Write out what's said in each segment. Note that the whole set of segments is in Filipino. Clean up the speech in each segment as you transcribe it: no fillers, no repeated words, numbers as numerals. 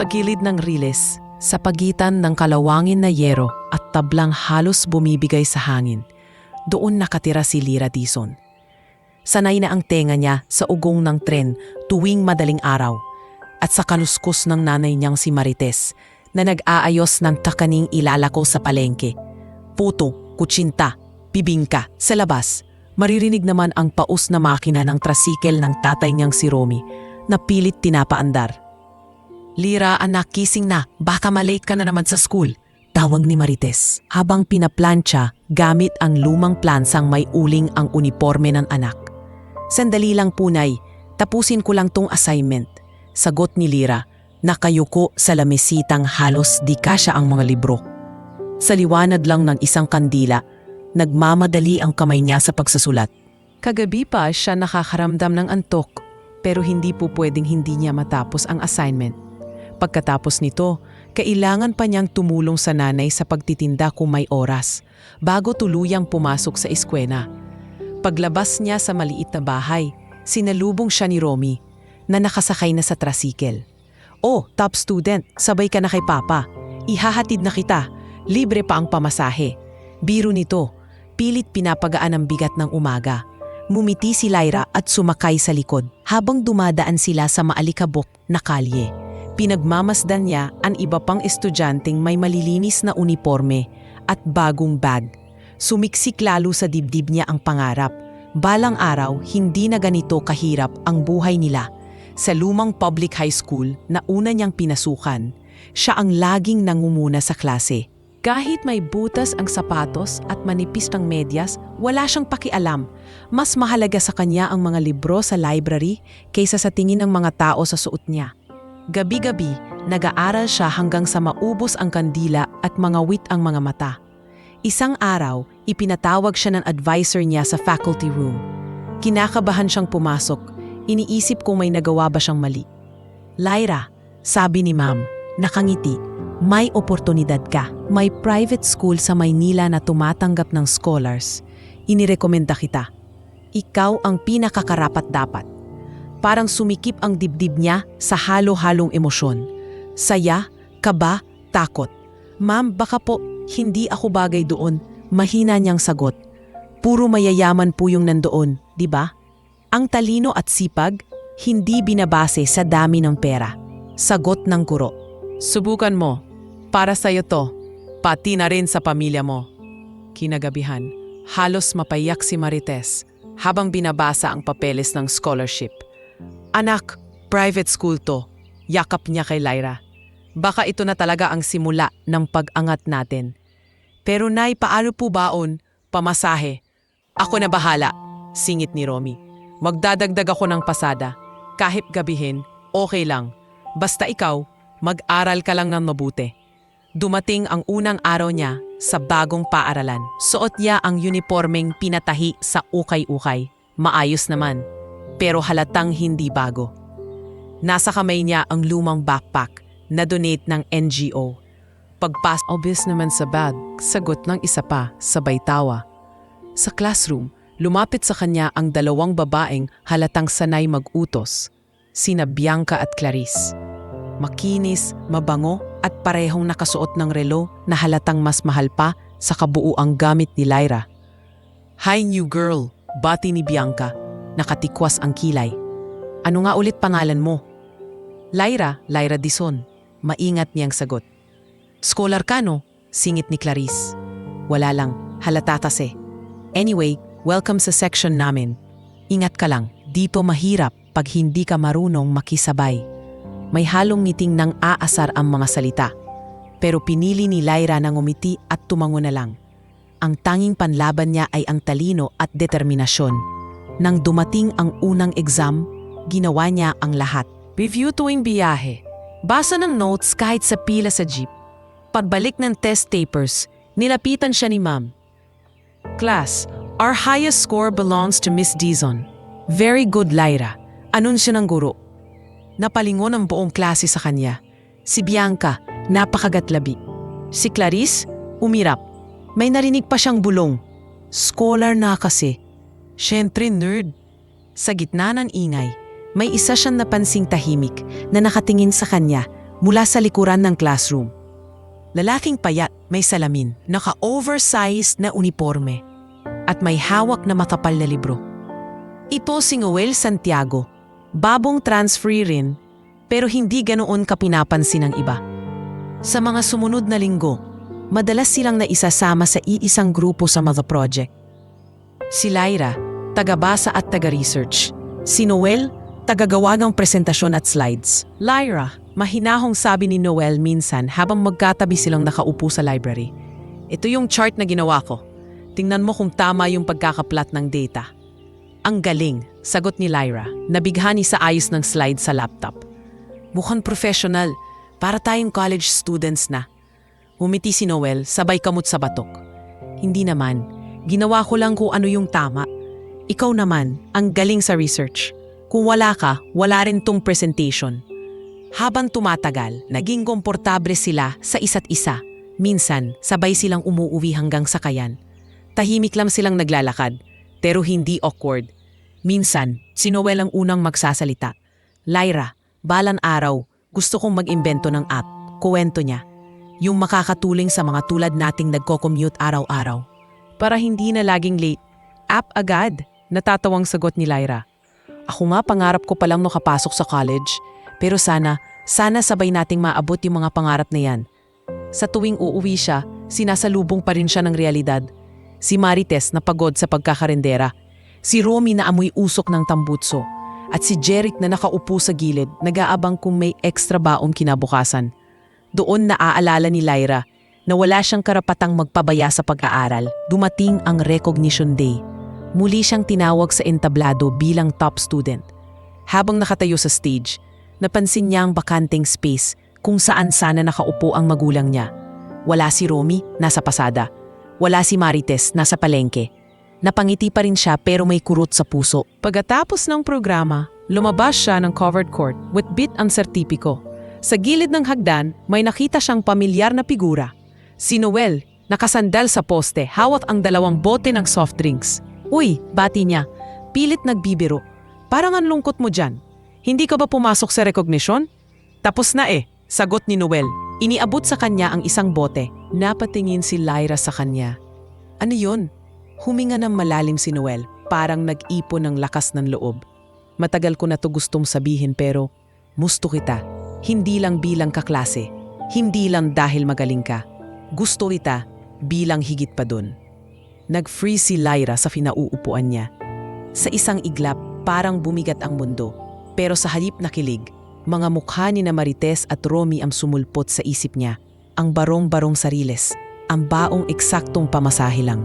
Sa gilid ng riles, sa pagitan ng kalawangin na yero at tablang halos bumibigay sa hangin, doon nakatira si Lyra Dizon. Sanay na ang tenga niya sa ugong ng tren tuwing madaling araw at sa kaluskos ng nanay niyang si Marites na nag-aayos ng takaning ilalako sa palengke. Puto, kutsinta, bibingka, sa labas, maririnig naman ang paus na makina ng trasikel ng tatay niyang si Romy na pilit tinapaandar. "Lyra, anak, kising na. Baka malate ka na naman sa school," tawag ni Marites habang pinaplantsa gamit ang lumang plansang may uling ang uniforme ng anak. "Sandali lang, Punay. Tapusin ko lang tong assignment," sagot ni Lyra, nakayuko sa lamesitang halos di kasya ang mga libro. Sa liwanag lang ng isang kandila, nagmamadali ang kamay niya sa pagsusulat. Kagabi pa siya nakakaramdam ng antok, pero hindi po pwedeng hindi niya matapos ang assignment. Pagkatapos nito, kailangan pa niyang tumulong sa nanay sa pagtitinda kung may oras, bago tuluyang pumasok sa eskwela. Paglabas niya sa maliit na bahay, sinalubong siya ni Romy, na nakasakay na sa trasikel. "Oh, top student, sabay ka na kay Papa. Ihahatid na kita, libre pa ang pamasahe." Biro nito, pilit pinapagaan ang bigat ng umaga. Ngumiti si Lyra at sumakay sa likod habang dumadaan sila sa maalikabok na kalye. Pinagmamasdan niya ang iba pang estudyanteng may malilinis na uniforme at bagong bag. Sumiksik lalo sa dibdib niya ang pangarap. Balang araw, hindi na ganito kahirap ang buhay nila. Sa lumang public high school na una niyang pinasukan, siya ang laging nangunguna sa klase. Kahit may butas ang sapatos at manipis ng medyas, wala siyang pakialam. Mas mahalaga sa kanya ang mga libro sa library kaysa sa tingin ng mga tao sa suot niya. Gabi-gabi, nag-aaral siya hanggang sa maubos ang kandila at mangawit ang mga mata. Isang araw, ipinatawag siya ng advisor niya sa faculty room. Kinakabahan siyang pumasok, iniisip kung may nagawa ba siyang mali. "Lyra," sabi ni ma'am, nakangiti, "may oportunidad ka. May private school sa Maynila na tumatanggap ng scholars. Inirekomenda kita. Ikaw ang pinakakarapat-dapat." Parang sumikip ang dibdib niya sa halo-halong emosyon. Saya, kaba, takot. "Ma'am, baka po hindi ako bagay doon." Mahina niyang sagot. "Puro mayayaman po yung nandoon, di ba? Ang talino at sipag, hindi binabase sa dami ng pera." Sagot ng guro. "Subukan mo. Para sa'yo to. Pati na rin sa pamilya mo." Kinagabihan, halos mapaiyak si Marites habang binabasa ang papeles ng scholarship. "Anak, private school to." Yakap niya kay Lyra. "Baka ito na talaga ang simula ng pag-angat natin." "Pero nay, paano po baon? Pamasahe?" "Ako na bahala," singit ni Romy. "Magdadagdag ako ng pasada. Kahit gabihin, okay lang. Basta ikaw, mag-aral ka lang ng mabuti." Dumating ang unang araw niya sa bagong paaralan. Suot niya ang uniformeng pinatahi sa ukay-ukay. Maayos naman, pero halatang hindi bago. Nasa kamay niya ang lumang backpack na donate ng NGO. Pagpas, "Obvious naman sa bag," sagot ng isa pa, sabay tawa. Sa classroom, lumapit sa kanya ang dalawang babaeng halatang sanay mag-utos, sina Bianca at Clarice. Makinis, mabango at parehong nakasuot ng relo na halatang mas mahal pa sa kabuuang gamit ni Lyra. "Hi, new girl," bati ni Bianca. Nakatikwas ang kilay. "Ano nga ulit pangalan mo?" Lyra Dizon." Maingat niyang sagot. "Scholar ka, no?" singit ni Clarice. "Wala lang, halata kasi. Anyway, welcome sa section namin. Ingat ka lang, dito mahirap pag hindi ka marunong makisabay." May halong ngiting nang aasar ang mga salita. Pero pinili ni Lyra na ngumiti at tumango na lang. Ang tanging panlaban niya ay ang talino at determinasyon. Nang dumating ang unang exam, ginawa niya ang lahat. Review tuwing biyahe. Basa ng notes kahit sa pila sa jeep. Pagbalik ng test papers, nilapitan siya ni ma'am. "Class, our highest score belongs to Miss Dizon." "Very good, Lyra," anunsyo ng guro. Napalingon ang buong klase sa kanya. Si Bianca, napakagatlabi. Si Clarice, umirap. May narinig pa siyang bulong. Scholar na kasi. Siyempre nerd. Sa gitna ng ingay, may isa siyang napansing tahimik na nakatingin sa kanya, mula sa likuran ng classroom. Lalaking payat, may salamin, naka-oversized na uniforme, at may hawak na makapal na libro. Ito si Noel Santiago, babong transferee rin, pero hindi ganoon kapinapansin ng iba. Sa mga sumunod na linggo, madalas silang naisasama sa iisang grupo sa mga project. Si Lyra, taga-basa at taga-research. Si Noel, taga-gawa ng presentasyon at slides. Lyra, mahinahong sabi ni Noel minsan habang magkatabi silang nakaupo sa library. Ito yung chart na ginawa ko. Tingnan mo kung tama yung pagkakaplat ng data. Ang galing, sagot ni Lyra, nabighani sa ayos ng slide sa laptop. Mukhang professional, para tayong college students na. Humiti si Noel, sabay kamot sa batok. Hindi naman, ginawa ko lang kung ano yung tama. Ikaw naman, ang galing sa research. Kung wala ka, wala rin tong presentation. Habang tumatagal, naging komportable sila sa isa't isa. Minsan, sabay silang umuuwi hanggang sakayan. Tahimik lang silang naglalakad, pero hindi awkward. Minsan, si Noel ang unang magsasalita. Lyra, balang araw, gusto kong mag-imbento ng app, kuwento niya. Yung makakatuling sa mga tulad nating nagko-commute araw-araw. Para hindi na laging late. App agad, natatawang sagot ni Lyra. Ako nga pangarap ko palang nakapasok sa college, pero sana sabay nating maabot yung mga pangarap na yan. Sa tuwing uuwi siya, sinasalubong pa rin siya ng realidad. Si Marites na pagod sa pagkakarendera, si Romy na amoy usok ng tambutso, at si Jeric na nakaupo sa gilid, nag-aabang kung may extra baon kinabukasan. Doon naaalala ni Lyra na wala siyang karapatang magpabaya sa pag-aaral. Dumating ang recognition day. Muli siyang tinawag sa entablado bilang top student. Habang nakatayo sa stage, napansin niya ang bakanteng space kung saan sana nakaupo ang magulang niya. Wala si Romy, nasa pasada. Wala si Marites, nasa palengke. Napangiti pa rin siya pero may kurot sa puso. Pagkatapos ng programa, lumabas siya ng covered court with bit ang sertipiko. Sa gilid ng hagdan, may nakita siyang pamilyar na figura. Si Noel, nakasandal sa poste, hawak ang 2 bote ng soft drinks. Uy, bati niya. Pilit nagbibiro. Parang ang lungkot mo dyan. Hindi ka ba pumasok sa recognition? Tapos na sagot ni Noel. Iniabot sa kanya ang isang bote. Napatingin si Lyra sa kanya. Ano yun? Huminga ng malalim si Noel, parang nag-ipon ng lakas ng loob. Matagal ko na to gustong sabihin pero gusto kita. Hindi lang bilang kaklase. Hindi lang dahil magaling ka. Gusto kita bilang higit pa dun. Nag-freeze si Lyra sa pinauupuan niya. Sa isang iglap, parang bumigat ang mundo. Pero sa halip na kilig, mga mukha ni na Marites at Romy ang sumulpot sa isip niya. Ang barong-barong sariles, ang baong eksaktong pamasahe lang.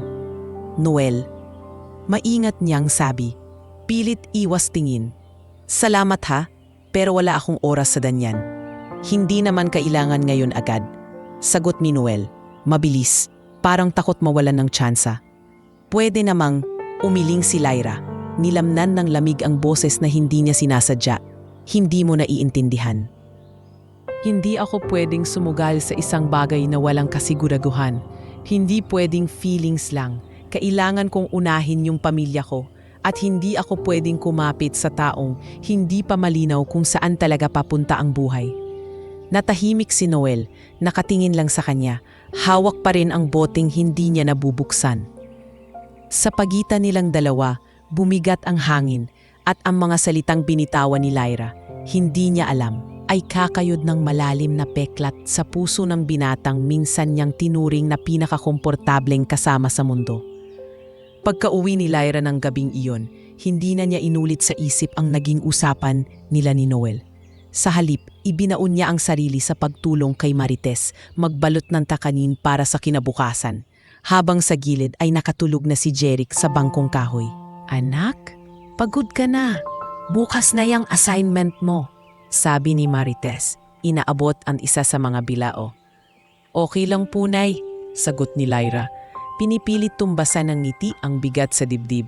Noel, maingat niyang sabi, pilit iwas tingin. Salamat ha, pero wala akong oras sa danyan. Hindi naman kailangan ngayon agad. Sagot ni Noel, mabilis, parang takot mawalan ng tsansa. Pwede namang umiling si Lyra. Nilamnan ng lamig ang boses na hindi niya sinasadya. Hindi mo naiintindihan. Hindi ako pwedeng sumugal sa isang bagay na walang kasiguraduhan. Hindi pwedeng feelings lang. Kailangan kong unahin yung pamilya ko. At hindi ako pwedeng kumapit sa taong hindi pa malinaw kung saan talaga papunta ang buhay. Natahimik si Noel, nakatingin lang sa kanya. Hawak pa rin ang boteng hindi niya nabubuksan. Sa pagitan nilang dalawa, bumigat ang hangin at ang mga salitang binitawan ni Lyra, hindi niya alam, ay kakayod ng malalim na peklat sa puso ng binatang minsan niyang tinuring na pinakakomportableng kasama sa mundo. Pagka-uwi ni Lyra ng gabing iyon, hindi na niya inulit sa isip ang naging usapan nila ni Noel. Sa halip, ibinaon niya ang sarili sa pagtulong kay Marites, magbalot ng takanin para sa kinabukasan. Habang sa gilid ay nakatulog na si Jeric sa bangkong kahoy. Anak, pagod ka na. Bukas na yung assignment mo, sabi ni Marites. Inaabot ang isa sa mga bilao. Okay lang po, Nay, sagot ni Lyra. Pinipilit tumbasan ng ngiti ang bigat sa dibdib.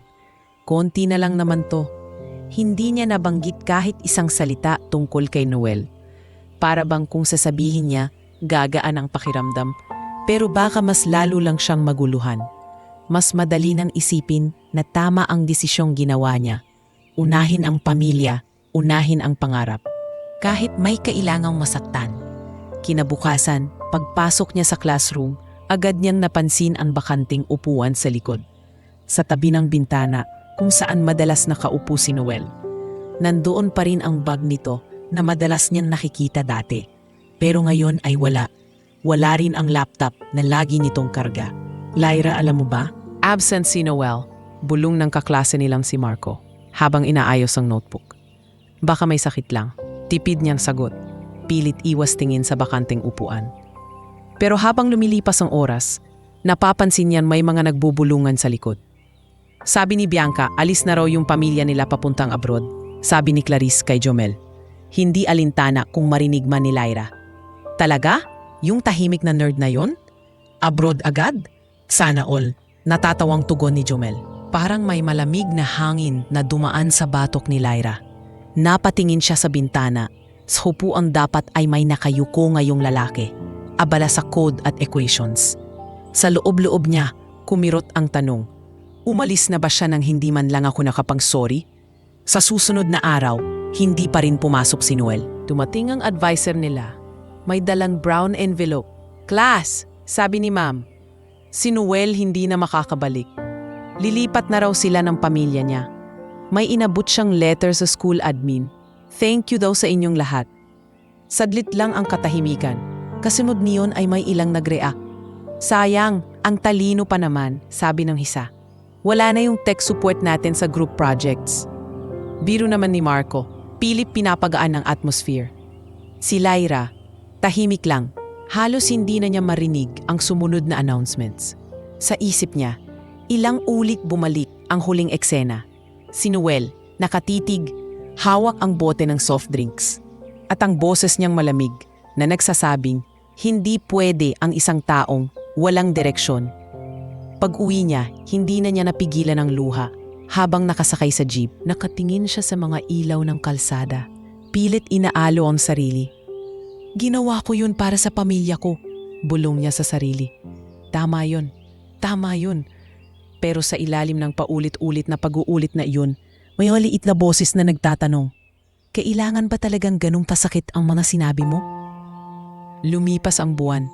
Konti na lang naman to. Hindi niya nabanggit kahit isang salita tungkol kay Noel. Para bang kung sasabihin niya, gagaan ang pakiramdam, pero baka mas lalo lang siyang maguluhan. Mas madali nang isipin na tama ang desisyong ginawa niya. Unahin ang pamilya, unahin ang pangarap. Kahit may kailangang masaktan, Kinabukasan, pagpasok niya sa classroom, agad niyang napansin ang bakanting upuan sa likod. Sa tabi ng bintana, kung saan madalas nakaupo si Noel. Nandoon pa rin ang bag nito na madalas niyang nakikita dati. Pero ngayon ay wala. Wala rin ang laptop na lagi nitong karga. Lyra, alam mo ba? Absent si Noel. Bulong ng kaklase nilang si Marco habang inaayos ang notebook. Baka may sakit lang. Tipid niyang sagot. Pilit iwas tingin sa bakanting upuan. Pero habang lumilipas ang oras, napapansin niyan may mga nagbubulungan sa likod. Sabi ni Bianca, alis na raw yung pamilya nila papuntang abroad. Sabi ni Clarice kay Jomel. Hindi alintana kung marinig man ni Lyra. Talaga? Yung tahimik na nerd na yon? Abroad agad? Sana all. Natatawang tugon ni Jomel. Parang may malamig na hangin na dumaan sa batok ni Lyra. Napatingin siya sa bintana. Sa upuan dapat ay may nakayuko ngayong lalaki. Abala sa code at equations. Sa loob-loob niya, kumirot ang tanong. Umalis na ba siya nang hindi man lang ako nakapang-sorry? Sa susunod na araw, hindi pa rin pumasok si Noel. Dumating ang advisor nila. May dalang brown envelope. Class, sabi ni ma'am. Si Noel hindi na makakabalik. Lilipat na raw sila ng pamilya niya. May inabot siyang letter sa school admin. Thank you daw sa inyong lahat. Sadlit lang ang katahimikan. Kasunod niyon ay may ilang nag-react. Sayang, ang talino pa naman, sabi ng isa. Wala na yung tech support natin sa group projects. Biro naman ni Marco, pilit pinapagaan ng atmosphere. Si Lyra, tahimik lang. Halos hindi na niya marinig ang sumunod na announcements. Sa isip niya, ilang ulit bumalik ang huling eksena. Si Noel, nakatitig, hawak ang bote ng soft drinks. At ang boses niyang malamig na nagsasabing, hindi pwede ang isang taong walang direksyon. Pag-uwi niya, hindi na niya napigilan ang luha. Habang nakasakay sa jeep, nakatingin siya sa mga ilaw ng kalsada. Pilit inaalo ang sarili. Ginawa ko yun para sa pamilya ko, bulong niya sa sarili. Tama yun. Pero sa ilalim ng paulit-ulit na pag-uulit na iyon, may maliit na boses na nagtatanong, kailangan ba talagang ganong kasakit ang mga sinabi mo? Lumipas ang buwan.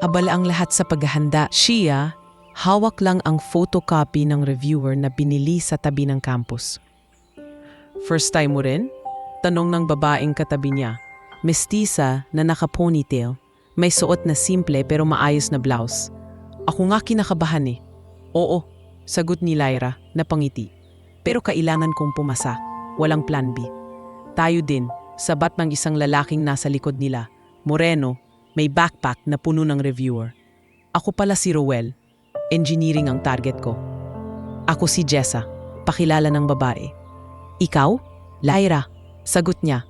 Abala ang lahat sa paghahanda. Siya, hawak lang ang photocopy ng reviewer na binili sa tabi ng campus. First time mo rin? Tanong ng babaeng katabi niya. Mestiza na naka-ponytail, may suot na simple pero maayos na blouse. Ako nga kinakabahan eh. Oo, sagot ni Lyra na pangiti. Pero kailangan kong pumasa, walang plan B. Tayo din, sabat ng isang lalaking nasa likod nila. Moreno, may backpack na puno ng reviewer. Ako pala si Roel, engineering ang target ko. Ako si Jessa, pakilala ng babae. Ikaw? Lyra, sagot niya.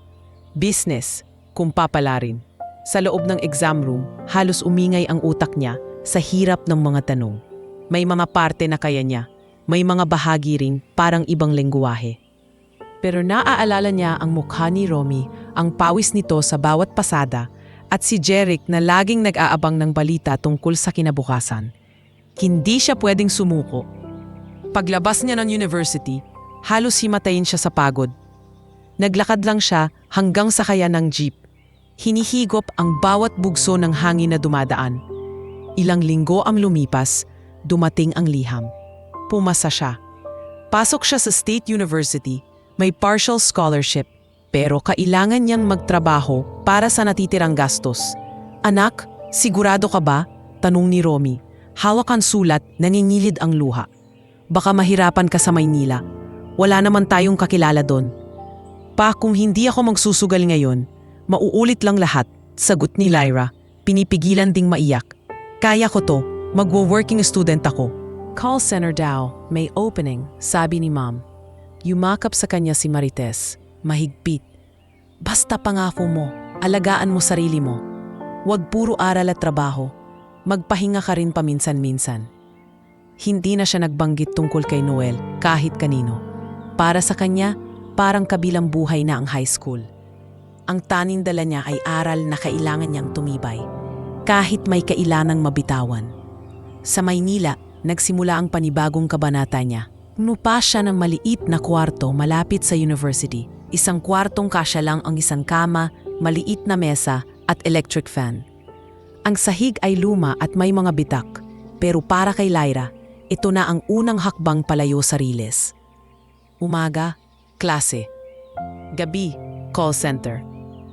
Business, kung papalarin. Sa loob ng exam room, halos umingay ang utak niya sa hirap ng mga tanong. May mga parte na kaya niya, may mga bahagi ring parang ibang lengguwahe. Pero naaalala niya ang mukha ni Romy, ang pawis nito sa bawat pasada, at si Jeric na laging nag-aabang ng balita tungkol sa kinabukasan. Hindi siya pwedeng sumuko. Paglabas niya ng university, halos himatayin siya sa pagod. Naglakad lang siya hanggang sa kaya ng jeep. Hinihigop ang bawat bugso ng hangin na dumadaan. Ilang linggo ang lumipas, dumating ang liham. Pumasa siya. Pasok siya sa State University, may partial scholarship, pero kailangan niyang magtrabaho para sa natitirang gastos. Anak, sigurado ka ba? Tanong ni Romy. Hawak ang sulat, nangingilid ang luha. Baka mahirapan ka sa Maynila. Wala naman tayong kakilala doon. Pa, kung hindi ako magsusugal ngayon, mauulit lang lahat, sagot ni Lyra. Pinipigilan ding maiyak. Kaya ko to, magwo-working student ako. Call center daw, may opening, sabi ni Ma'am. Yumakap sa kanya si Marites, mahigpit. Basta pangako mo, alagaan mo sarili mo. Huwag puro aral at trabaho. Magpahinga ka rin paminsan-minsan. Hindi na siya nagbanggit tungkol kay Noel kahit kanino. Para sa kanya, parang kabilang buhay na ang high school. Ang taning dala niya ay aral na kailangan niyang tumibay, kahit may kailanang mabitawan. Sa Maynila, nagsimula ang panibagong kabanata niya. Nupa siya ng maliit na kwarto malapit sa university. Isang kwartong kasya lang ang isang kama, maliit na mesa at electric fan. Ang sahig ay luma at may mga bitak, pero para kay Lyra, ito na ang unang hakbang palayo sa Riles. Umaga, klase. Gabi, call center.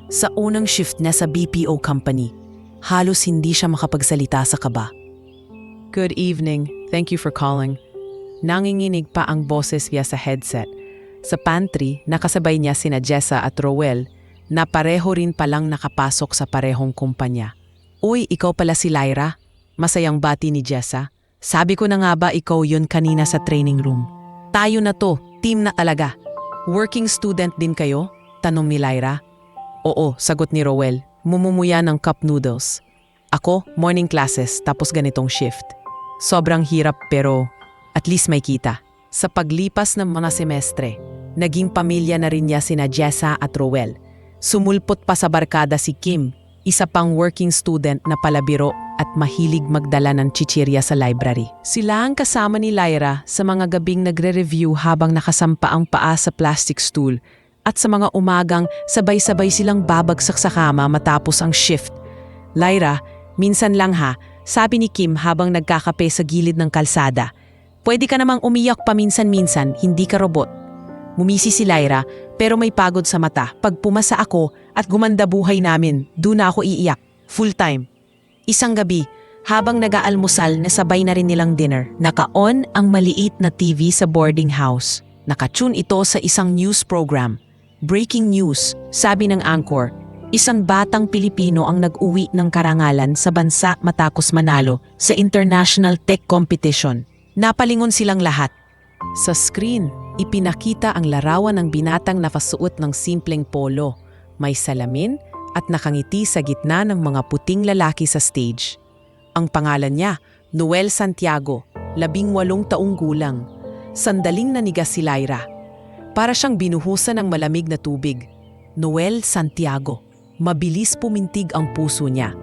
Sa unang shift na sa BPO company, halos hindi siya makapagsalita sa kaba. Good evening, thank you for calling. Nanginginig pa ang boses niya sa headset. Sa pantry, nakasabay niya sina Jessa at Rowell na pareho rin palang nakapasok sa parehong kumpanya. Uy, ikaw pala si Lyra? Masayang bati ni Jessa. Sabi ko na nga ba ikaw yun kanina sa training room? Tayo na to, team na talaga. Working student din kayo? Tanong ni Lyra. Oo, sagot ni Rowell. Mumumuya ng cup noodles. Ako, morning classes tapos ganitong shift. Sobrang hirap pero at least may kita. Sa paglipas ng mga semestre, naging pamilya na rin niya sina Jessa at Rowell. Sumulpot pa sa barkada si Kim, isa pang working student na palabiro at mahilig magdala ng chichirya sa library. Sila ang kasama ni Lyra sa mga gabing nagre-review habang nakasampa ang paa sa plastic stool at sa mga umagang sabay-sabay silang babagsak sa kama matapos ang shift. Lyra, minsan lang ha, sabi ni Kim habang nagkakape sa gilid ng kalsada. Pwede ka namang umiyak paminsan-minsan, hindi ka robot. Mumisi si Lyra pero may pagod sa mata. Pag pumasa ako at gumanda buhay namin, doon na ako iiyak. Full time. Isang gabi, habang nag-aalmusal na sabay na rin nilang dinner, naka-on ang maliit na TV sa boarding house. Nakatune ito sa isang news program. Breaking news, sabi ng anchor, isang batang Pilipino ang nag-uwi ng karangalan sa bansa matapos manalo sa international tech competition. Napalingon silang lahat. Sa screen, ipinakita ang larawan ng binatang nakasuot ng simpleng polo, may salamin at nakangiti sa gitna ng mga puting lalaki sa stage. Ang pangalan niya, Noel Santiago, 18 taong gulang. Sandaling nanigas si Lyra. Para siyang binuhusan ng malamig na tubig. Noel Santiago. Mabilis pumintig ang puso niya.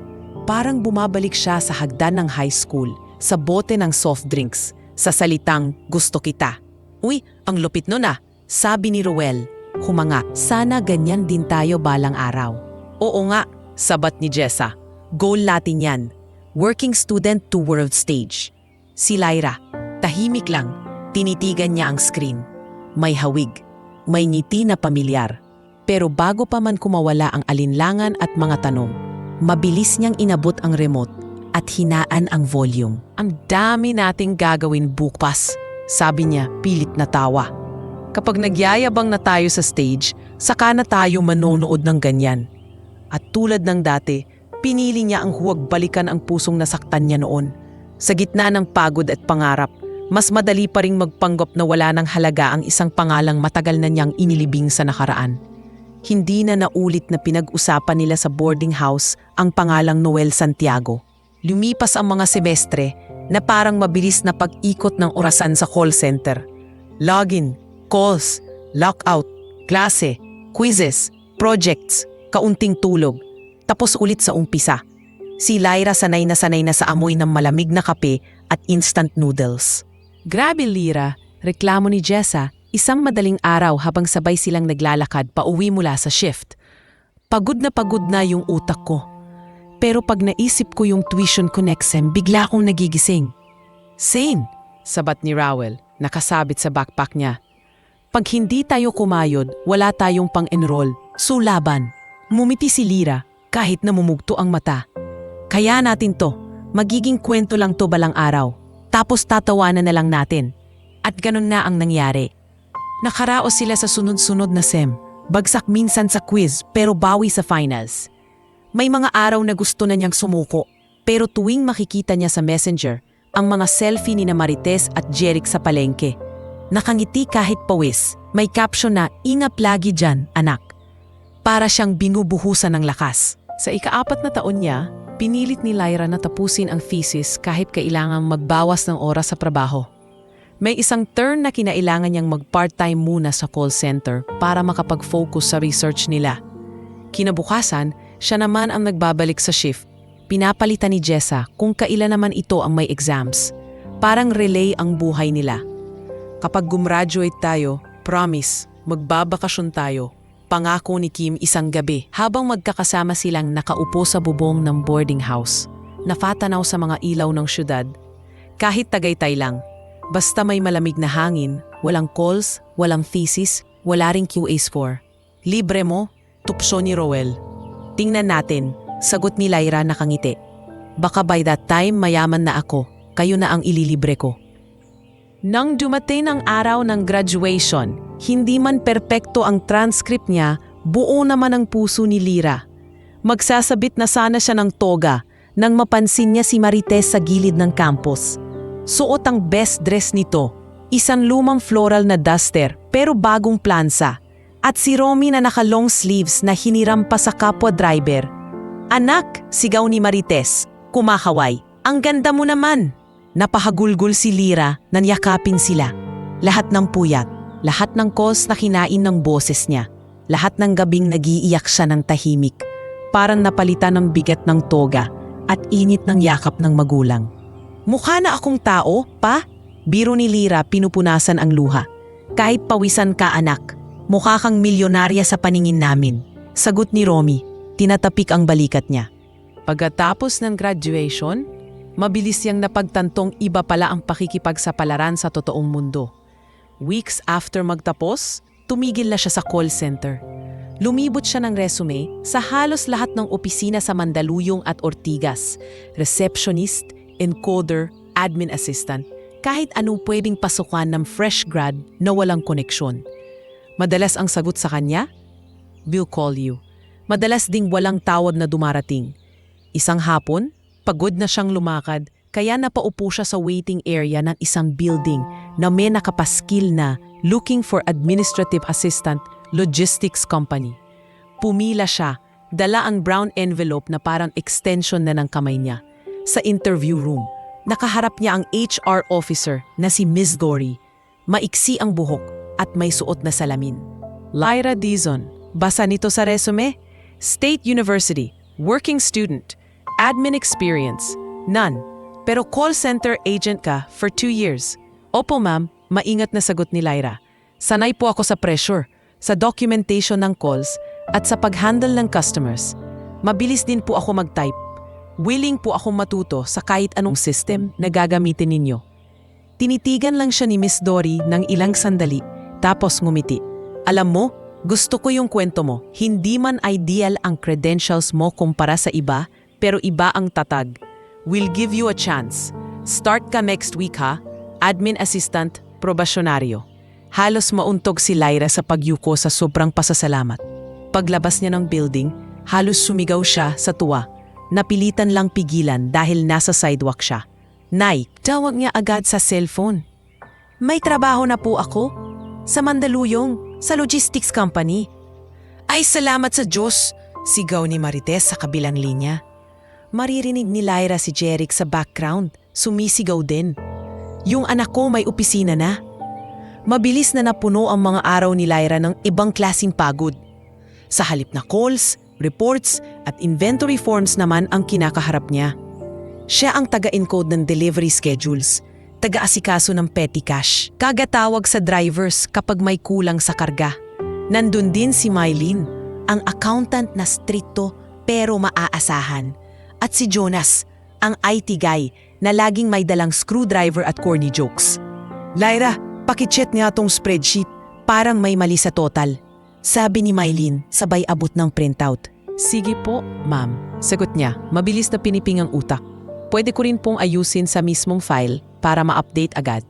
Parang bumabalik siya sa hagdan ng high school, sa bote ng soft drinks, sa salitang gusto kita. Uy, ang lupit nun ah, sabi ni Rowell. Humanga, sana ganyan din tayo balang araw. Oo nga, sabat ni Jessa. Goal natin yan. Working student to world stage. Si Lyra, tahimik lang, tinitigan niya ang screen. May hawig, may ngiti na pamilyar. Pero bago pa man kumawala ang alinlangan at mga tanong, mabilis niyang inabot ang remote at hinaan ang volume. Ang dami nating gagawin bukas, sabi niya pilit na tawa. Kapag nagyayabang na tayo sa stage, saka na tayo manonood ng ganyan. At tulad ng dati, pinili niya ang huwag balikan ang pusong nasaktan niya noon. Sa gitna ng pagod at pangarap, mas madali pa ring magpanggap na wala ng halaga ang isang pangalang matagal na niyang inilibing sa nakaraan. Hindi na naulit na pinag-usapan nila sa boarding house ang pangalang Noel Santiago. Lumipas ang mga semestre na parang mabilis na pag-ikot ng orasan sa call center. Login, calls, lockout, klase, quizzes, projects, kaunting tulog. Tapos ulit sa umpisa. Si Lyra sanay na sa amoy ng malamig na kape at instant noodles. Grabe Lyra, reklamo ni Jessa, isang madaling araw habang sabay silang naglalakad pauwi mula sa shift. Pagod na yung utak ko. Pero pag naisip ko yung tuition ko next sem, bigla akong nagigising. Same, sabat ni Rowell, nakasabit sa backpack niya. Pag hindi tayo kumayod, wala tayong pang-enroll. So laban. Mumiti si Lyra kahit namumugto ang mata. Kaya natin to. Magiging kwento lang to balang araw. Tapos tatawanan na lang natin. At ganun na ang nangyari. Nakaraos sila sa sunod-sunod na sem. Bagsak minsan sa quiz pero bawi sa finals. May mga araw na gusto na niyang sumuko. Pero tuwing makikita niya sa messenger, ang mga selfie ni Marites at Jeric sa palengke. Nakangiti kahit pawis. May caption na, "Ingat lagi dyan, anak." Para siyang binubuhusan ng lakas. Sa ika-4 na taon niya, pinilit ni Lyra na tapusin ang thesis kahit kailangang magbawas ng oras sa trabaho. May isang turn na kinailangan niyang mag-part-time muna sa call center para makapag-focus sa research nila. Kinabukasan, siya naman ang nagbabalik sa shift. Pinapalitan ni Jessa kung kailan naman ito ang may exams. Parang relay ang buhay nila. Kapag gumraduate tayo, promise, magbabakasyon tayo. Pangako ni Kim isang gabi habang magkakasama silang nakaupo sa bubong ng boarding house. Nafatanaw sa mga ilaw ng syudad. Kahit Tagaytay lang, basta may malamig na hangin, walang calls, walang thesis, wala ring QA score. Libre mo, tupso ni Roel. Tingnan natin, sagot ni Lyra nakangiti. Baka by that time mayaman na ako, kayo na ang ililibre ko. Nang dumating ang araw ng graduation, hindi man perpekto ang transcript niya, buo naman ang puso ni Lyra. Magsasabit na sana siya ng toga nang mapansin niya si Marites sa gilid ng campus. Suot ang best dress nito, isang lumang floral na duster pero bagong plansa. At si Romy na naka-long sleeves na hiniram pa sa kapwa driver. "Anak!" sigaw ni Marites, kumakaway. "Ang ganda mo naman!" Napahagulgol si Lyra na niyakapin sila. Lahat ng puyat, lahat ng calls na kinain ng boses niya, lahat ng gabing nagiiyak siya ng tahimik. Parang napalitan ng bigat ng toga at init ng yakap ng magulang. "Mukha na akong tao, pa?" Biro ni Lyra pinupunasan ang luha. "Kahit pawisan ka, anak. Mukha kang milyonarya sa paningin namin." Sagot ni Romy, tinatapik ang balikat niya. Pagkatapos ng graduation, mabilis niyang napagtantong iba pala ang pakikipagsapalaran sa totoong mundo. Weeks after magtapos, tumigil na siya sa call center. Lumibot siya ng resume sa halos lahat ng opisina sa Mandaluyong at Ortigas, receptionist, encoder, admin assistant, kahit anong pwedeng pasukan ng fresh grad na walang koneksyon. Madalas ang sagot sa kanya, "We'll call you." Madalas ding walang tawag na dumarating. Isang hapon, pagod na siyang lumakad, kaya napaupo siya sa waiting area ng isang building na may nakapaskil na "Looking for Administrative Assistant, Logistics Company." Pumila siya, dala ang brown envelope na parang extension na ng kamay niya. Sa interview room, nakaharap niya ang HR officer na si Ms. Dory. Maiksi ang buhok at may suot na salamin. "Lyra Dizon, basa nito sa resume? State University, working student, admin experience, none. Pero call center agent ka for 2 years. "Opo ma'am," maingat na sagot ni Lyra. "Sanay po ako sa pressure, sa documentation ng calls at sa pag-handle ng customers. Mabilis din po ako mag-type. Willing po akong matuto sa kahit anong system na gagamitin ninyo." Tinitigan lang siya ni Miss Dory ng ilang sandali, tapos ngumiti. "Alam mo, gusto ko yung kwento mo. Hindi man ideal ang credentials mo kumpara sa iba, pero iba ang tatag. We'll give you a chance. Start ka next week ha, admin assistant, probasyonaryo." Halos mauntog si Lyra sa pagyuko sa sobrang pasasalamat. Paglabas niya ng building, halos sumigaw siya sa tuwa. Napilitan lang pigilan dahil nasa sidewalk siya. "Nay," tawag niya agad sa cellphone. "May trabaho na po ako. Sa Mandaluyong, sa logistics company." "Ay, salamat sa Diyos!" sigaw ni Marites sa kabilang linya. Maririnig ni Lyra si Jeric sa background, sumisigaw din. "Yung anak ko may opisina na." Mabilis na napuno ang mga araw ni Lyra ng ibang klaseng pagod. Sa halip na calls, reports at inventory forms naman ang kinakaharap niya. Siya ang taga-encode ng delivery schedules, taga-asikaso ng petty cash, kagatawag sa drivers kapag may kulang sa karga. Nandun din si Mylene, ang accountant na strikto pero maaasahan. At si Jonas, ang IT guy na laging may dalang screwdriver at corny jokes. "Lyra, pakichet niya tong spreadsheet, parang may mali sa total," sabi ni Mylene sabay abot ng printout. "Sige po, ma'am," sagot niya, mabilis na piniping ang utak. "Pwede ko rin pong ayusin sa mismong file para ma-update agad."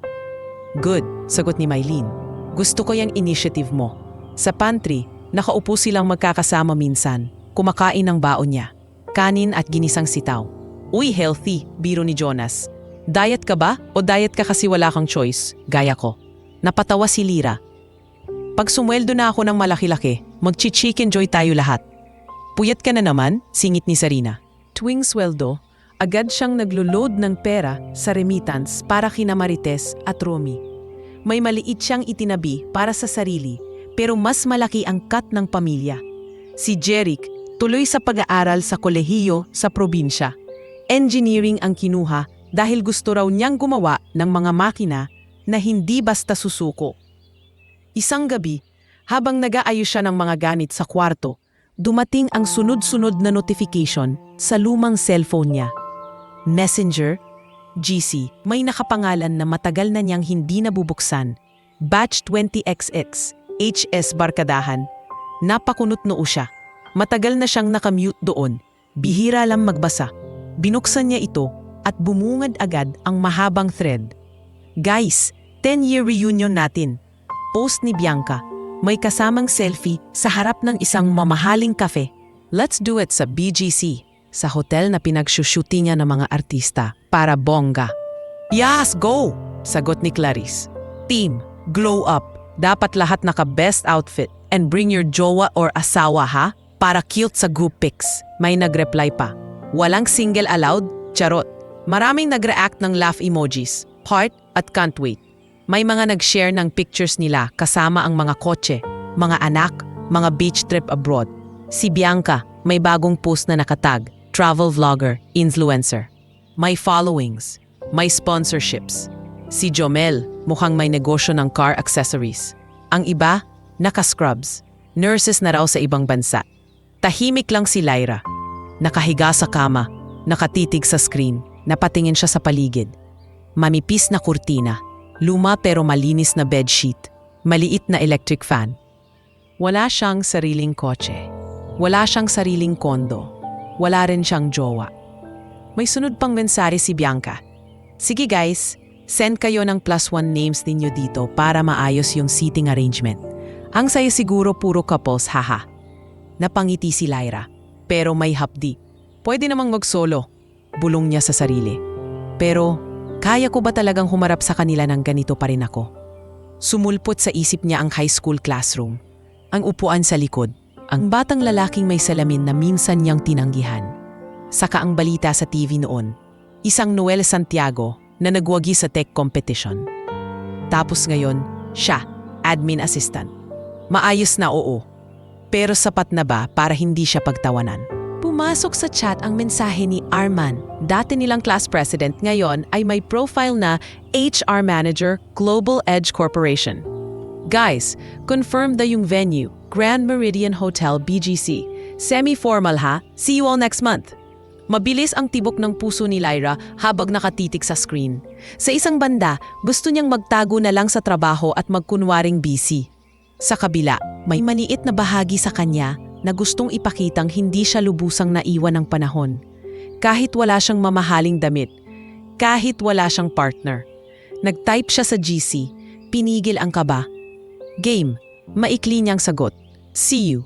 "Good," sagot ni Mylene. "Gusto ko yung initiative mo." Sa pantry, nakaupo silang magkakasama minsan, kumakain ng baon niya. Kanin at ginisang sitaw. "Uy, healthy," biro ni Jonas. "Diet ka ba o diet ka kasi wala kang choice?" Gaya ko. Napatawa si Lyra. "Pag sumweldo na ako ng malaki-laki, magchi-chicken joy tayo lahat." "Puyat ka na naman," singit ni Sarina. Tuwing sweldo, agad siyang naglo-load ng pera sa remittance para kina Marites at Romy. May maliit siyang itinabi para sa sarili, pero mas malaki ang cut ng pamilya. Si Jeric, tuloy sa pag-aaral sa kolehiyo sa probinsya. Engineering ang kinuha dahil gusto raw niyang gumawa ng mga makina na hindi basta susuko. Isang gabi, Habang nag-aayos siya ng mga gamit sa kwarto, dumating ang sunod-sunod na notification sa lumang cellphone niya. Messenger, GC, may nakapangalan na matagal na niyang hindi nabubuksan. Batch 20XX, HS Barkadahan. Napakunot noo siya. Matagal na siyang nakamute doon. Bihira lang magbasa. Binuksan niya ito at bumungad agad ang mahabang thread. Guys, 10-year reunion natin. Post ni Bianca. May kasamang selfie sa harap ng isang mamahaling kafe. Let's do it sa BGC, sa hotel na pinagsushootingan ng mga artista para bongga. Yes, go! Sagot ni Clarice. Team, glow up. Dapat lahat naka-best outfit and bring your jowa or asawa ha? Para cute sa group pics. May nag-reply pa. Walang single allowed? Charot. Maraming nag-react ng laugh emojis, heart at can't wait. May mga nag-share ng pictures nila kasama ang mga kotse, mga anak, mga beach trip abroad. Si Bianca may bagong post na nakatag, travel vlogger, influencer. May followings, may sponsorships. Si Jomel mukhang may negosyo ng car accessories. Ang iba, naka-scrubs, nurses na raw sa ibang bansa. Tahimik lang si Lyra. Nakahiga sa kama, nakatitig sa screen, napatingin siya sa paligid. Mamipis na kurtina. Luma pero malinis na bedsheet, maliit na electric fan. Wala siyang sariling kotse. Wala siyang sariling kondo. Wala rin siyang jowa. May sunod pang mensahe si Bianca. Sige guys, send kayo ng +1 names ninyo dito para maayos yung seating arrangement. Ang saya siguro puro couples, haha. Napangiti si Lyra, pero may hapdi. Pwede namang mag-solo, bulong niya sa sarili. Pero kaya ko ba talagang humarap sa kanila ng ganito pa rin ako? Sumulpot sa isip niya ang high school classroom. Ang upuan sa likod. Ang batang lalaking may salamin na minsan niyang tinanggihan. Saka ang balita sa TV noon. Isang Noel Santiago na nagwagi sa tech competition. Tapos ngayon, siya, admin assistant. Maayos na oo. Pero sapat na ba para hindi siya pagtawanan? Pumasok sa chat ang mensahe ni Arman. Dati nilang class president, ngayon ay may profile na HR Manager, Global Edge Corporation. Guys, confirm na yung venue, Grand Meridian Hotel BGC. Semi-formal ha, see you all next month. Mabilis ang tibok ng puso ni Lyra habang nakatitig sa screen. Sa isang banda, gusto niyang magtago na lang sa trabaho at magkunwaring busy. Sa kabila, may maliit na bahagi sa kanya na gustong ipakitang hindi siya lubusang naiwan ng panahon. Kahit wala siyang mamahaling damit, kahit wala siyang partner. Nag-type siya sa GC, pinigil ang kaba. Game, maikli niyang sagot. See you.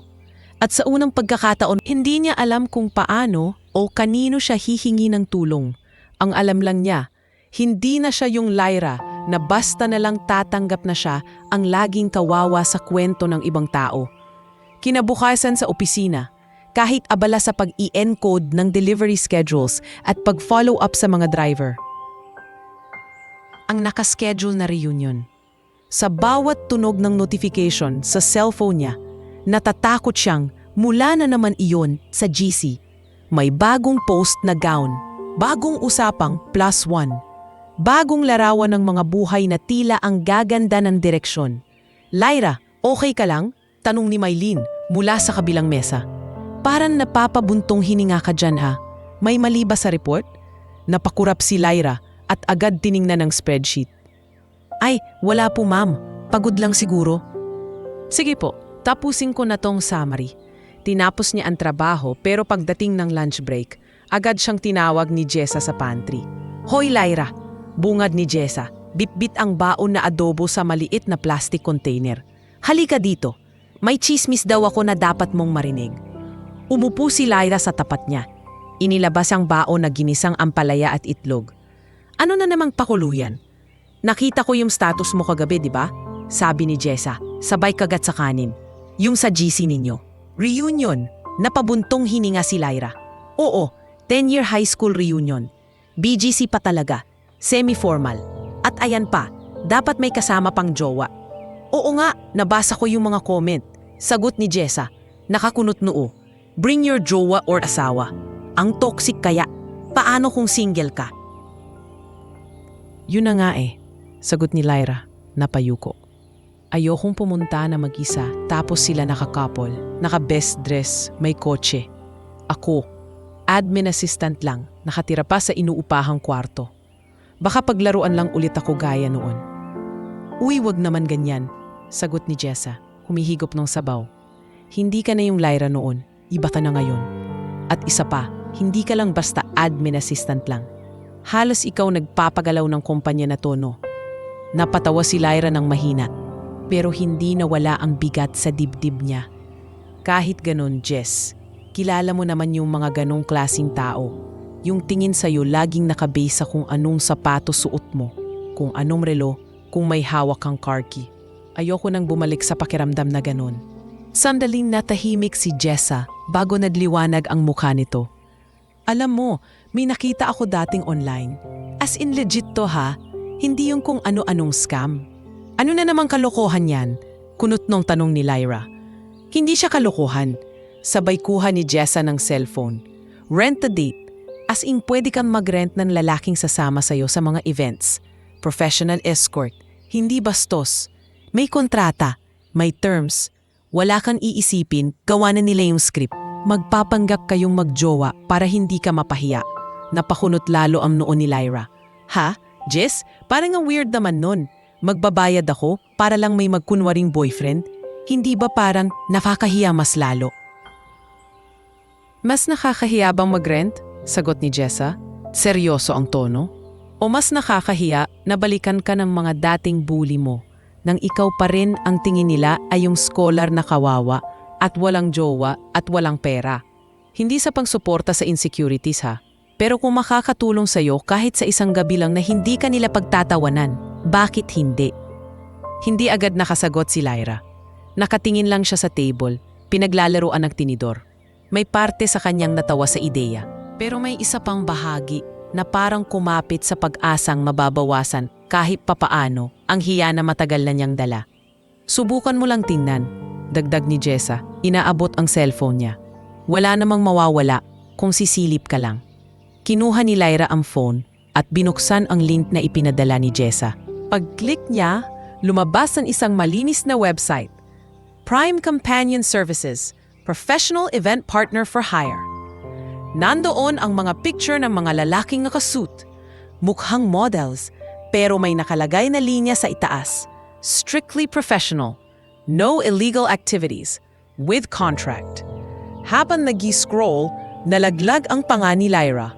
At sa unang pagkakataon, hindi niya alam kung paano o kanino siya hihingi ng tulong. Ang alam lang niya, hindi na siya yung Lyra na basta na lang tatanggap na siya ang laging kawawa sa kwento ng ibang tao. Kinabukasan sa opisina, kahit abala sa pag-i-encode ng delivery schedules at pag-follow up sa mga driver. Ang nakaschedule na reunion. Sa bawat tunog ng notification sa cellphone niya, natatakot siyang mula na naman iyon sa GC. May bagong post na gown, bagong usapang +1, bagong larawan ng mga buhay na tila ang gaganda ng direksyon. Lyra, okay ka lang? Tanong ni Mylene mula sa kabilang mesa. Parang napapabuntong hininga ka dyan ha. May mali ba sa report? Napakurap si Lyra at agad tiningnan ng spreadsheet. Ay, wala po ma'am. Pagod lang siguro. Sige po, tapusin ko na tong summary. Tinapos niya ang trabaho pero pagdating ng lunch break, agad siyang tinawag ni Jessa sa pantry. Hoy Lyra, bungad ni Jessa. Bitbit ang baon na adobo sa maliit na plastic container. Halika dito. May chismis daw ako na dapat mong marinig. Umupo si Lyra sa tapat niya. Inilabas ang baon na ginisang ampalaya at itlog. Ano na namang pakuluyan? Nakita ko yung status mo kagabi, di ba? Sabi ni Jessa, sabay kagat sa kanin. Yung sa GC ninyo. Reunion. Napabuntong hininga si Lyra. Oo, 10-year high school reunion. BGC pa talaga. Semi-formal. At ayan pa, dapat may kasama pang jowa. Oo nga, nabasa ko yung mga comment. Sagot ni Jessa, nakakunot noo. Bring your jowa or asawa. Ang toxic kaya. Paano kung single ka? Yun na nga sagot ni Lyra, napayuko. Ayokong pumunta na mag-isa, tapos sila nakakapol, naka-best dress, may kotse. Ako, admin assistant lang, nakatira pa sa inuupahang kwarto. Baka paglaruan lang ulit ako gaya noon. Uy, wag naman ganyan, sagot ni Jessa, humihigop ng sabaw. Hindi ka na yung Lyra noon, iba ka na ngayon. At isa pa, hindi ka lang basta admin assistant lang. Halos ikaw nagpapagalaw ng kumpanya na to, no? Napatawa si Lyra ng mahina. Pero hindi nawala ang bigat sa dibdib niya. Kahit ganon, Jess, kilala mo naman yung mga ganong klasing tao. Yung tingin sa'yo laging nakabase sa kung anong sapatos suot mo, kung anong relo, kung may hawak kang car key. Ayoko nang bumalik sa pakiramdam na ganon. Sandaling natahimik si Jessa bago nadliwanag ang mukha nito. Alam mo, may nakita ako dating online. As in legit to ha, hindi yung kung ano-anong scam. Ano na namang kalokohan yan? Kunot nung tanong ni Lyra. Hindi siya kalokohan. Sabay kuha ni Jessa ng cellphone. Rent a date. As in pwede kang mag-rent ng lalaking sasama sa'yo sa mga events. Professional escort. Hindi bastos. May kontrata. May terms. Wala kang iisipin, gawa na nila yung script. Magpapanggap kayong magjowa para hindi ka mapahiya. Napakunot lalo ang noo ni Lyra. Ha? Jess? Parang ang weird naman nun. Magbabayad ako para lang may magkunwaring boyfriend? Hindi ba parang nakakahiya mas lalo? Mas nakakahiya bang mag-rent? Sagot ni Jessa. Seryoso ang tono? O mas nakakahiya na balikan ka ng mga dating bully mo nang ikaw pa rin ang tingin nila ay yung scholar na kawawa at walang jowa at walang pera? Hindi sa pangsuporta sa insecurities ha, pero kung makakatulong sa'yo kahit sa isang gabi lang na hindi ka nila pagtatawanan, bakit hindi? Hindi agad nakasagot si Lyra. Nakatingin lang siya sa table, pinaglalaroan ng tinidor. May parte sa kanyang natawa sa ideya. Pero may isa pang bahagi na parang kumapit sa pag-asang mababawasan kahit papaano ang hiya na matagal na niyang dala. Subukan mo lang tingnan, dagdag ni Jessa, inaabot ang cellphone niya. Wala namang mawawala kung sisilip ka lang. Kinuha ni Lyra ang phone at binuksan ang link na ipinadala ni Jessa. Pag-click niya, lumabas ang isang malinis na website. Prime Companion Services, Professional Event Partner for Hire. Nandoon ang mga picture ng mga lalaking nakasuit. Mukhang models, pero may nakalagay na linya sa itaas. Strictly professional. No illegal activities. With contract. Habang nag-scroll, nalaglag ang panga ni Lyra.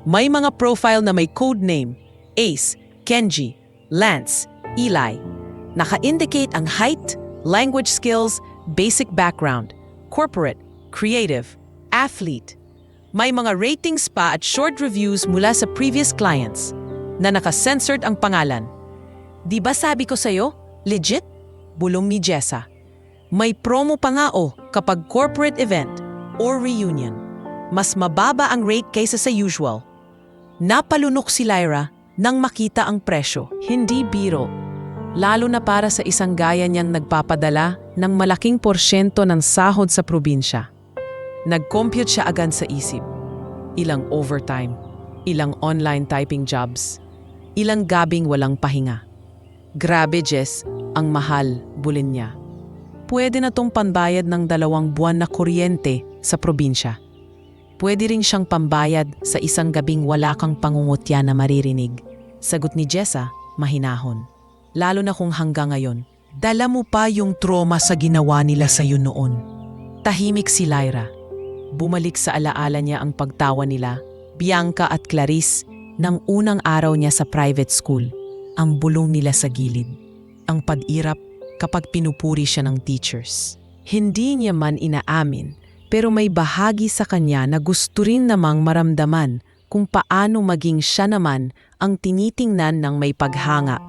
May mga profile na may code name, Ace, Kenji, Lance, Eli. Naka-indicate ang height, language skills, basic background, corporate, creative, athlete. May mga ratings pa at short reviews mula sa previous clients na naka-censored ang pangalan. Di ba sabi ko sa'yo? Legit? Bulong ni Jessa. May promo pa nga kapag corporate event or reunion. Mas mababa ang rate kaysa sa usual. Napalunok si Lyra nang makita ang presyo. Hindi biro. Lalo na para sa isang gaya niyang nagpapadala ng malaking porsyento ng sahod sa probinsya. Nag-compute siya agad sa isip. Ilang overtime, ilang online typing jobs, ilang gabing walang pahinga. Grabe, Jess, ang mahal, bulin niya. Pwede na tong panbayad ng 2 buwan na kuryente sa probinsya. Pwede rin siyang pambayad sa isang gabing wala kang pangungutya na maririnig. Sagot ni Jessa, mahinahon. Lalo na kung hanggang ngayon, dala mo pa yung trauma sa ginawa nila sa'yo noon. Tahimik si Lyra. Bumalik sa alaala niya ang pagtawa nila, Bianca at Clarice, ng unang araw niya sa private school. Ang bulong nila sa gilid. Ang pag-irap kapag pinupuri siya ng teachers. Hindi niya man inaamin, pero may bahagi sa kanya na gusto rin namang maramdaman kung paano maging siya naman ang tinitingnan ng may paghanga.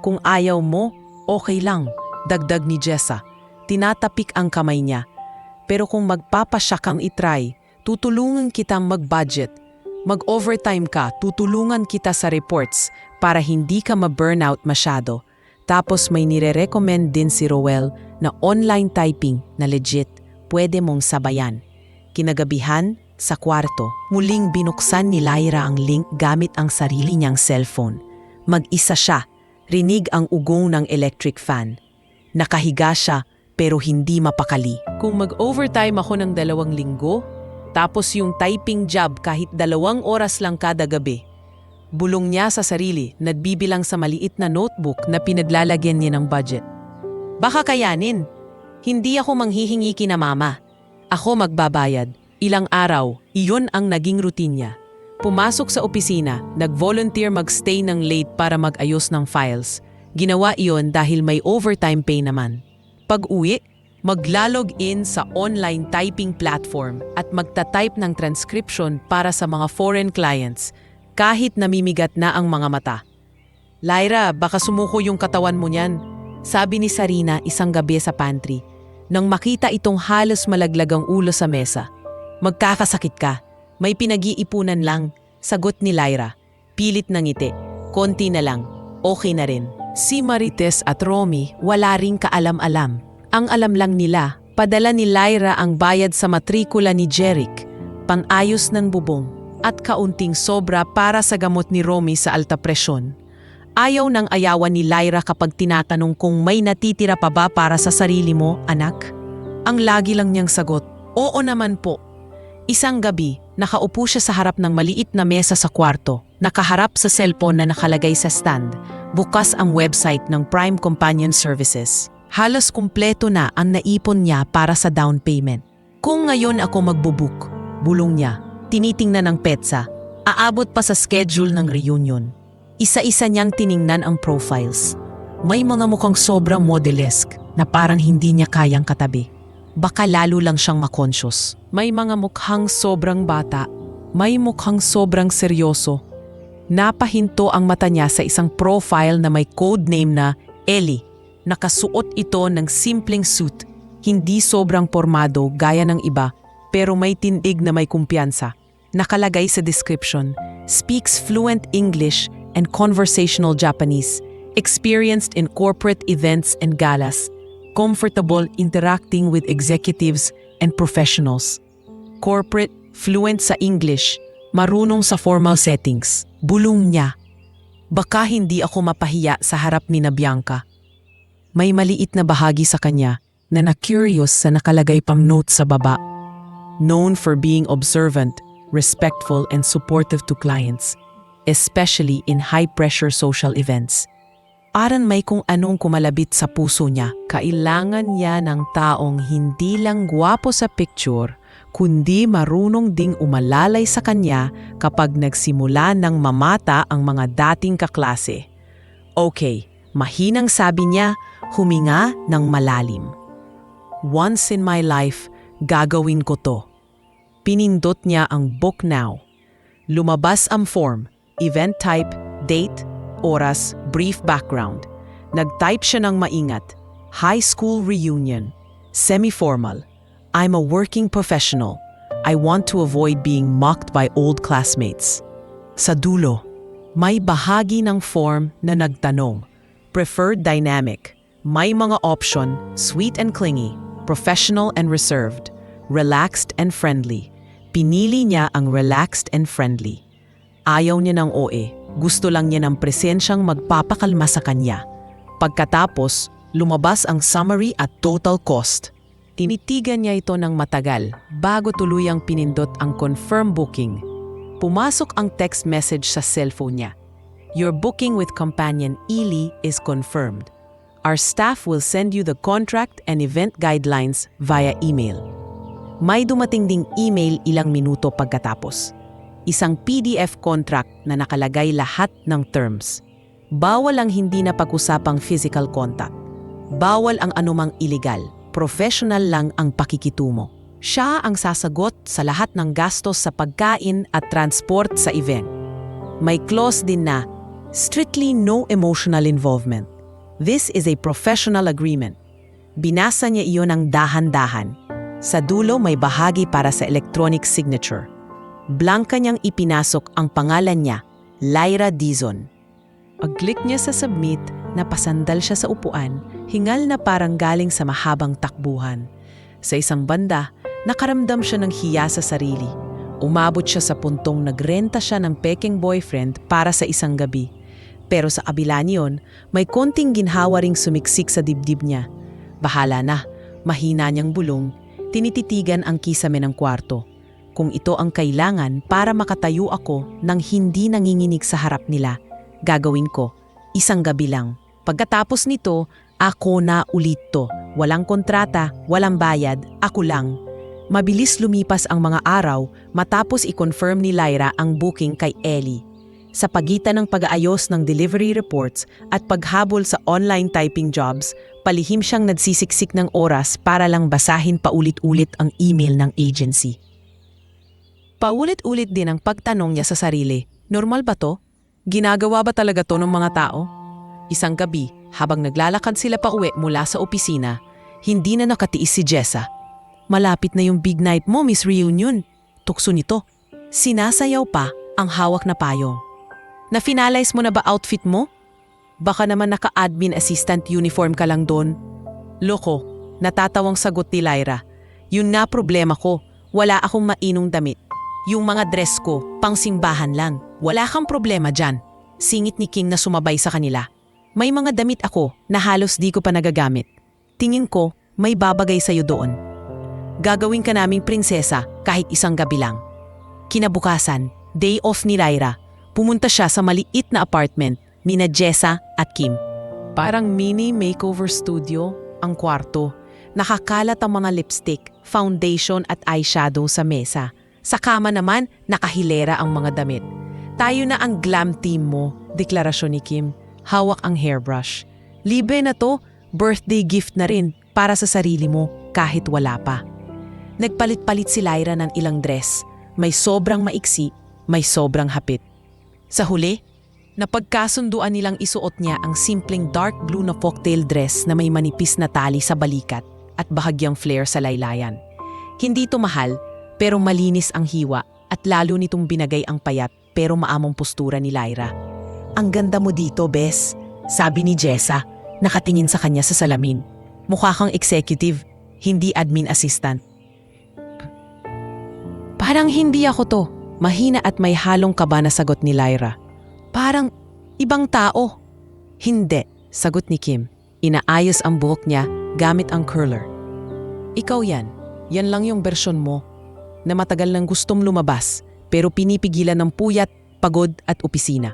Kung ayaw mo, okay lang, dagdag ni Jessa. Tinatapik ang kamay niya. Pero kung magpapasya kang itry, tutulungan kitang mag-budget. Mag-overtime ka, tutulungan kita sa reports para hindi ka ma-burnout masyado. Tapos may nire-recommend din si Roel na online typing na legit. Pwede mong sabayan. Kinagabihan, sa kwarto, muling binuksan ni Lyra ang link gamit ang sarili niyang cellphone. Mag-isa siya. Rinig ang ugong ng electric fan. Nakahiga siya pero hindi mapakali. Kung mag-overtime ako ng 2 linggo, tapos yung typing job kahit 2 oras lang kada gabi, bulong niya sa sarili, nagbibilang sa maliit na notebook na pinaglalagyan niya ng budget. Baka kayanin. Hindi ako manghihingi kina mama. Ako magbabayad. Ilang araw, iyon ang naging routine niya. Pumasok sa opisina, nag-volunteer mag-stay ng late para mag-ayos ng files. Ginawa iyon dahil may overtime pay naman. Pag-uwi, maglalog in sa online typing platform at magta-type ng transcription para sa mga foreign clients kahit namimigat na ang mga mata. Lyra, baka sumuko yung katawan mo niyan, sabi ni Sarina isang gabi sa pantry. Nang makita itong halos malaglag ang ulo sa mesa. Magkakasakit ka. May pinag-iipunan lang, sagot ni Lyra. Pilit ng ngiti. Konti na lang. Okay na rin. Si Marites at Romy wala ring kaalam-alam. Ang alam lang nila, padala ni Lyra ang bayad sa matrikula ni Jeric, pang-ayos ng bubong, at kaunting sobra para sa gamot ni Romy sa alta presyon. Ayaw nang ayawan ni Lyra kapag tinatanong kung may natitira pa ba para sa sarili mo, anak. Ang lagi lang niyang sagot, oo naman po. Isang gabi, nakaupo siya sa harap ng maliit na mesa sa kwarto, nakaharap sa cellphone na nakalagay sa stand, bukas ang website ng Prime Companion Services. Halos kumpleto na ang naipon niya para sa down payment. Kung ngayon ako magbubook, bulong niya, tinitingnan ng petsa, aabot pa sa schedule ng reunion. Isa-isa niyang tiningnan ang profiles. May mga mukhang sobrang modelesque na parang hindi niya kayang katabi. Baka lalo lang siyang makonscious. May mga mukhang sobrang bata, may mukhang sobrang seryoso. Napahinto ang mata niya sa isang profile na may codename na Ellie. Nakasuot ito ng simpleng suit, hindi sobrang pormado gaya ng iba, pero may tindig na may kumpiyansa. Nakalagay sa description, speaks fluent English and conversational Japanese, experienced in corporate events and galas, comfortable interacting with executives and professionals. Corporate, fluent sa English, marunong sa formal settings. Bulong niya. Baka hindi ako mapahiya sa harap ni na Bianca. May maliit na bahagi sa kanya na na-curious sa nakalagay pang note sa baba. Known for being observant, respectful and supportive to clients, especially in high-pressure social events. Aran may kung anong kumalabit sa puso niya. Kailangan niya ng taong hindi lang gwapo sa picture, kundi marunong ding umalalay sa kanya kapag nagsimula ng mamata ang mga dating kaklase. Okay, mahinang sabi niya, huminga ng malalim. Once in my life, gagawin ko to. Pinindot niya ang book now. Lumabas ang form, event type, date, oras, brief background. Nag-type siya ng maingat. High school reunion. Semi-formal. I'm a working professional. I want to avoid being mocked by old classmates. Sa dulo, may bahagi ng form na nagtanong. Preferred dynamic. May mga option, sweet and clingy, professional and reserved, relaxed and friendly. Pinili niya ang relaxed and friendly. Ayaw niya ng OA. Gusto lang niya ng presensyang magpapakalma sa kanya. Pagkatapos, lumabas ang summary at total cost. Tinitigan niya ito ng matagal bago tuluyang pinindot ang confirm booking. Pumasok ang text message sa cellphone niya. Your booking with companion Eli is confirmed. Our staff will send you the contract and event guidelines via email. May dumating ding email ilang minuto pagkatapos. Isang PDF contract na nakalagay lahat ng terms. Bawal ang hindi na pag-usapang physical contact. Bawal ang anumang illegal. Professional lang ang pakikitungo. Siya ang sasagot sa lahat ng gastos sa pagkain at transport sa event. May clause din na, strictly no emotional involvement. This is a professional agreement. Binasa niya iyon ng dahan-dahan. Sa dulo may bahagi para sa electronic signature. Blanka niyang ipinasok ang pangalan niya, Lyra Dizon. Pag-click niya sa submit, napasandal siya sa upuan, hingal na parang galing sa mahabang takbuhan. Sa isang banda, nakaramdam siya ng hiya sa sarili. Umabot siya sa puntong nagrenta siya ng peking boyfriend para sa isang gabi. Pero sa kabila niyon, may konting ginhawa ring sumiksik sa dibdib niya. Bahala na. Mahina niyang bulong, tinititigan ang kisame ng kwarto. Kung ito ang kailangan para makatayo ako nang hindi nanginginig sa harap nila, gagawin ko. Isang gabi lang. Pagkatapos nito, ako na ulit to. Walang kontrata, walang bayad, ako lang. Mabilis lumipas ang mga araw matapos i-confirm ni Lyra ang booking kay Ellie. Sa pagitan ng pag-aayos ng delivery reports at paghabol sa online typing jobs, palihim siyang nagsisiksik ng oras para lang basahin paulit-ulit ang email ng agency. Paulit-ulit din ang pagtanong niya sa sarili, normal ba to? Ginagawa ba talaga to ng mga tao? Isang gabi, habang naglalakad sila pa uwi mula sa opisina, hindi na nakatiis si Jessa. Malapit na yung big night mo, Miss Reunion. Tukso nito. Sinasayaw pa ang hawak na payong. Na-finalize mo na ba outfit mo? Baka naman naka-admin assistant uniform ka lang doon. Loko, natatawang sagot ni Lyra. Yun na problema ko, wala akong mainong damit. Yung mga dress ko, pang simbahan lang. Wala kang problema dyan. Singit ni King na sumabay sa kanila. May mga damit ako na halos di ko pa nagagamit. Tingin ko, may babagay sa'yo doon. Gagawin ka naming prinsesa kahit isang gabi lang. Kinabukasan, day off ni Lyra. Pumunta siya sa maliit na apartment nina Jessa at Kim. Parang mini makeover studio ang kwarto. Nakakalat ang mga lipstick, foundation at eyeshadow sa mesa. Sa kama naman, nakahilera ang mga damit. Tayo na ang glam team mo, deklarasyon ni Kim. Hawak ang hairbrush. Libre na to, birthday gift na rin para sa sarili mo kahit wala pa. Nagpalit-palit si Lyra ng ilang dress. May sobrang maiksi, may sobrang hapit. Sa huli, napagkasunduan nilang isuot niya ang simpleng dark blue na folktail dress na may manipis na tali sa balikat at bahagyang flare sa laylayan. Hindi ito mahal, pero malinis ang hiwa at lalo nitong binagay ang payat pero maamong postura ni Lyra. Ang ganda mo dito, Bes, sabi ni Jessa, nakatingin sa kanya sa salamin. Mukha kang executive, hindi admin assistant. Parang hindi ako to. Mahina at may halong kaba na sagot ni Lyra. Parang ibang tao. Hindi, sagot ni Kim. Inaayos ang buhok niya gamit ang curler. Ikaw yan. Yan lang yung bersyon mo. Na matagal nang gustong lumabas pero pinipigilan ng puyat, pagod at opisina.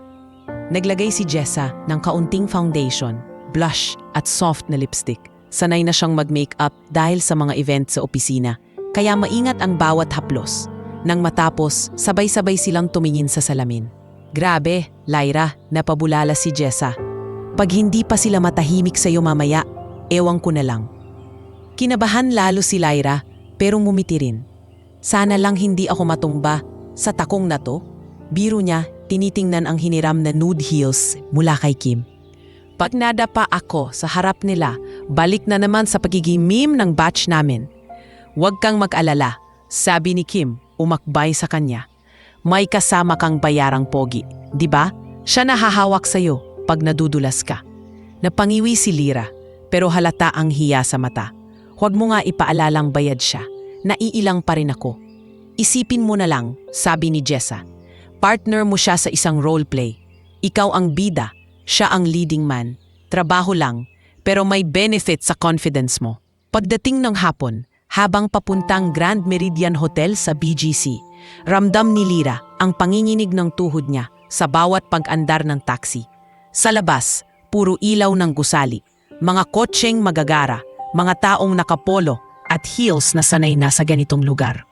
Naglagay si Jessa ng kaunting foundation, blush at soft na lipstick. Sanay na siyang mag-makeup dahil sa mga event sa opisina. Kaya maingat ang bawat haplos. Nang matapos, sabay-sabay silang tumingin sa salamin. Grabe, Lyra, napabulala si Jessa. Pag hindi pa sila matahimik sa'yo mamaya, ewan ko na lang. Kinabahan lalo si Lyra, pero ngumiti rin. Sana lang hindi ako matumba sa takong na to. Biro niya, tinitingnan ang hiniram na nude heels mula kay Kim. Pag nadapa ako sa harap nila, balik na naman sa pagiging meme ng batch namin. Huwag kang mag-alala, sabi ni Kim. Umakbay sa kanya. May kasama kang bayarang pogi, di ba? Siya nahahawak sa'yo pag nadudulas ka. Napangiwi si Lyra, pero halata ang hiya sa mata. Huwag mo nga ipaalalang bayad siya. Naiilang pa rin ako. Isipin mo na lang, sabi ni Jessa. Partner mo siya sa isang roleplay. Ikaw ang bida, siya ang leading man. Trabaho lang, pero may benefit sa confidence mo. Pagdating ng hapon, habang papuntang Grand Meridian Hotel sa BGC, ramdam ni Lyra ang panginginig ng tuhod niya sa bawat pag-andar ng taxi. Sa labas, puro ilaw ng gusali, mga kotseng magagara, mga taong nakapolo at heels na sanay na sa ganitong lugar.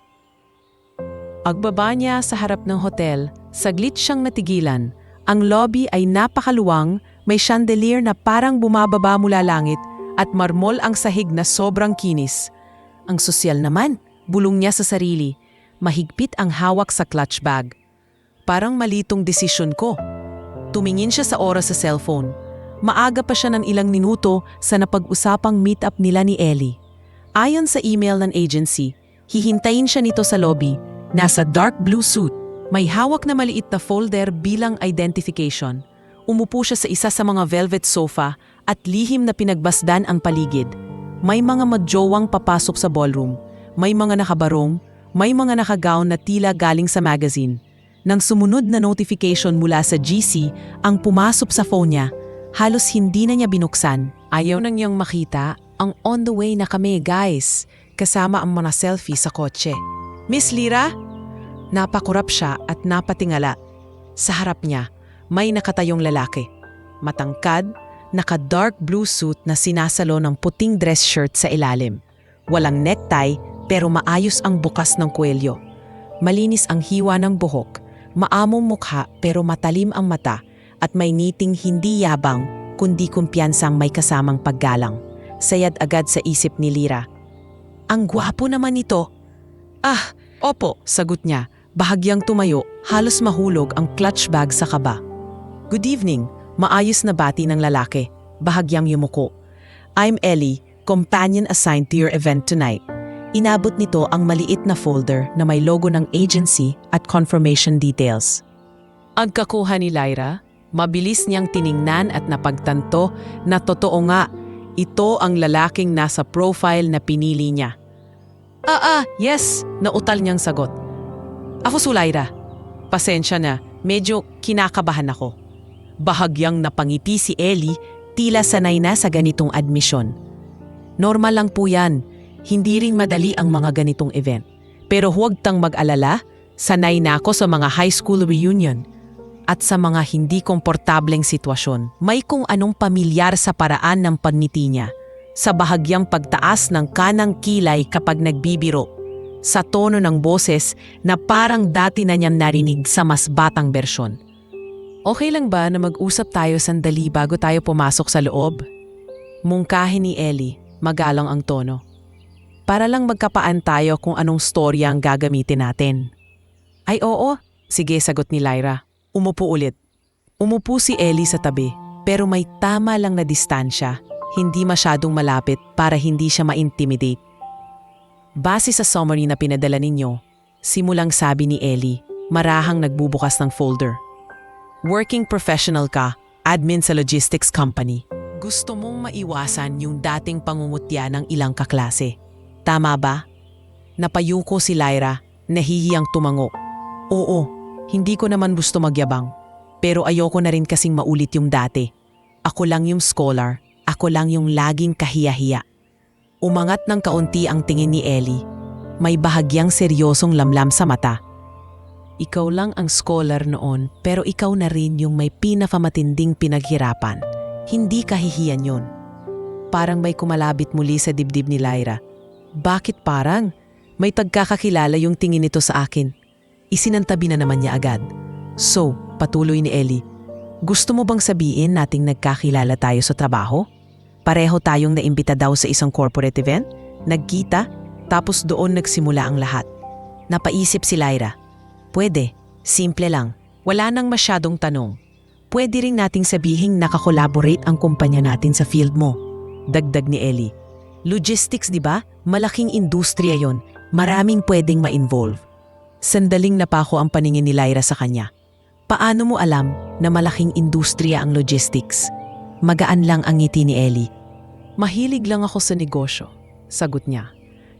Pagbaba niya sa harap ng hotel, saglit siyang natigilan. Ang lobby ay napakaluwang, may chandelier na parang bumababa mula langit at marmol ang sahig na sobrang kinis. Ang sosyal naman, bulong niya sa sarili. Mahigpit ang hawak sa clutch bag. Parang malitong desisyon ko. Tumingin siya sa oras sa cellphone. Maaga pa siya ng ilang minuto sa napag-usapang meet-up nila ni Ellie. Ayon sa email ng agency, hihintayin siya nito sa lobby. Nasa dark blue suit. May hawak na maliit na folder bilang identification. Umupo siya sa isa sa mga velvet sofa at lihim na pinagbasdan ang paligid. May mga madjowang papasok sa ballroom, may mga nakabarong, may mga nakagown na tila galing sa magazine. Nang sumunod na notification mula sa GC ang pumasok sa phone niya, halos hindi na niya binuksan. Ayaw na niyang makita ang on the way na kami, guys. Kasama ang mga selfie sa kotse. Miss Lira? Napakurap siya at napatingala. Sa harap niya, may nakatayong lalaki. Matangkad, naka-dark blue suit na sinasalo ng puting dress shirt sa ilalim. Walang necktie pero maayos ang bukas ng kuwelyo. Malinis ang hiwa ng buhok, maamong mukha pero matalim ang mata at may ngiting hindi yabang kundi kumpiyansang may kasamang paggalang. Sayad agad sa isip ni Lira. Ang gwapo naman ito. Ah, opo, sagot niya. Bahagyang tumayo, halos mahulog ang clutch bag sa kaba. Good evening, maayos na bati ng lalaki. Bahagyang yumuko. I'm Ellie, companion assigned to your event tonight. Inabot nito ang maliit na folder na may logo ng agency at confirmation details. Ang kakuha ni Lyra, mabilis niyang tiningnan at napagtanto na totoo nga, ito ang lalaking nasa profile na pinili niya. Yes, nautal niyang sagot. Ako si Lyra. Pasensya na, medyo kinakabahan ako. Bahagyang napangiti si Ellie, tila sanay na sa ganitong admisyon. Normal lang po yan. Hindi rin madali ang mga ganitong event. Pero huwag tang mag-alala, sanay na ako sa mga high school reunion. At sa mga hindi komportableng sitwasyon, may kung anong pamilyar sa paraan ng pagngiti niya. Sa bahagyang pagtaas ng kanang kilay kapag nagbibiro. Sa tono ng boses na parang dati na niyang narinig sa mas batang bersyon. Okay lang ba na mag-usap tayo sandali bago tayo pumasok sa loob? Mungkahin ni Ellie, magalang ang tono. Para lang magkapaan tayo kung anong storya ang gagamitin natin. Ay oo, sige sagot ni Lyra. Umupo ulit. Umupo si Ellie sa tabi, pero may tama lang na distansya, hindi masyadong malapit para hindi siya ma-intimidate. Base sa summary na pinadala ninyo, simulang sabi ni Ellie, marahang nagbubukas ng folder. Working professional ka, admin sa logistics company. Gusto mong maiwasan yung dating pangungutya ng ilang kaklase. Tama ba? Napayuko si Lyra, nahihiyang tumango. Oo, hindi ko naman gusto magyabang. Pero ayoko na rin kasing maulit yung dati. Ako lang yung scholar, ako lang yung laging kahiya-hiya. Umangat ng kaunti ang tingin ni Ellie. May bahagyang seryosong lamlam sa mata. Ikaw lang ang scholar noon pero ikaw na rin yung may pinakamatinding pinaghirapan. Hindi kahihiyan yun. Parang may kumalabit muli sa dibdib ni Lyra. Bakit parang? May tagkakakilala yung tingin nito sa akin. Isinantabi na naman niya agad. So, patuloy ni Ellie, gusto mo bang sabihin nating nagkakilala tayo sa trabaho? Pareho tayong naimbita daw sa isang corporate event, nagkita, tapos doon nagsimula ang lahat. Napaisip si Lyra. Pwede, simple lang, wala nang masyadong tanong. Pwede ring nating sabihing nakakolaborate ang kumpanya natin sa field mo. Dagdag ni Ellie. Logistics, di ba? Malaking industriya yon. Maraming pwedeng ma-involve. Sandaling napako ang paningin ni Lyra sa kanya. Paano mo alam na malaking industriya ang logistics? Magaan lang ang ngiti ni Ellie. Mahilig lang ako sa negosyo, sagot niya.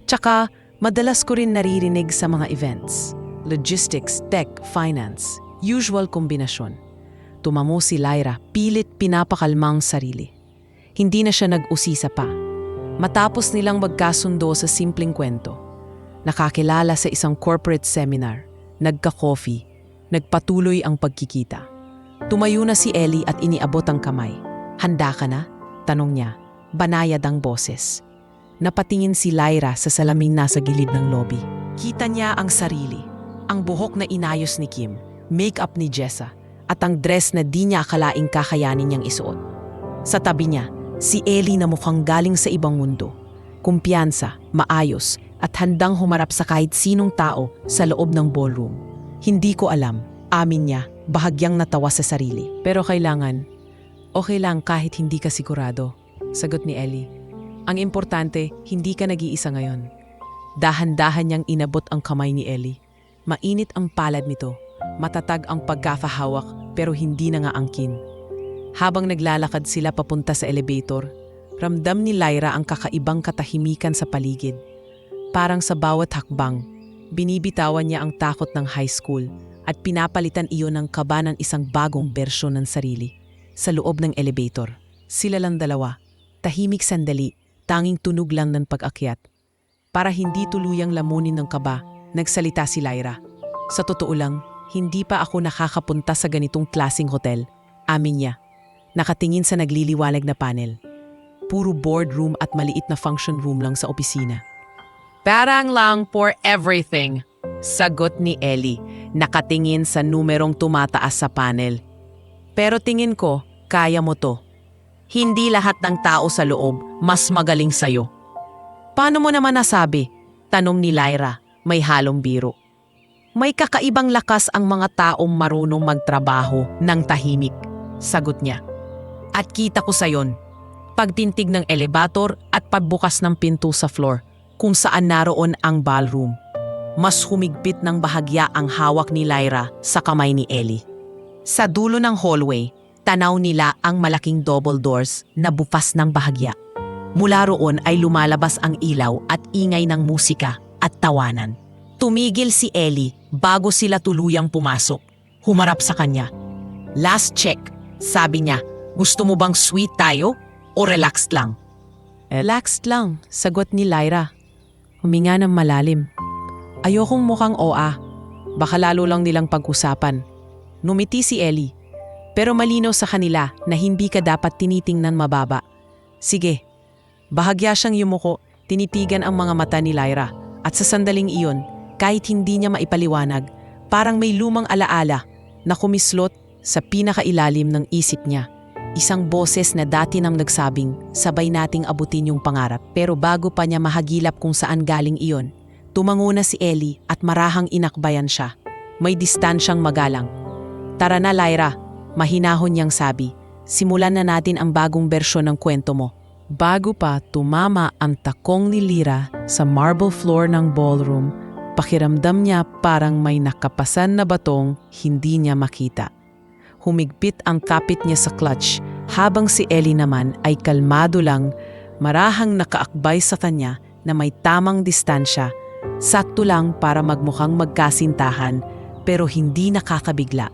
Tsaka, madalas ko rin naririnig sa mga events. Logistics, tech, finance. Usual kombinasyon. Tumamo si Lyra, pilit pinapakalmang sarili. Hindi na siya nag-usisa pa. Matapos nilang magkasundo sa simpleng kwento. Nakakilala sa isang corporate seminar. Nagka-coffee. Nagpatuloy ang pagkikita. Tumayo na si Ellie at iniabot ang kamay. Handa ka na? Tanong niya. Banayad ang boses. Napatingin si Lyra sa salaming nasa gilid ng lobby. Kita niya ang sarili. Ang buhok na inayos ni Kim, make-up ni Jessa, at ang dress na di niya akalaing kakayanin niyang isuot. Sa tabi niya, si Ellie na mukhang galing sa ibang mundo. Kumpiyansa, maayos, at handang humarap sa kahit sinong tao sa loob ng ballroom. Hindi ko alam, amin niya, bahagyang natawa sa sarili. Pero kailangan, okay lang kahit hindi ka sigurado, sagot ni Ellie. Ang importante, hindi ka nag-iisa ngayon. Dahan-dahan niyang inabot ang kamay ni Ellie. Mainit ang palad nito, matatag ang pagkakahawak pero hindi na nga angkin. Habang naglalakad sila papunta sa elevator, ramdam ni Lyra ang kakaibang katahimikan sa paligid. Parang sa bawat hakbang, binibitawan niya ang takot ng high school at pinapalitan iyon ng kaba ng isang bagong bersyon ng sarili. Sa loob ng elevator, sila lang dalawa, tahimik sandali, tanging tunog lang ng pag-akyat. Para hindi tuluyang lamunin ng kaba, nagsalita si Lyra. Sa totoo lang, hindi pa ako nakakapunta sa ganitong klaseng hotel. Amin niya. Nakatingin sa nagliliwanag na panel. Puro boardroom at maliit na function room lang sa opisina. Parang lang for everything, sagot ni Ellie, nakatingin sa numerong tumataas sa panel. Pero tingin ko, kaya mo to. Hindi lahat ng tao sa loob mas magaling sa'yo. Paano mo naman nasabi? Tanong ni Lyra, may halong biro. May kakaibang lakas ang mga taong marunong magtrabaho ng tahimik, sagot niya. At kita ko sa yon. Pagtintig ng elevator at pagbukas ng pinto sa floor kung saan naroon ang ballroom. Mas humigpit ng bahagya ang hawak ni Lyra sa kamay ni Ellie. Sa dulo ng hallway, tanaw nila ang malaking double doors na bukas ng bahagya. Mula roon ay lumalabas ang ilaw at ingay ng musika at tawanan. Tumigil si Ellie bago sila tuluyang pumasok. Humarap sa kanya. Last check, sabi niya, gusto mo bang sweet tayo? O relaxed lang? Relaxed lang, sagot ni Lyra. Huminga ng malalim. Ayokong mukhang OA. Baka lalo lang nilang pag-usapan. Numiti si Ellie. Pero malinaw sa kanila na hindi ka dapat tinitingnan mababa. Sige. Bahagya siyang yumuko, tinitigan ang mga mata ni Lyra. At sa sandaling iyon, kahit hindi niya maipaliwanag, parang may lumang alaala na kumislot sa pinakailalim ng isip niya. Isang boses na dati nang nagsabing, sabay nating abutin yung pangarap. Pero bago pa niya mahagilap kung saan galing iyon, tumango na si Ellie at marahang inakbayan siya. May distansyang magalang. Tara na Lyra, mahinahon niyang sabi. Simulan na natin ang bagong bersyon ng kwento mo. Bago pa tumama ang takong ni Lyra sa marble floor ng ballroom, pakiramdam niya parang may nakapasan na batong hindi niya makita. Humigpit ang kapit niya sa clutch habang si Ellie naman ay kalmado lang, marahang nakaakbay sa kanya na may tamang distansya, sakto lang para magmukhang magkasintahan pero hindi nakakabigla.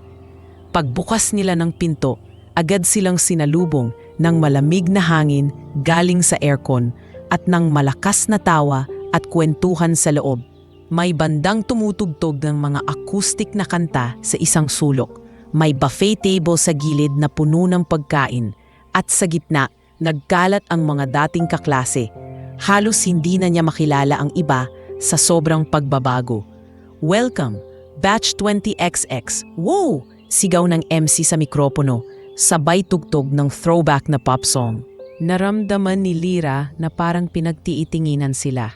Pagbukas nila ng pinto, agad silang sinalubong ng malamig na hangin galing sa aircon at ng malakas na tawa at kwentuhan sa loob. May bandang tumutugtog ng mga acoustic na kanta sa isang sulok. May buffet table sa gilid na puno ng pagkain at sa gitna nagkalat ang mga dating kaklase. Halos hindi na niya makilala ang iba sa sobrang pagbabago. Welcome, Batch 20XX. Wow! Sigaw ng MC sa mikropono, sabay tugtog ng throwback na pop song. Naramdaman ni Lyra na parang pinagtiitinginan sila.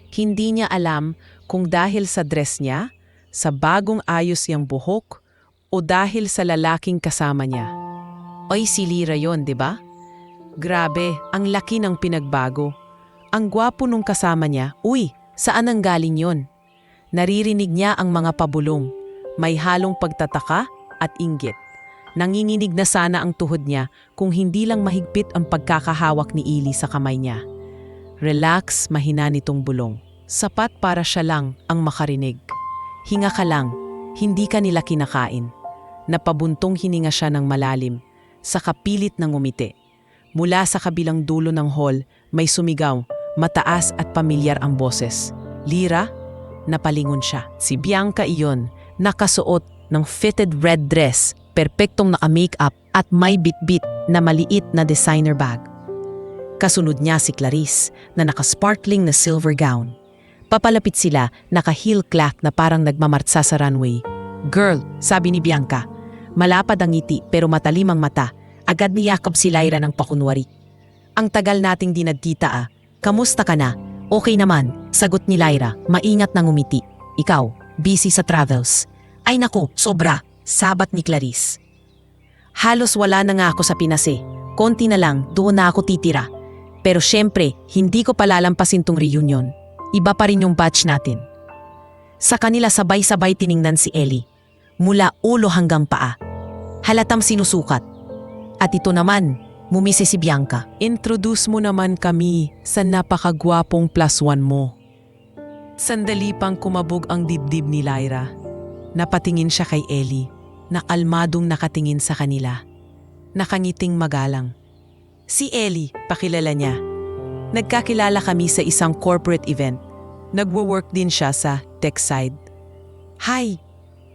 Hindi niya alam kung dahil sa dress niya, sa bagong ayos niyang buhok, o dahil sa lalaking kasama niya. Oy, si Lyra yon, di ba? Grabe, ang laki ng pinagbago. Ang gwapo nung kasama niya, uy, saan ang galing yon? Naririnig niya ang mga pabulong. May halong pagtataka at inggit. Nanginginig na sana ang tuhod niya kung hindi lang mahigpit ang pagkakahawak ni Ellie sa kamay niya. Relax, mahina nitong bulong. Sapat para siya lang ang makarinig. Hinga ka lang, hindi ka nila kinakain. Napabuntong hininga siya ng malalim, sa kapilit ng ngumiti. Mula sa kabilang dulo ng hall, may sumigaw, mataas at pamilyar ang boses. Lyra? Napalingon siya. Si Bianca iyon, nakasuot ng fitted red dress, perpektong naka-makeup at may bit-bit na maliit na designer bag. Kasunod niya si Clarice na naka-sparkling na silver gown. Papalapit sila, naka-heel cloth na parang nagmamartsa sa runway. Girl, sabi ni Bianca. Malapad ang ngiti pero matalim ang mata. Agad niyakap si Lyra ng pakunwari. Ang tagal nating di nagkita ah. Kamusta ka na? Okay naman, sagot ni Lyra, maingat na ngumiti. Ikaw, busy sa travels. Ay naku, sobra, sabat ni Clarice. Halos wala na nga ako sa Pinas eh. Konti na lang, doon na ako titira. Pero syempre, hindi ko palalampasin tong reunion. Iba pa rin yung batch natin. Sa kanila sabay-sabay tiningnan si Ellie. Mula ulo hanggang paa. Halatang sinusukat. At ito naman, mumisi si Bianca. Introduce mo naman kami sa napakagwapong +1 mo. Sandali pang kumabog ang dibdib ni Lyra. Napatingin siya kay Ellie, na kalmadong nakatingin sa kanila. Nakangiting magalang. Si Ellie, pakilala niya. Nagkakilala kami sa isang corporate event. Nagwo-work din siya sa tech side. Hi!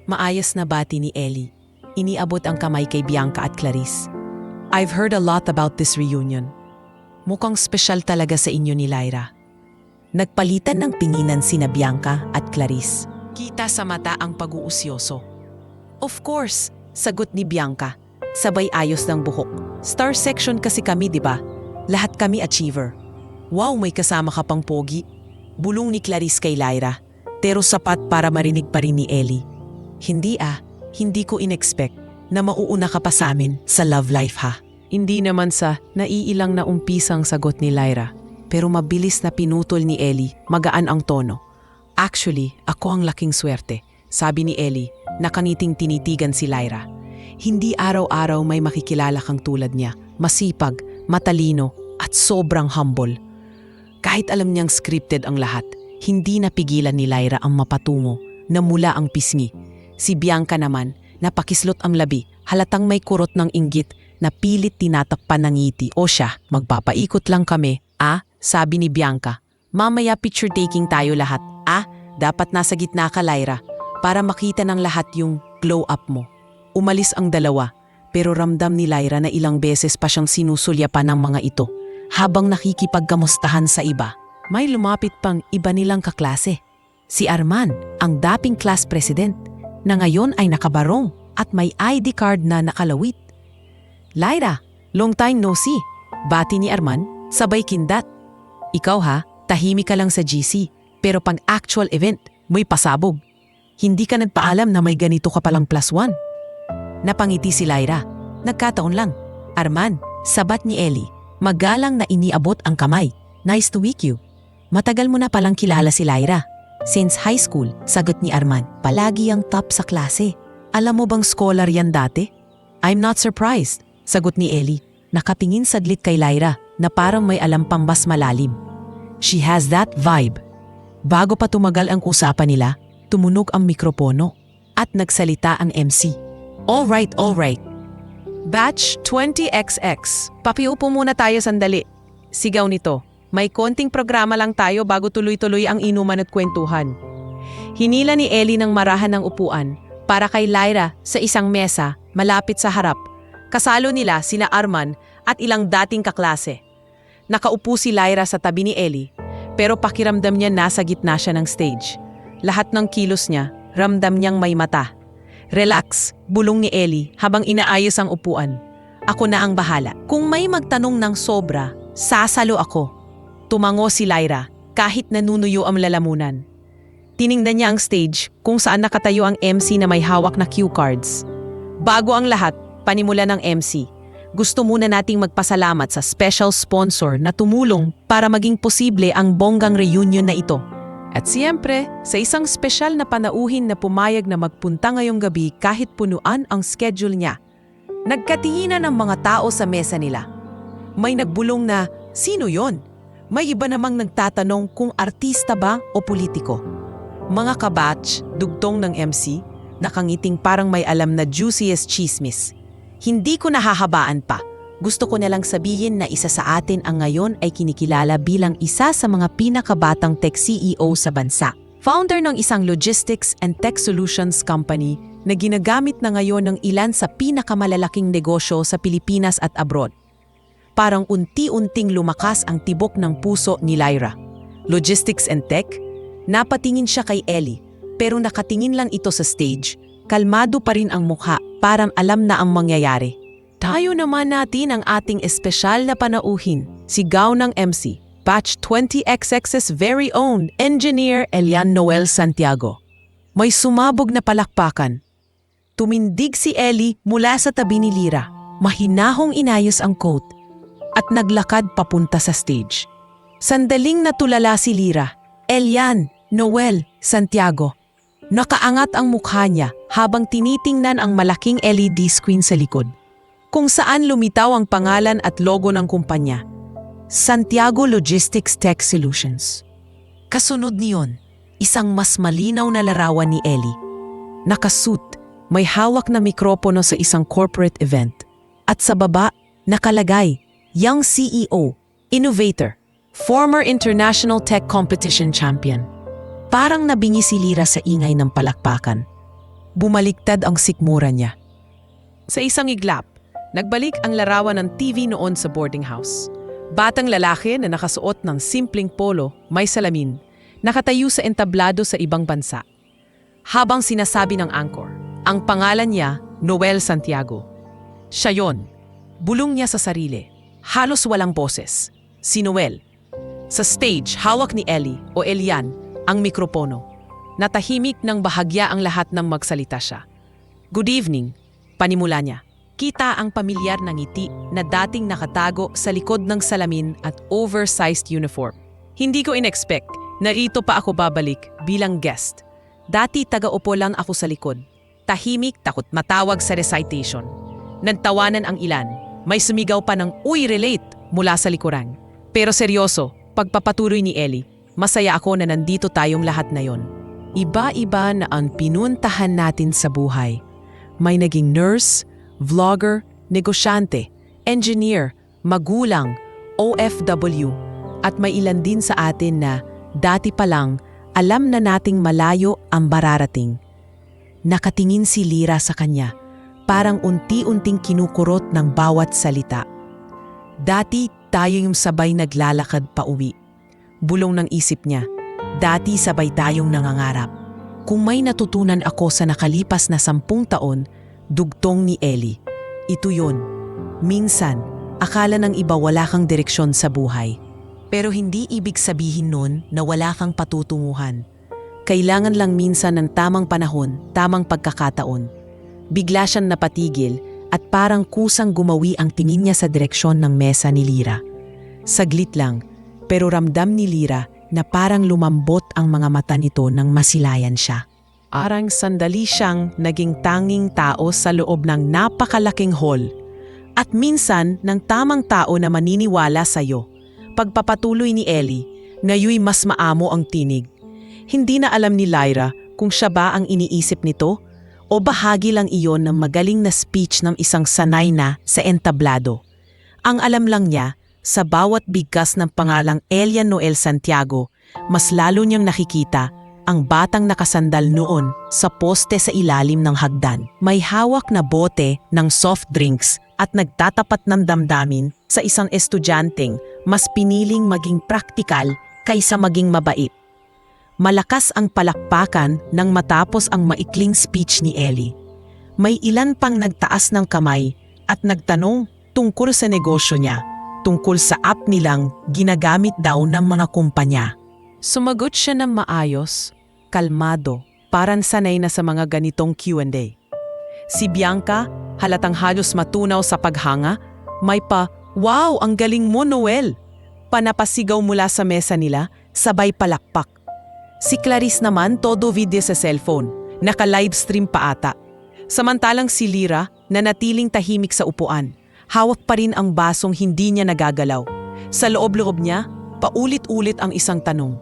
Maayos na bati ni Ellie. Iniabot ang kamay kay Bianca at Clarice. I've heard a lot about this reunion. Mukhang special talaga sa inyo ni Lyra. Nagpalitan ng tinginan sina Bianca at Clarice. Kita sa mata ang pag-uusyoso. Of course, sagot ni Bianca. Sabay ayos ng buhok. Star section kasi kami, di ba? Lahat kami achiever. Wow, may kasama ka pang pogi. Bulong ni Clarice kay Lyra. Pero sapat para marinig pa rin ni Ellie. Hindi ko inexpect na mauuna ka pa sa amin sa love life ha. Hindi naman sa naiilang na umpisang sagot ni Lyra. Pero mabilis na pinutol ni Ellie, magaan ang tono. Actually, ako ang laking swerte, sabi ni Ellie, nakangiting tinitigan si Lyra. Hindi araw-araw may makikilala kang tulad niya, masipag, matalino, at sobrang humble. Kahit alam niyang scripted ang lahat, hindi napigilan ni Lyra ang mapatungo na mula ang pisngi. Si Bianca naman, napakislot ang labi, halatang may kurot ng inggit na pilit tinatakpan ng ngiti. O siya, magpapaikot lang kami. Sabi ni Bianca. Mamaya picture taking tayo lahat. Dapat nasa gitna ka, Lyra, para makita ng lahat yung glow up mo. Umalis ang dalawa, pero ramdam ni Lyra na ilang beses pa siyang sinusulyapan ng mga ito habang nakikipagkamustahan sa iba. May lumapit pang iba nilang kaklase. Si Arman, ang dating class president, na ngayon ay nakabarong at may ID card na nakalawit. Lyra, long time no see. Bati ni Arman, sabay kindat. Ikaw ha, tahimik ka lang sa GC, pero pang actual event, may pasabog. Hindi ka nagpaalam na may ganito ka palang +1. Napangiti si Lyra. Nagkataon lang. Arman, sabat ni Ellie, magalang na iniabot ang kamay. Nice to meet you. Matagal mo na palang kilala si Lyra. Since high school, sagot ni Arman, palagi ang top sa klase. Alam mo bang scholar yan dati? I'm not surprised, sagot ni Ellie. Nakatingin saglit kay Lyra na parang may alam pang mas malalim. She has that vibe. Bago pa tumagal ang usapan nila, tumunog ang mikropono at nagsalita ang MC. All right. Batch 20XX, pakiupo muna tayo sandali. Sigaw nito. May konting programa lang tayo bago tuloy-tuloy ang inuman at kwentuhan. Hinila ni Ellie ng marahan ng upuan para kay Lyra sa isang mesa malapit sa harap. Kasalo nila sina Arman at ilang dating kaklase. Nakaupo si Lyra sa tabi ni Ellie, pero pakiramdam niya nasa gitna siya ng stage. Lahat ng kilos niya, ramdam niyang may mata. Relax, bulong ni Ellie habang inaayos ang upuan. Ako na ang bahala. Kung may magtanong ng sobra, sasalo ako. Tumango si Lyra kahit nanunuyo ang lalamunan. Tiningnan niya ang stage kung saan nakatayo ang MC na may hawak na cue cards. Bago ang lahat, panimula ng MC. Gusto muna nating magpasalamat sa special sponsor na tumulong para maging posible ang bonggang reunion na ito. At siyempre, sa isang special na panauhin na pumayag na magpunta ngayong gabi kahit punuan ang schedule niya. Nagkatinginan ang mga tao sa mesa nila. May nagbulong na, sino yon? May iba namang nagtatanong kung artista ba o politiko. Mga kabatch, dugtong ng MC, nakangiting parang may alam na juiciest chismis. Hindi ko nahahabaan pa. Gusto ko nalang sabihin na isa sa atin ang ngayon ay kinikilala bilang isa sa mga pinakabatang tech CEO sa bansa. Founder ng isang logistics and tech solutions company na ginagamit na ngayon ng ilan sa pinakamalalaking negosyo sa Pilipinas at abroad. Parang unti-unting lumakas ang tibok ng puso ni Lyra. Logistics and tech? Napatingin siya kay Ellie, pero nakatingin lang ito sa stage. Kalmado pa rin ang mukha, parang alam na ang mangyayari. Tayo naman natin ang ating espesyal na panauhin, sigaw ng MC, Batch 20XX's very own engineer Elian Noel Santiago. May sumabog na palakpakan. Tumindig si Ellie mula sa tabi ni Lyra, mahinahong inayos ang coat, at naglakad papunta sa stage. Sandaling natulala si Lyra. Elian, Noel, Santiago. Nakaangat ang mukha niya habang tinitingnan ang malaking LED screen sa likod, kung saan lumitaw ang pangalan at logo ng kumpanya. Santiago Logistics Tech Solutions. Kasunod niyon, isang mas malinaw na larawan ni Ellie. Nakasuit, may hawak na mikropono sa isang corporate event. At sa baba, nakalagay, Young CEO, Innovator, former international tech competition champion. Parang nabingi si Lyra sa ingay ng palakpakan. Bumaliktad ang sikmura niya. Sa isang iglap, nagbalik ang larawan ng TV noon sa boarding house. Batang lalaki na nakasuot ng simpleng polo, may salamin, nakatayo sa entablado sa ibang bansa. Habang sinasabi ng anchor, ang pangalan niya, Noel Santiago. Siya yon. Bulong niya sa sarili. Halos walang boses. Si Noel. Sa stage, hawak ni Ellie o Elian ang mikropono. Natahimik ng bahagya ang lahat ng magsalita siya. Good evening, panimula niya. Kita ang pamilyar na ngiti na dating nakatago sa likod ng salamin at oversized uniform. Hindi ko in-expect na rito pa ako babalik bilang guest. Dati taga-upo lang ako sa likod. Tahimik, takot matawag sa recitation. Nagtawanan ang ilan. May sumigaw pa ng "Uy, relate!" mula sa likuran. Pero seryoso, pagpapatuloy ni Ellie, masaya ako na nandito tayong lahat na yon. Iba-iba na ang pinuntahan natin sa buhay. May naging nurse, vlogger, negosyante, engineer, magulang, OFW, at may ilan din sa atin na dati pa lang alam na nating malayo ang bararating. Nakatingin si Lyra sa kanya, parang unti-unting kinukurot ng bawat salita. Dati tayo yung sabay naglalakad pa uwi. Bulong ng isip niya, dati sabay tayong nangangarap. Kung may natutunan ako sa nakalipas na 10 taon, dugtong ni Ellie. Ito yun. Minsan, akala ng iba wala kang direksyon sa buhay. Pero hindi ibig sabihin nun na wala kang patutunguhan. Kailangan lang minsan ng tamang panahon, tamang pagkakataon. Bigla siyang napatigil at parang kusang gumawi ang tingin niya sa direksyon ng mesa ni Lyra. Saglit lang, pero ramdam ni Lyra na parang lumambot ang mga mata nito nang masilayan siya. Arang sandali siyang naging tanging tao sa loob ng napakalaking hall. At minsan ng tamang tao na maniniwala sa'yo. Pagpapatuloy ni Ellie, ngayoy mas maamo ang tinig. Hindi na alam ni Lyra kung siya ba ang iniisip nito o bahagi lang iyon ng magaling na speech ng isang sanay na sa entablado. Ang alam lang niya, sa bawat bigkas ng pangalang Elian Noel Santiago, mas lalo niyang nakikita ang batang nakasandal noon sa poste sa ilalim ng hagdan. May hawak na bote ng soft drinks at nagtatapat ng damdamin sa isang estudyanteng mas piniling maging praktikal kaysa maging mabait. Malakas ang palakpakan nang matapos ang maikling speech ni Ellie. May ilan pang nagtaas ng kamay at nagtanong tungkol sa negosyo niya, tungkol sa app nilang ginagamit daw ng mga kumpanya. Sumagot siya ng maayos, kalmado, parang sanay na sa mga ganitong Q&A. Si Bianca, halatang halos matunaw sa paghanga, may pa, "Wow, ang galing mo, Noel!" Panapasigaw mula sa mesa nila, sabay palakpak. Si Clarice naman todo video sa cellphone, naka-livestream pa ata. Samantalang si Lyra nanatiling tahimik sa upuan, hawak pa rin ang basong hindi niya nagagalaw. Sa loob-loob niya, paulit-ulit ang isang tanong.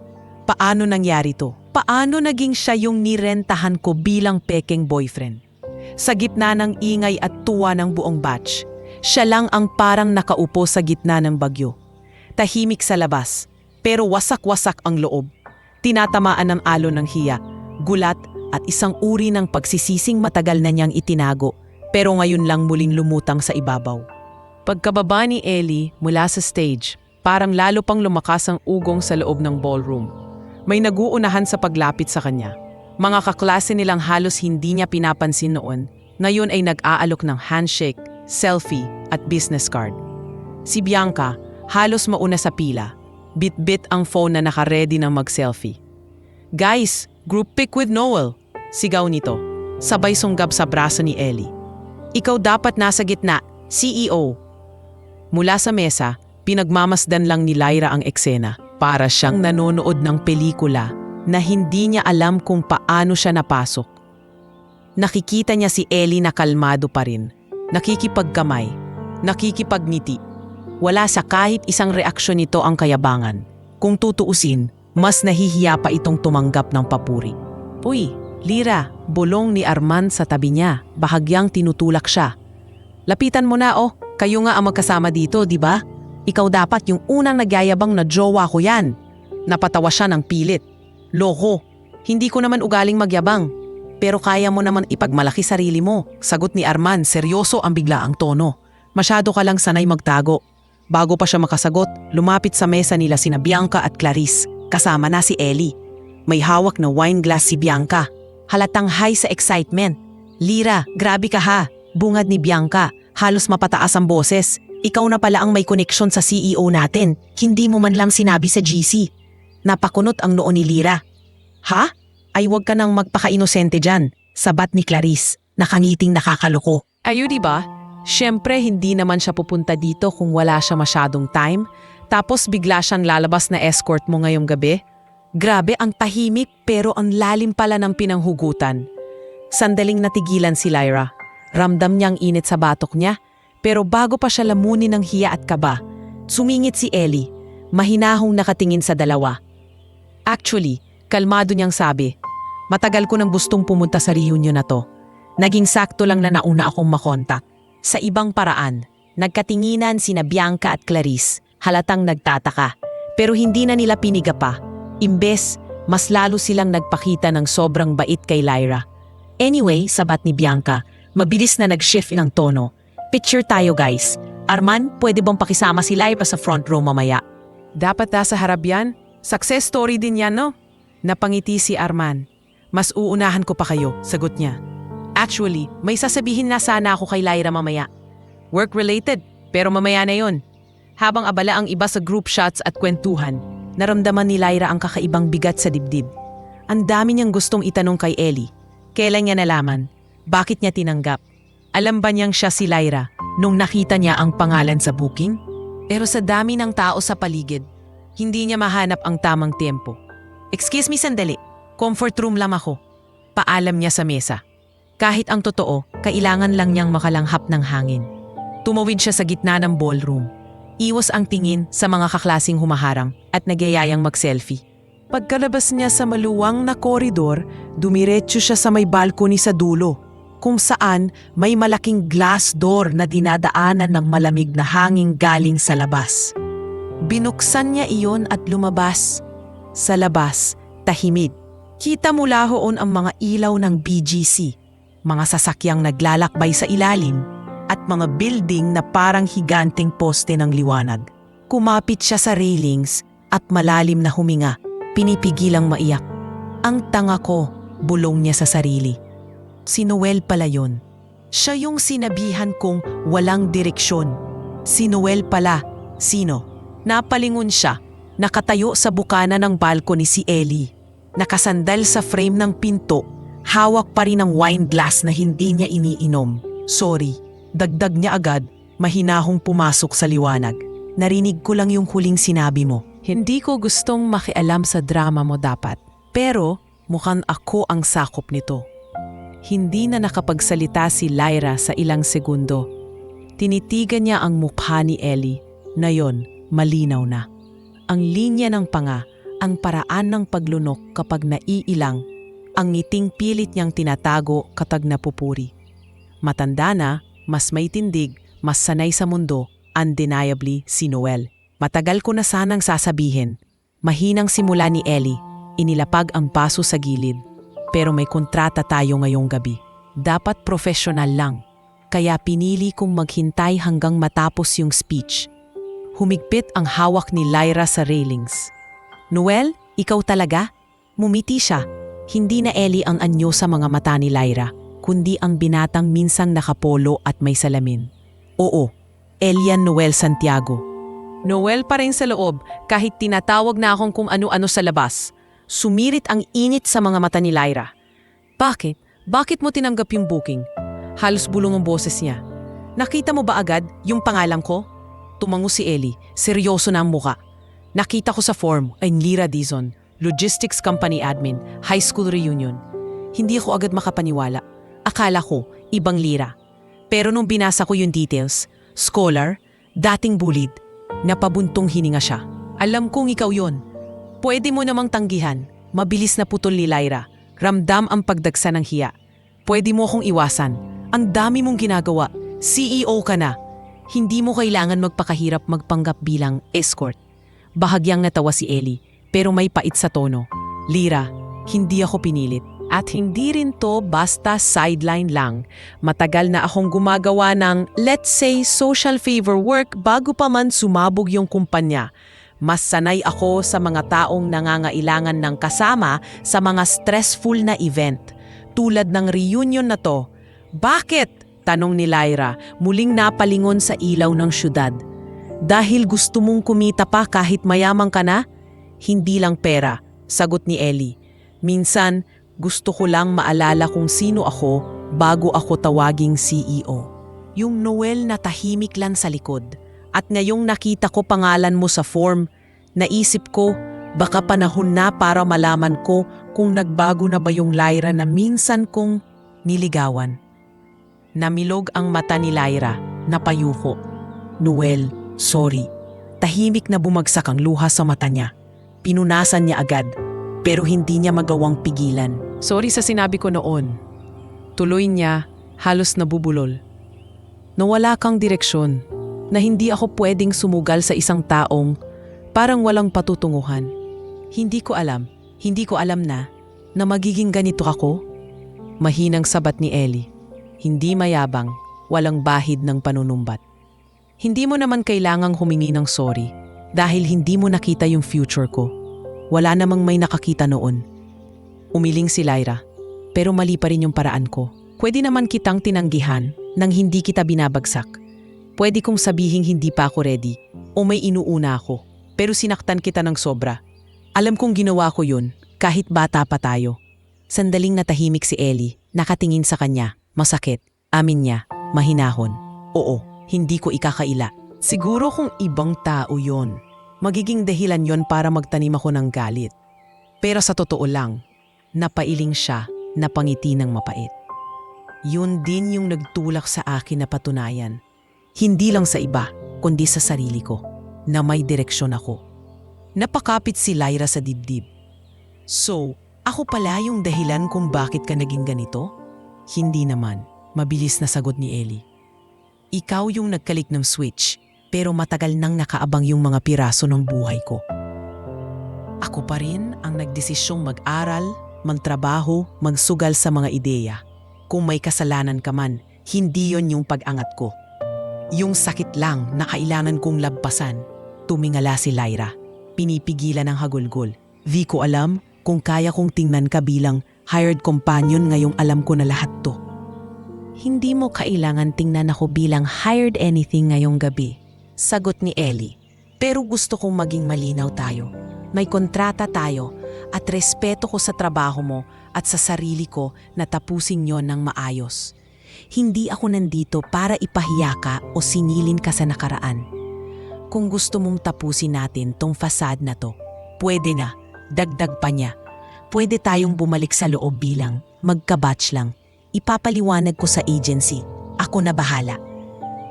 Paano nangyari to? Paano naging siya yung nirentahan ko bilang pekeng boyfriend? Sa gitna ng ingay at tuwa ng buong batch, siya lang ang parang nakaupo sa gitna ng bagyo. Tahimik sa labas, pero wasak-wasak ang loob. Tinatamaan ng alon ng hiya, gulat at isang uri ng pagsisising matagal na niyang itinago, pero ngayon lang muling lumutang sa ibabaw. Pagkababa ni Ellie mula sa stage, parang lalo pang lumakas ang ugong sa loob ng ballroom. May naguunahan sa paglapit sa kanya. Mga kaklase nilang halos hindi niya pinapansin noon, ngayon ay nag-aalok ng handshake, selfie at business card. Si Bianca, halos mauna sa pila. Bit-bit ang phone na naka-ready na mag-selfie. "Guys, group pic with Noel!" Sigaw nito, sabay sunggab sa braso ni Ellie. "Ikaw dapat nasa gitna, CEO!" Mula sa mesa, pinagmamasdan lang ni Lyra ang eksena. Para siyang nanonood ng pelikula na hindi niya alam kung paano siya napasok. Nakikita niya si Ellie na kalmado pa rin, nakikipagkamay, nakikipagniti. Wala sa kahit isang reaksyon nito ang kayabangan. Kung tutuusin, mas nahihiya pa itong tumanggap ng papuri. "Uy, Lyra," bulong ni Arman sa tabi niya, bahagyang tinutulak siya. "Lapitan mo na kayo nga ang magkasama dito, di ba?" Ikaw dapat yung unang nagyayabang na jowa ko yan. Napatawa siya ng pilit. Loko, hindi ko naman ugaling magyabang. Pero kaya mo naman ipagmalaki sarili mo. Sagot ni Arman, seryoso ang biglaang tono. Masyado ka lang sanay magtago. Bago pa siya makasagot, lumapit sa mesa nila sina Bianca at Clarice, kasama na si Ellie. May hawak na wine glass si Bianca. Halatang high sa excitement. Lira, grabe ka ha, bungad ni Bianca. Halos mapataas ang boses. Ikaw na pala ang may koneksyon sa CEO natin. Hindi mo man lang sinabi sa GC. Napakunot ang noo ni Lira. Ha? Ay wag ka nang magpaka-inosente dyan. Sabat ni Clarice, nakangiting nakakaloko. Ayo diba? Siyempre hindi naman siya pupunta dito kung wala siya masyadong time. Tapos bigla siyang lalabas na escort mo ngayong gabi. Grabe ang tahimik pero ang lalim pala ng pinanghugutan. Sandaling natigilan si Lyra. Ramdam niyang init sa batok niya. Pero bago pa siya lamunin ng hiya at kaba, sumingit si Ellie, mahinahong nakatingin sa dalawa. Actually, kalmado niyang sabi, matagal ko nang gustong pumunta sa reunion na to. Naging sakto lang na nauna akong makontak. Sa ibang paraan, nagkatinginan sina Bianca at Clarice, halatang nagtataka. Pero hindi na nila piniga pa. Imbes, mas lalo silang nagpakita ng sobrang bait kay Lyra. Anyway, sabat ni Bianca, mabilis na nag-shift ng tono. Picture tayo guys. Arman, pwede bang pakisama si Lyra sa front row mamaya? Dapat nasa harap yan. Success story din yan, no? Napangiti si Arman. Mas uunahan ko pa kayo, sagot niya. Actually, may sasabihin na sana ako kay Lyra mamaya. Work-related, pero mamaya na yon. Habang abala ang iba sa group shots at kwentuhan, naramdaman ni Lyra ang kakaibang bigat sa dibdib. Ang dami niyang gustong itanong kay Ellie. Kailan niya nalaman? Bakit niya tinanggap? Alam ba niyang siya si Lyra nung nakita niya ang pangalan sa booking? Pero sa dami ng tao sa paligid, hindi niya mahanap ang tamang tempo. Excuse me sandali, comfort room lang ako. Paalam niya sa mesa. Kahit ang totoo, kailangan lang niyang makalanghap ng hangin. Tumawid siya sa gitna ng ballroom. Iwas ang tingin sa mga kaklasing humaharang at nagyayayang mag-selfie. Pagkalabas niya sa maluwang na koridor, dumiretso siya sa may balcony sa dulo, kung saan may malaking glass door na dinadaanan ng malamig na hangin galing sa labas. Binuksan niya iyon at lumabas. Sa labas, tahimik. Kita mula hoon ang mga ilaw ng BGC, mga sasakyang naglalakbay sa ilalim, at mga building na parang higanteng poste ng liwanag. Kumapit siya sa railings at malalim na huminga, pinipigilang maiyak. Ang tanga ko, bulong niya sa sarili. Si Noel pala yun. Siya yung sinabihan kong walang direksyon. Si Noel pala. Sino? Napalingon siya. Nakatayo sa bukana ng balcony si Ellie. Nakasandal sa frame ng pinto. Hawak pa rin ang wine glass na hindi niya iniinom. Sorry. Dagdag niya agad, mahinahong pumasok sa liwanag. Narinig ko lang yung huling sinabi mo. Hindi ko gustong makialam sa drama mo dapat. Pero mukhang ako ang sakop nito. Hindi na nakapagsalita si Lyra sa ilang segundo. Tinitigan niya ang mukha ni Ellie na yon, malinaw na. Ang linya ng panga, ang paraan ng paglunok kapag naiilang, ang ngiting pilit niyang tinatago kapag napupuri. Matanda na, mas may tindig, mas sanay sa mundo, undeniably si Noel. Matagal ko na sanang sasabihin. Mahinang simula ni Ellie, inilapag ang paso sa gilid. Pero may kontrata tayo ngayong gabi. Dapat professional lang. Kaya pinili kong maghintay hanggang matapos yung speech. Humigpit ang hawak ni Lyra sa railings. Noel, ikaw talaga? Mumiti siya. Hindi na Ellie ang anyo sa mga mata ni Lyra, kundi ang binatang minsang nakapolo at may salamin. Oo, Elian Noel Santiago. Noel pa rin sa loob kahit tinatawag na akong kung ano-ano sa labas. Sumirit ang init sa mga mata ni Lyra. Bakit? Bakit mo tinanggap yung booking? Halos bulong ang boses niya. Nakita mo ba agad yung pangalan ko? Tumango si Ellie, seryoso na ang muka. Nakita ko sa form, ay Lira Dizon, Logistics Company Admin, High School Reunion. Hindi ako agad makapaniwala. Akala ko, ibang Lira. Pero nung binasa ko yung details, scholar, dating bullied, napabuntong hininga siya. Alam kong ikaw yon. Pwede mo namang tanggihan. Mabilis na putol ni Lyra. Ramdam ang pagdagsa ng hiya. Pwede mo akong iwasan. Ang dami mong ginagawa. CEO ka na. Hindi mo kailangan magpakahirap magpanggap bilang escort. Bahagyang natawa si Ellie, pero may pait sa tono. Lira, hindi ako pinilit. At hindi rin to basta sideline lang. Matagal na akong gumagawa ng, let's say, social favor work bago pa man sumabog yung kumpanya. Mas sanay ako sa mga taong nangangailangan ng kasama sa mga stressful na event. Tulad ng reunion na to. Bakit? Tanong ni Lyra, muling napalingon sa ilaw ng syudad. Dahil gusto mong kumita pa kahit mayaman ka na? Hindi lang pera, sagot ni Ellie. Minsan, gusto ko lang maalala kung sino ako bago ako tawaging CEO. Yung Noel na tahimik lang sa likod. At ngayong nakita ko pangalan mo sa form, naisip ko baka panahon na para malaman ko kung nagbago na ba yung Lyra na minsan kong niligawan. Namilog ang mata ni Lyra, napayuko. Noel, sorry. Tahimik na bumagsak ang luha sa mata niya. Pinunasan niya agad, pero hindi niya magawang pigilan. Sorry sa sinabi ko noon. Tuloy niya, halos nabubulol. Nawala kang direksyon, na hindi ako pwedeng sumugal sa isang taong parang walang patutunguhan. Hindi ko alam na magiging ganito ako. Mahinang sabat ni Ellie. Hindi mayabang, walang bahid ng panunumbat. Hindi mo naman kailangang humingi ng sorry dahil hindi mo nakita yung future ko. Wala namang may nakakita noon. Umiling si Lyra, pero mali pa rin yung paraan ko. Pwede naman kitang tinanggihan nang hindi kita binabagsak. Pwede kong sabihing hindi pa ako ready o may inuuna ako, pero sinaktan kita ng sobra. Alam kong ginawa ko yun, kahit bata pa tayo. Sandaling natahimik si Ellie, nakatingin sa kanya, masakit. Amin niya, mahinahon. Oo, hindi ko ikakaila. Siguro kung ibang tao yon, magiging dahilan yon para magtanim ako ng galit. Pero sa totoo lang, napailing siya, napangiti ng mapait. Yun din yung nagtulak sa akin na patunayan. Hindi lang sa iba, kundi sa sarili ko, na may direksyon ako. Napakapit si Lyra sa dibdib. So, ako pala yung dahilan kung bakit ka naging ganito? Hindi naman, mabilis na sagot ni Ellie. Ikaw yung nagkalik ng switch, pero matagal nang nakaabang yung mga piraso ng buhay ko. Ako pa rin ang nagdesisyong mag-aral, magtrabaho, magsugal sa mga ideya. Kung may kasalanan ka man, hindi yon yung pag-angat ko. Yung sakit lang na kailangan kong labpasan. Tumingala si Lyra. Pinipigilan ang hagulgol. Di ko alam kung kaya kong tingnan ka bilang hired companion ngayong alam ko na lahat to. Hindi mo kailangan tingnan ako bilang hired anything ngayong gabi, sagot ni Ellie. Pero gusto kong maging malinaw tayo. May kontrata tayo at respeto ko sa trabaho mo at sa sarili ko na tapusin yon ng maayos. Hindi ako nandito para ipahiya ka o sinilin ka sa nakaraan. Kung gusto mong tapusin natin tong fasad na to, pwede na, dagdag pa niya. Pwede tayong bumalik sa loob bilang magka-batch lang. Ipapaliwanag ko sa agency, ako na bahala.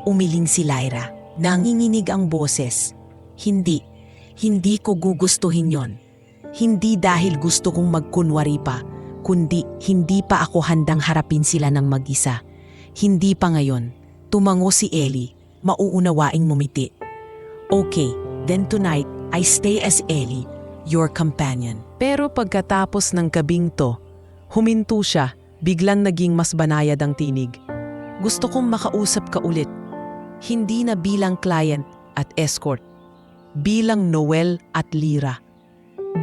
Umiling si Lyra, nanginginig ang boses. Hindi ko gugustuhin yon. Hindi dahil gusto kong magkunwari pa, kundi hindi pa ako handang harapin sila ng mag-isa. Hindi pa ngayon. Tumango si Ellie, mauunawaing mumiti. Okay, then tonight, I stay as Ellie, your companion. Pero pagkatapos ng gabing to, huminto siya, biglang naging mas banayad ang tinig. Gusto kong makausap ka ulit. Hindi na bilang client at escort. Bilang Noel at Lyra.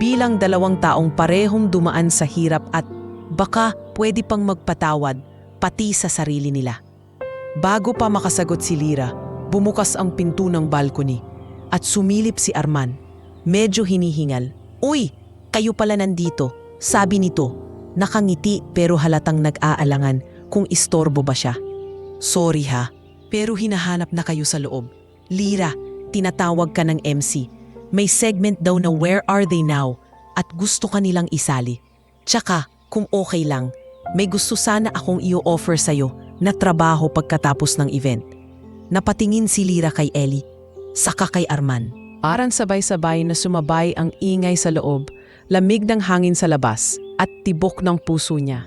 Bilang dalawang taong parehong dumaan sa hirap at baka pwede pang magpatawad pati sa sarili nila. Bago pa makasagot si Lyra, bumukas ang pinto ng balcony at sumilip si Arman. Medyo hinihingal. Uy, kayo pala nandito, sabi nito. Nakangiti pero halatang nag-aalangan kung istorbo ba siya. Sorry ha, pero hinahanap na kayo sa loob. Lyra, tinatawag ka ng MC. May segment daw na Where Are They Now at gusto ka nilang isali. Tsaka, kung okay lang, may gusto sana akong i-offer sa'yo na trabaho pagkatapos ng event. Napatingin si Lyra kay Ellie, saka kay Arman. Parang sabay-sabay na sumabay ang ingay sa loob, lamig ng hangin sa labas at tibok ng puso niya.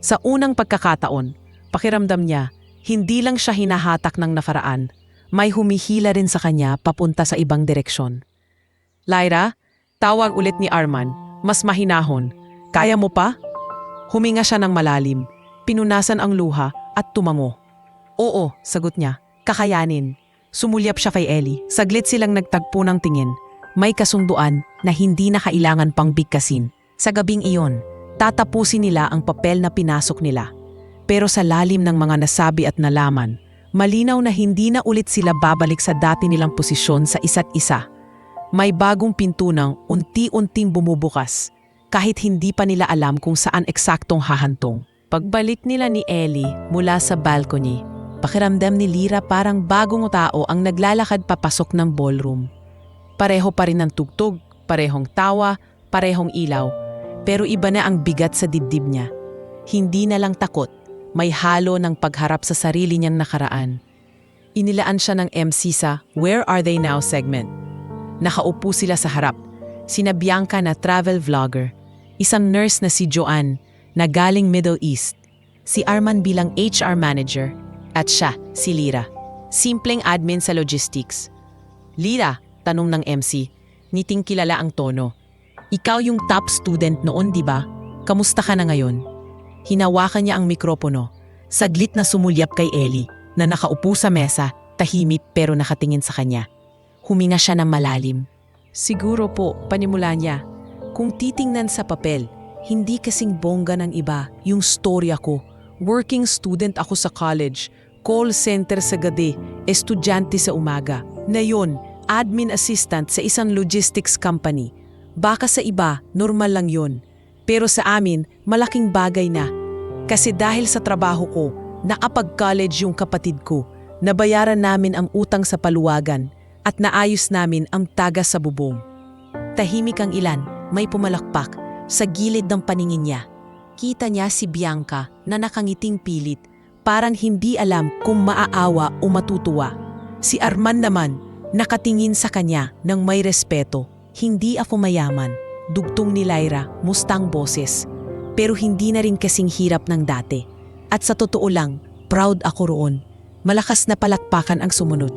Sa unang pagkakataon, pakiramdam niya, hindi lang siya hinahatak ng nakaraan, May humihila rin sa kanya papunta sa ibang direksyon. Lyra, tawag ulit ni Arman, mas mahinahon. Kaya mo pa? Huminga siya ng malalim, pinunasan ang luha at tumango. Oo, sagot niya, kakayanin. Sumulyap siya kay Ellie, saglit silang nagtagpo ng tingin. May kasunduan na hindi na kailangan pang bigkasin. Sa gabing iyon, tatapusin nila ang papel na pinasok nila. Pero sa lalim ng mga nasabi at nalaman, malinaw na hindi na ulit sila babalik sa dati nilang posisyon sa isa't isa. May bagong pintunang unti-unting bumubukas, kahit hindi pa nila alam kung saan eksaktong hahantong. Pagbalik nila ni Ellie mula sa balcony, pakiramdam ni Lyra parang bagong tao ang naglalakad papasok ng ballroom. Pareho pa rin ang tugtog, parehong tawa, parehong ilaw, pero iba na ang bigat sa dibdib niya. Hindi na lang takot, may halo ng pagharap sa sarili niyang nakaraan. Inilaan siya ng MC sa Where Are They Now segment. Nakaupo sila sa harap, sina Bianca na travel vlogger, isang nurse na si Joanne na galing Middle East, si Arman bilang HR manager, at siya, si Lyra, simpleng admin sa logistics. Lyra, tanong ng MC, ngiting kilala ang tono. Ikaw yung top student noon, di ba? Kamusta ka na ngayon? Hinawakan niya ang mikropono. Saglit na sumulyap kay Ellie, na nakaupo sa mesa, tahimik pero nakatingin sa kanya. Huminga siya ng malalim. Siguro po, panimula niya. Kung titingnan sa papel, hindi kasing bongga ng iba yung storya ko. Working student ako sa college, call center sa gabi, estudyante sa umaga. Ngayon, admin assistant sa isang logistics company. Baka sa iba, normal lang yun. Pero sa amin, malaking bagay na. Kasi dahil sa trabaho ko, nakapag-college yung kapatid ko, nabayaran namin ang utang sa paluwagan at naayos namin ang tagas sa bubong. Tahimik ang ilan, may pumalakpak sa gilid ng paningin niya. Kita niya si Bianca na nakangiting pilit, parang hindi alam kung maaawa o matutuwa. Si Arman naman, nakatingin sa kanya ng may respeto. Hindi ako mayaman, dugtong ni Lyra, mustang boses. Pero hindi na rin kasing hirap ng dati. At sa totoo lang, proud ako roon. Malakas na palakpakan ang sumunod.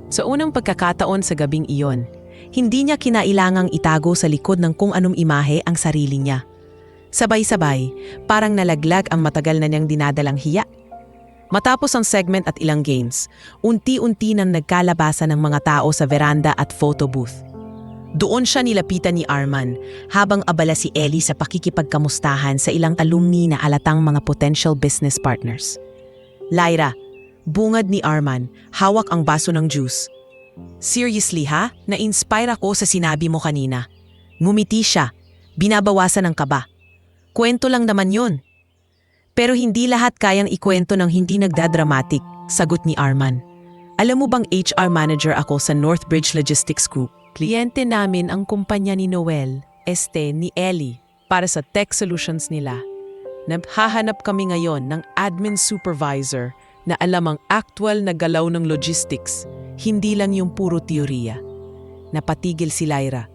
Sa unang pagkakataon sa gabing iyon, hindi niya kinailangang itago sa likod ng kung anong imahe ang sarili niya. Sabay-sabay, parang nalaglag ang matagal na niyang dinadalang hiya. Matapos ang segment at ilang games, unti-unti nang nagkalabasan ng mga tao sa veranda at photo booth. Doon siya nilapitan ni Arman habang abala si Ellie sa pakikipagkamustahan sa ilang alumni na alatang mga potential business partners. Lyra, bungad ni Arman, hawak ang baso ng juice. Seriously ha? Na-inspire ako sa sinabi mo kanina. Ngumiti siya, binabawasan ng kaba. Kwento lang naman yun. Pero hindi lahat kayang ikwento ng hindi nagdadramatic, sagot ni Arman. Alam mo bang HR manager ako sa Northbridge Logistics Group? Kliyente namin ang kumpanya ni Noel, ni Ellie, para sa tech solutions nila. Naghahanap kami ngayon ng admin supervisor na alam ang actual na galaw ng logistics, hindi lang yung puro teorya. Napatigil si Lyra.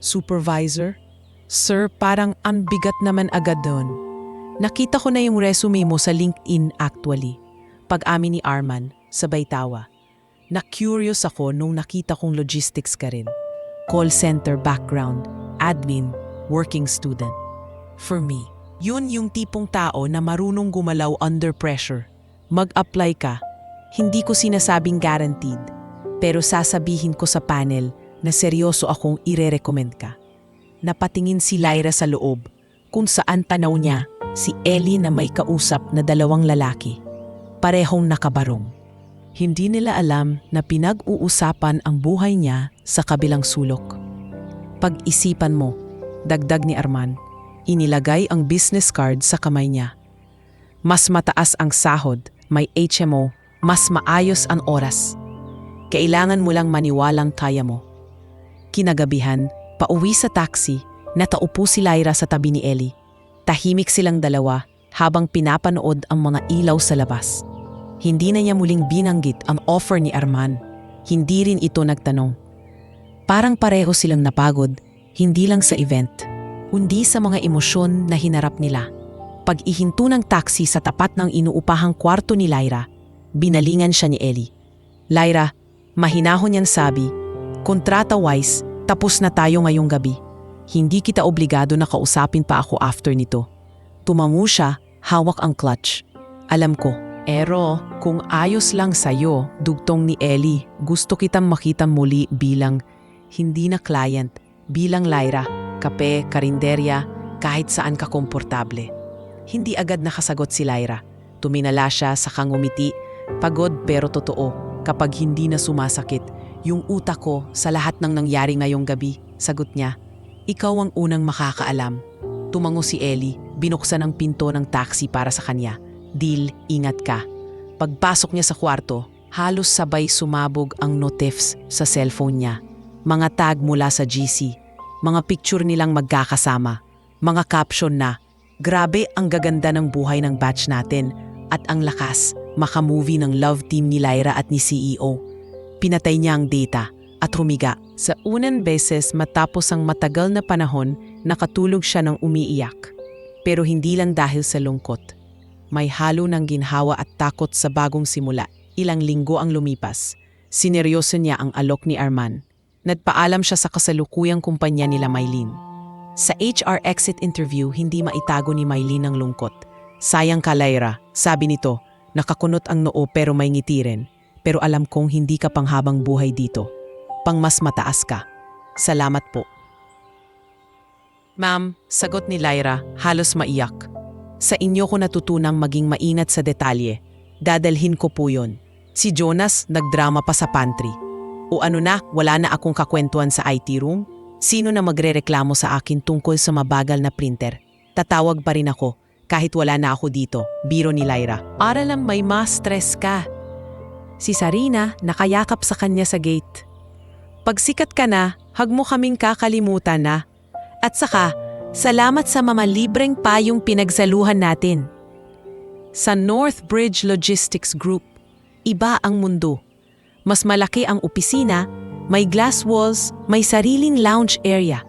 Supervisor? Sir, parang ang bigat naman agad doon. Nakita ko na yung resume mo sa LinkedIn actually. Pag-amin ni Arman, sabay tawa. Na-curious ako nung nakita kong logistics ka rin. Call center background, admin, working student. For me, yun yung tipong tao na marunong gumalaw under pressure. Mag-apply ka. Hindi ko sinasabing guaranteed. Pero sasabihin ko sa panel na seryoso akong ire-recommend ka. Napatingin si Lyra sa loob kung saan tanaw niya si Ellie na may kausap na dalawang lalaki. Parehong nakabarong. Hindi nila alam na pinag-uusapan ang buhay niya sa kabilang sulok. Pag-isipan mo, dagdag ni Arman, inilagay ang business card sa kamay niya. Mas mataas ang sahod, may HMO, mas maayos ang oras. Kailangan mo lang maniwalang kaya mo. Kinagabihan, pauwi sa taxi, nataupo si Lyra sa tabi ni Ellie. Tahimik silang dalawa habang pinapanood ang mga ilaw sa labas. Hindi na niya muling binanggit ang offer ni Arman. Hindi rin ito nagtanong. Parang pareho silang napagod, hindi lang sa event, kundi sa mga emosyon na hinarap nila. Pag-ihinto ng taxi sa tapat ng inuupahang kwarto ni Lyra, binalingan siya ni Ellie. Lyra, mahinahon niyang sabi, kontrata-wise, tapos na tayo ngayong gabi. Hindi kita obligado na kausapin pa ako after nito. Tumango siya, hawak ang clutch. Alam ko, pero kung ayos lang sa'yo, dugtong ni Ellie, gusto kitang makita muli bilang, hindi na client, bilang Lyra, kape, karinderya, kahit saan ka komportable. Hindi agad nakasagot si Lyra. Tuminala siya sa ngumiti, pagod pero totoo, kapag hindi na sumasakit. Yung utak ko sa lahat ng nangyari ngayong gabi, sagot niya. Ikaw ang unang makakaalam. Tumango si Ellie, binuksan ang pinto ng taxi para sa kanya. Deal, ingat ka. Pagpasok niya sa kwarto, halos sabay sumabog ang notifs sa cellphone niya. Mga tag mula sa GC, mga picture nilang magkakasama, mga caption na, grabe ang gaganda ng buhay ng batch natin at ang lakas, makamovie ng love team ni Lyra at ni CEO. Pinatay niya ang data at humiga. Sa unang beses matapos ang matagal na panahon, nakatulog siya ng umiiyak. Pero hindi lang dahil sa lungkot. May halo ng ginhawa at takot sa bagong simula. Ilang linggo ang lumipas. Sineryoso niya ang alok ni Arman. Nagpaalam siya sa kasalukuyang kumpanya nila Mylene. Sa HR exit interview, hindi maitago ni Mylene ang lungkot. Sayang ka, Lyra, sabi nito. Nakakunot ang noo pero may ngiti rin. Pero alam kong hindi ka panghabang buhay dito. Pang mas mataas ka. Salamat po. Ma'am, sagot ni Lyra, halos maiyak. Sa inyo ko natutunang maging maingat sa detalye. Dadalhin ko po yun. Si Jonas nagdrama pa sa pantry. O ano na, wala na akong kakwentuhan sa IT room? Sino na magrereklamo sa akin tungkol sa mabagal na printer? Tatawag pa rin ako, kahit wala na ako dito, biro ni Lyra. Para lang may mas stress ka. Si Sarina nakayakap sa kanya sa gate. Pagsikat ka na, hag mo kaming kakalimutan na. At saka, salamat sa mga libreng payong pinagsaluhan natin. Sa Northbridge Logistics Group, iba ang mundo. Mas malaki ang opisina, may glass walls, may sariling lounge area.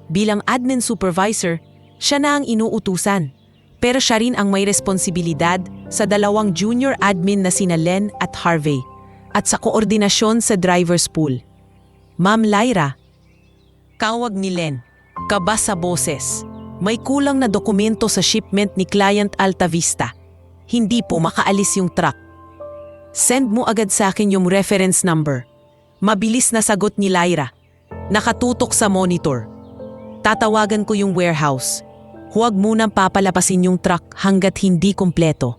Bilang admin supervisor, siya na ang inuutusan. Pero siya rin ang may responsibilidad sa dalawang junior admin na sina Len at Harvey at sa koordinasyon sa driver's pool. Ma'am Lyra, kawag ni Len, kaba sa boses. May kulang na dokumento sa shipment ni Client Alta Vista. Hindi po makaalis yung truck. Send mo agad sa akin yung reference number. Mabilis na sagot ni Lyra. Nakatutok sa monitor. Tatawagan ko yung warehouse. Huwag munang papalapasin yung truck hanggat hindi kumpleto.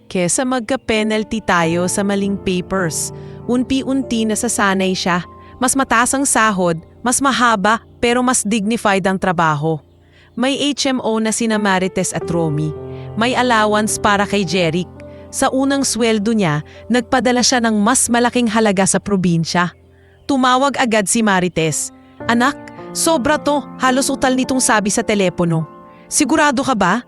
Kesa magka-penalty tayo sa maling papers, unti-unti nasasanay siya. Mas mataas ang sahod, mas mahaba pero mas dignified ang trabaho. May HMO na sina Marites at Romy. May allowance para kay Jeric. Sa unang sweldo niya, nagpadala siya ng mas malaking halaga sa probinsya. Tumawag agad si Marites. Anak, sobra to, halos utal nitong sabi sa telepono. Sigurado ka ba?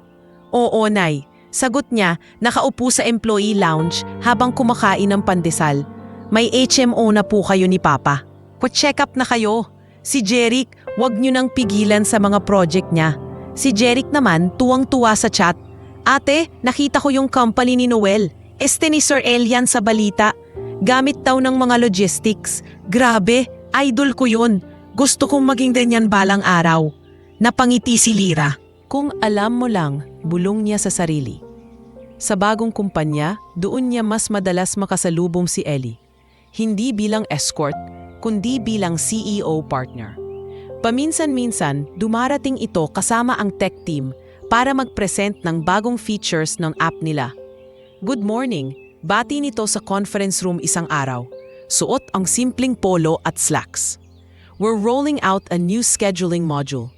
Oo, Nay. Sagot niya, nakaupo sa employee lounge habang kumakain ng pandesal. May HMO na po kayo ni Papa. Pa-check up na kayo. Si Jeric, wag niyo nang pigilan sa mga project niya. Si Jeric naman, tuwang-tuwa sa chat. Ate, nakita ko yung company ni Noel. Este ni Sir Elian sa balita. Gamit daw ng mga logistics. Grabe, idol ko yun. Gusto kong maging ganyan balang araw. Napangiti si Lyra. Kung alam mo lang, bulong niya sa sarili. Sa bagong kumpanya, doon niya mas madalas makasalubong si Ellie. Hindi bilang escort, kundi bilang CEO partner. Paminsan-minsan, dumarating ito kasama ang tech team para mag-present ng bagong features ng app nila. Good morning, bati nito sa conference room isang araw. Suot ang simpleng polo at slacks. We're rolling out a new scheduling module.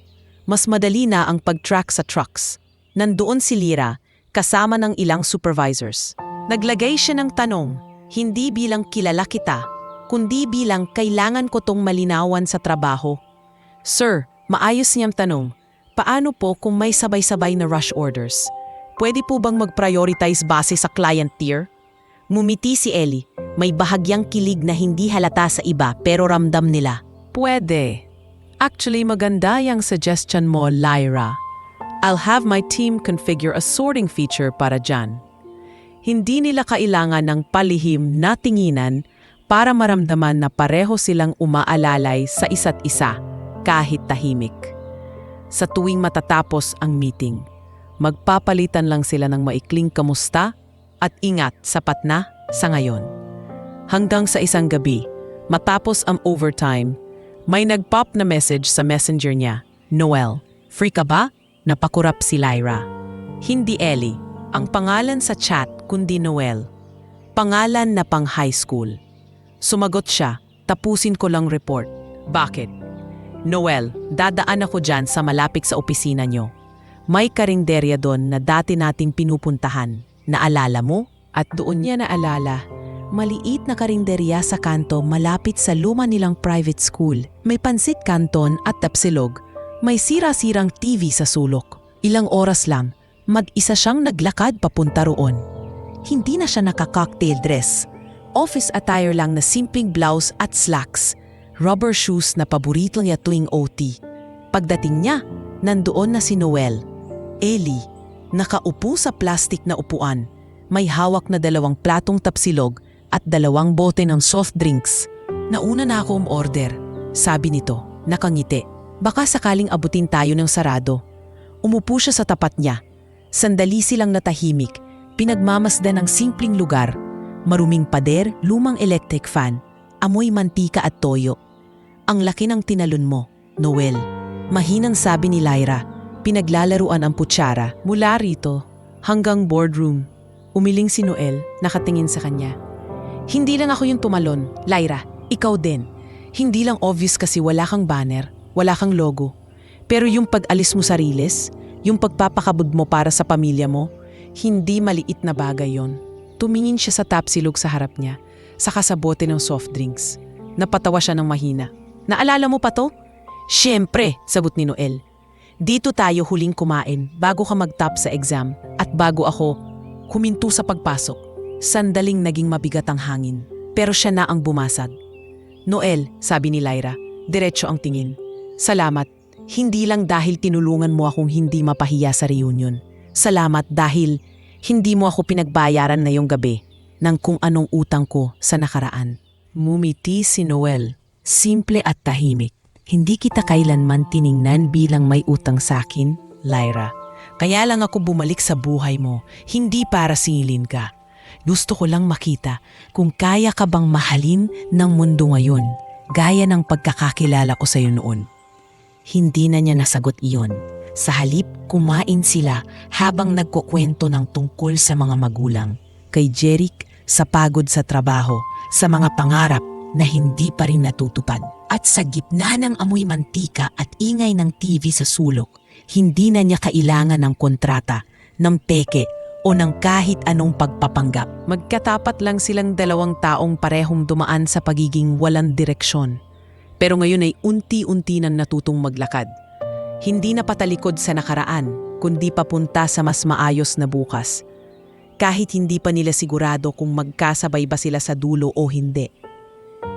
Mas madali na ang pag-track sa trucks. Nandoon si Lyra, kasama ng ilang supervisors. Naglagay siya ng tanong, hindi bilang kilala kita, kundi bilang kailangan ko tong malinawan sa trabaho. Sir, maayos niyang tanong, paano po kung may sabay-sabay na rush orders? Pwede po bang mag-prioritize base sa client tier? Ngumiti si Ellie, may bahagyang kilig na hindi halata sa iba pero ramdam nila. Pwede. Actually, maganda yung suggestion mo, Lyra. I'll have my team configure a sorting feature para dyan. Hindi nila kailangan ng palihim na tinginan para maramdaman na pareho silang umaalalay sa isa't isa kahit tahimik. Sa tuwing matatapos ang meeting, magpapalitan lang sila ng maikling kamusta at ingat sapat na sa ngayon. Hanggang sa isang gabi, matapos ang overtime, may nag-pop na message sa messenger niya, "Noel, free ka ba?" Napakurap si Lyra. Hindi Ellie, ang pangalan sa chat kundi Noel. Pangalan na pang high school. Sumagot siya, "Tapusin ko lang report." "Bakit?" "Noel, dadaan ako dyan sa malapit sa opisina nyo. May karinderya doon na dati nating pinupuntahan. Naalala mo?" At doon niya naalala. Maliit na karinderya sa kanto malapit sa luma nilang private school. May pansit canton at tapsilog. May sira-sirang TV sa sulok. Ilang oras lang, mag-isa siyang naglakad papunta roon. Hindi na siya naka-cocktail dress. Office attire lang na simpleng blouse at slacks. Rubber shoes na paborito niya tuwing OT. Pagdating niya, nandoon na si Noel. Ellie, nakaupo sa plastic na upuan. May hawak na 2 platong tapsilog at 2 bote ng soft drinks. "Nauna na ako umorder," sabi nito, nakangiti. Baka sakaling abutin tayo ng sarado. Umupo siya sa tapat niya. Sandali silang natahimik, pinagmamasdan ng simpleng lugar. Maruming pader, lumang electric fan, amoy mantika at toyo. "Ang laki ng tinalon mo, Noel," mahinang sabi ni Lyra. Pinaglalaruan ang kutsara mula rito hanggang boardroom. Umiling si Noel, nakatingin sa kanya. "Hindi lang ako yung tumalon, Lyra, ikaw din. Hindi lang obvious kasi wala kang banner, wala kang logo. Pero yung pag-alis mo sa riles, yung pagpapakabog mo para sa pamilya mo, hindi maliit na bagay yon." Tumingin siya sa tapsilog sa harap niya, saka sa bote ng soft drinks. Napatawa siya ng mahina. "Naalala mo pa to?" "Siyempre," sagot ni Noel. "Dito tayo huling kumain bago ka mag-top sa exam at bago ako huminto sa pagpasok." Sandaling naging mabigat ang hangin, pero siya na ang bumasag. "Noel," sabi ni Lyra, diretso ang tingin. "Salamat, hindi lang dahil tinulungan mo akong hindi mapahiya sa reunion. Salamat dahil hindi mo ako pinagbayaran ngayong gabi ng kung anong utang ko sa nakaraan." Ngumiti si Noel, simple at tahimik. "Hindi kita kailanman tiningnan bilang may utang sa akin, Lyra. Kaya lang ako bumalik sa buhay mo, hindi para singilin ka. Gusto ko lang makita kung kaya ka bang mahalin ng mundo ngayon, gaya ng pagkakakilala ko sa iyo noon." Hindi na niya nasagot iyon. Sa halip, kumain sila habang nagkukwento ng tungkol sa mga magulang. Kay Jeric, sa pagod sa trabaho, sa mga pangarap na hindi pa rin natutupad. At sa gitna ng amoy mantika at ingay ng TV sa sulok, hindi na niya kailangan ng kontrata, ng peke, o ng kahit anong pagpapanggap. Magkatapat lang silang 2 taong parehong dumaan sa pagiging walang direksyon. Pero ngayon ay unti-unti nang natutong maglakad. Hindi na patalikod sa nakaraan, kundi papunta sa mas maayos na bukas. Kahit hindi pa nila sigurado kung magkasabay ba sila sa dulo o hindi.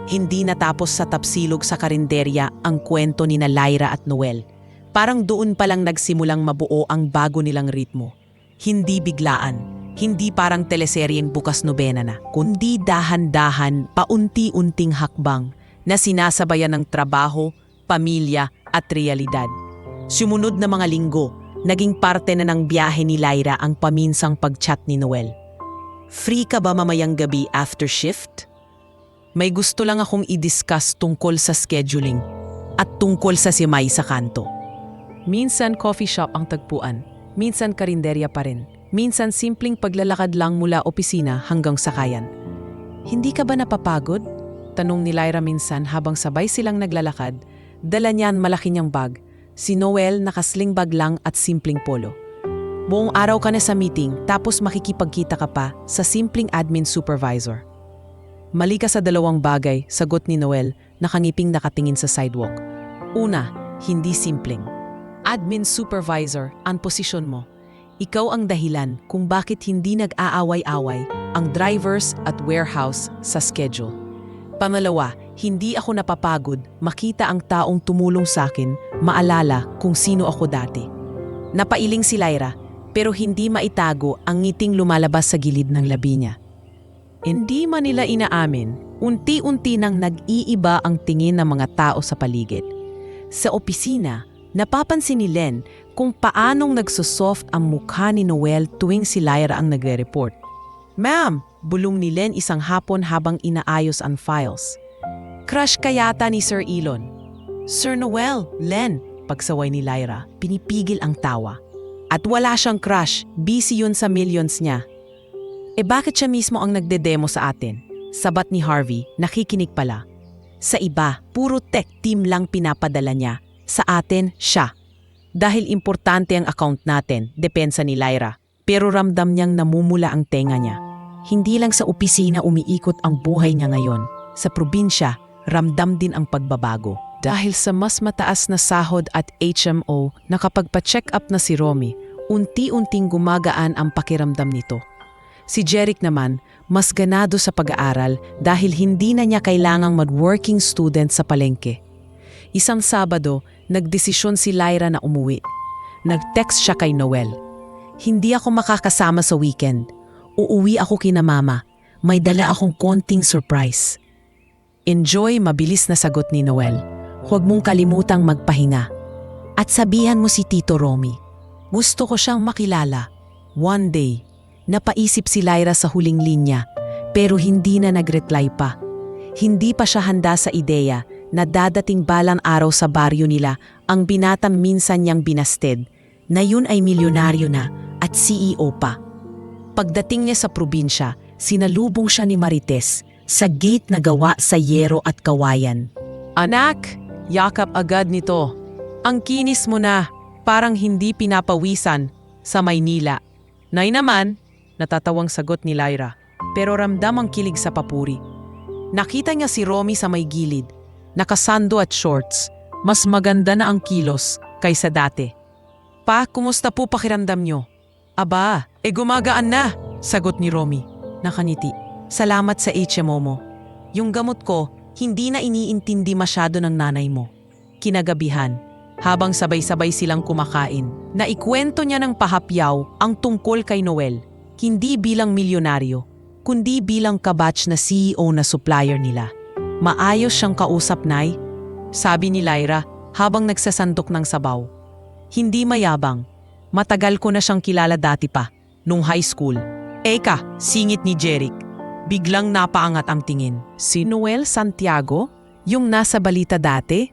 Hindi natapos sa tapsilog sa karinderya ang kwento ni na Lyra at Noel. Parang doon pa lang nagsimulang mabuo ang bago nilang ritmo. Hindi biglaan, hindi parang teleseryeng bukas nobena na, kundi dahan-dahan, paunti-unting hakbang na sinasabayan ng trabaho, pamilya at realidad. Sumunod na mga linggo, naging parte na ng biyahe ni Lyra ang paminsang pag-chat ni Noel. "Free ka ba mamayang gabi after shift? May gusto lang akong i-discuss tungkol sa scheduling at tungkol sa simay sa kanto." Minsan coffee shop ang tagpuan. Minsan karinderya pa rin. Minsan simpleng paglalakad lang mula opisina hanggang sakayan. "Hindi ka ba napapagod?" tanong ni Lyra minsan habang sabay silang naglalakad. Dala niya ang malaki niyang bag. Si Noel nakasling bag lang at simpleng polo. "Buong araw ka na sa meeting tapos makikipagkita ka pa sa simpleng admin supervisor." "Mali ka sa 2 bagay," sagot ni Noel, nakangiping nakatingin sa sidewalk. "Una, hindi simpleng. Admin supervisor ang posisyon mo. Ikaw ang dahilan kung bakit hindi nag-aaway-away ang drivers at warehouse sa schedule. Pangalawa, hindi ako napapagod makita ang taong tumulong sa akin maalala kung sino ako dati." Napailing si Lyra, pero hindi maitago ang ngiting lumalabas sa gilid ng labi niya. Hindi man nila inaamin, Unti-unti nang nag-iiba ang tingin ng mga tao sa paligid. Sa opisina, napapansin ni Len kung paanong nagsosoft ang mukha ni Noel tuwing si Lyra ang nagre-report. "Ma'am," bulong ni Len isang hapon habang inaayos ang files. "Crush ka yata ni Sir Elon." "Sir Noel, Len," pagsaway ni Lyra, pinipigil ang tawa. "At wala siyang crush, busy yun sa millions niya." Bakit siya mismo ang nagde-demo sa atin?" Sabat ni Harvey, nakikinig pala. "Sa iba, puro tech team lang pinapadala niya. Sa atin, siya. Dahil importante ang account natin," depensa ni Lyra. Pero ramdam niyang namumula ang tenga niya. Hindi lang sa opisina umiikot ang buhay niya ngayon. Sa probinsya, ramdam din ang pagbabago. Dahil sa mas mataas na sahod at HMO, nakapagpa-check up na si Romy, unti-unting gumagaan ang pakiramdam nito. Si Jeric naman, mas ganado sa pag-aaral dahil hindi na niya kailangang mag-working student sa palengke. Isang Sabado, nagdesisyon si Lyra na umuwi. Nag-text siya kay Noel. "Hindi ako makakasama sa weekend. Uuwi ako kina mama. May dala akong konting surprise." "Enjoy," mabilis na sagot ni Noel. "Huwag mong kalimutang magpahinga. At sabihan mo si Tito Romy. Gusto ko siyang makilala. One day." Napaisip si Lyra sa huling linya, pero hindi na nag-reply pa. Hindi pa siya handa sa ideya na dadating balang araw sa baryo nila ang binatang minsan niyang binasted, na yun ay milyonaryo na at CEO pa. Pagdating niya sa probinsya, sinalubong siya ni Marites sa gate na gawa sa yero at kawayan. "Anak," yakap agad nito. "Ang kinis mo na, parang hindi pinapawisan sa Maynila." "Nay naman," natatawang sagot ni Lyra, pero ramdam ang kilig sa papuri. Nakita niya si Romy sa may gilid, nakasando at shorts. Mas maganda na ang kilos kaysa dati. "Pa, kumusta po pakiramdam niyo?" "Aba, gumagaan na," sagot ni Romy. Nakaniti. "Salamat sa HMO mo. Yung gamot ko, hindi na iniintindi masyado ng nanay mo." Kinagabihan, habang sabay-sabay silang kumakain, naikwento niya ng pahapyaw ang tungkol kay Noel. Hindi bilang milyonaryo, kundi bilang kabatch na CEO na supplier nila. "Maayos siyang kausap, Nay," sabi ni Lyra habang nagsasandok ng sabaw. "Hindi mayabang. Matagal ko na siyang kilala dati pa, nung high school." "Eka," singit ni Jeric. Biglang napaangat ang tingin. "Si Noel Santiago? Yung nasa balita dati?"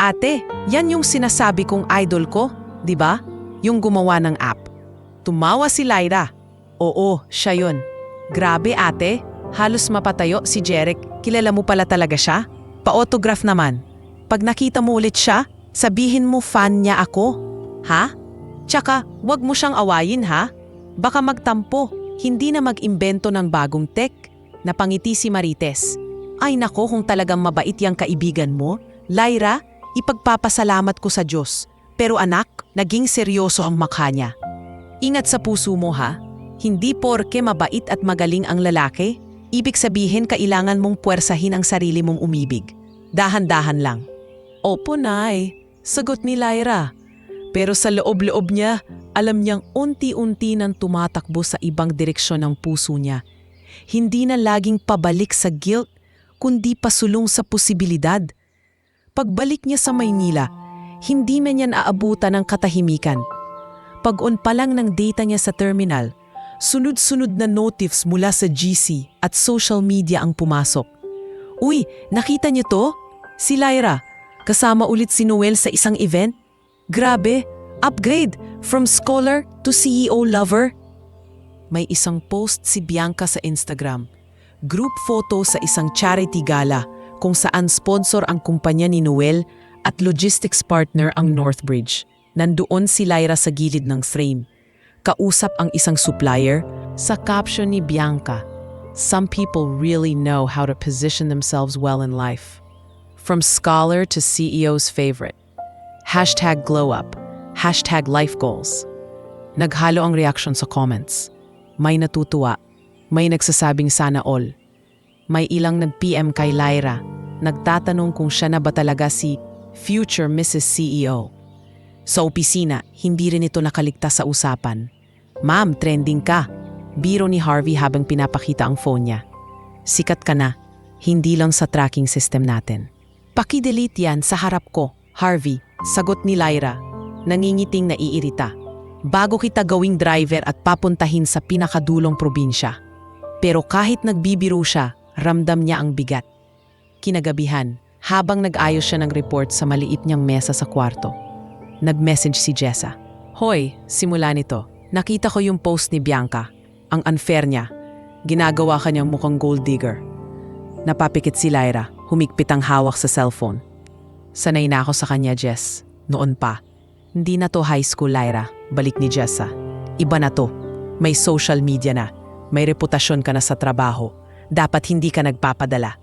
"Ate, yan yung sinasabi kong idol ko, di ba? Yung gumawa ng app." Tumawa si Lyra. "Oo, siya yun." "Grabe ate, halos mapatayo si Jeric. Kilala mo pala talaga siya? Pa-autograph naman. Pag nakita mo ulit siya, sabihin mo fan niya ako. Ha? Tsaka, wag mo siyang awayin ha? Baka magtampo, hindi na mag-imbento ng bagong tech." Napangiti si Marites. "Ay nako, kung talagang mabait yang kaibigan mo, Lyra, ipagpapasalamat ko sa Diyos. Pero anak, naging seryoso ang makha niya. Ingat sa puso mo ha? Hindi porke mabait at magaling ang lalaki, ibig sabihin kailangan mong puwersahin ang sarili mong umibig. Dahan-dahan lang." "Opo, Nay," sagot ni Lyra. Pero sa loob-loob niya, alam niyang unti-unti nang tumatakbo sa ibang direksyon ang puso niya. Hindi na laging pabalik sa guilt, kundi pasulong sa posibilidad. Pagbalik niya sa Maynila, hindi na niya naabutan ng katahimikan. Pag-on pa lang ng data niya sa terminal, sunod-sunod na notifs mula sa GC at social media ang pumasok. "Uy, nakita niyo to? Si Lyra, kasama ulit si Noel sa isang event? Grabe, upgrade from scholar to CEO lover." May isang post si Bianca sa Instagram. Group photo sa isang charity gala kung saan sponsor ang kumpanya ni Noel at logistics partner ang Northbridge. Nandoon si Lyra sa gilid ng frame. Kausap ang isang supplier. Sa caption ni Bianca, "Some people really know how to position themselves well in life. From scholar to CEO's favorite. #GlowUp. #life goals." Naghalo ang reaction sa comments. May natutuwa. May nagsasabing sana all. May ilang nag-PM kay Lyra. Nagtatanong kung siya na ba talaga si future Mrs. CEO. Sa opisina, hindi rin ito nakaligtas sa usapan. "Ma'am, trending ka." Biro ni Harvey habang pinapakita ang phone niya. "Sikat ka na. Hindi lang sa tracking system natin. Paki-delete yan sa harap ko, Harvey, sagot ni Lyra. Nangingiting naiirita. Bago kita gawing driver at papuntahin sa pinakadulong probinsya. Pero kahit nagbibiro siya, ramdam niya ang bigat. Kinagabihan, habang nag-ayos siya ng report sa maliit niyang mesa sa kwarto, nag-message si Jessa. Hoy, simula nito, nakita ko yung post ni Bianca. Ang unfair niya. Ginagawa ka niyang mukhang gold digger. Napapikit si Lyra, humigpit ang hawak sa cellphone. Sanay na ako sa kanya, Jess. Noon pa. Hindi na to high school, Lyra. Balik ni Jessa. Iba na to. May social media na. May reputasyon ka na sa trabaho. Dapat hindi ka nagpapadala.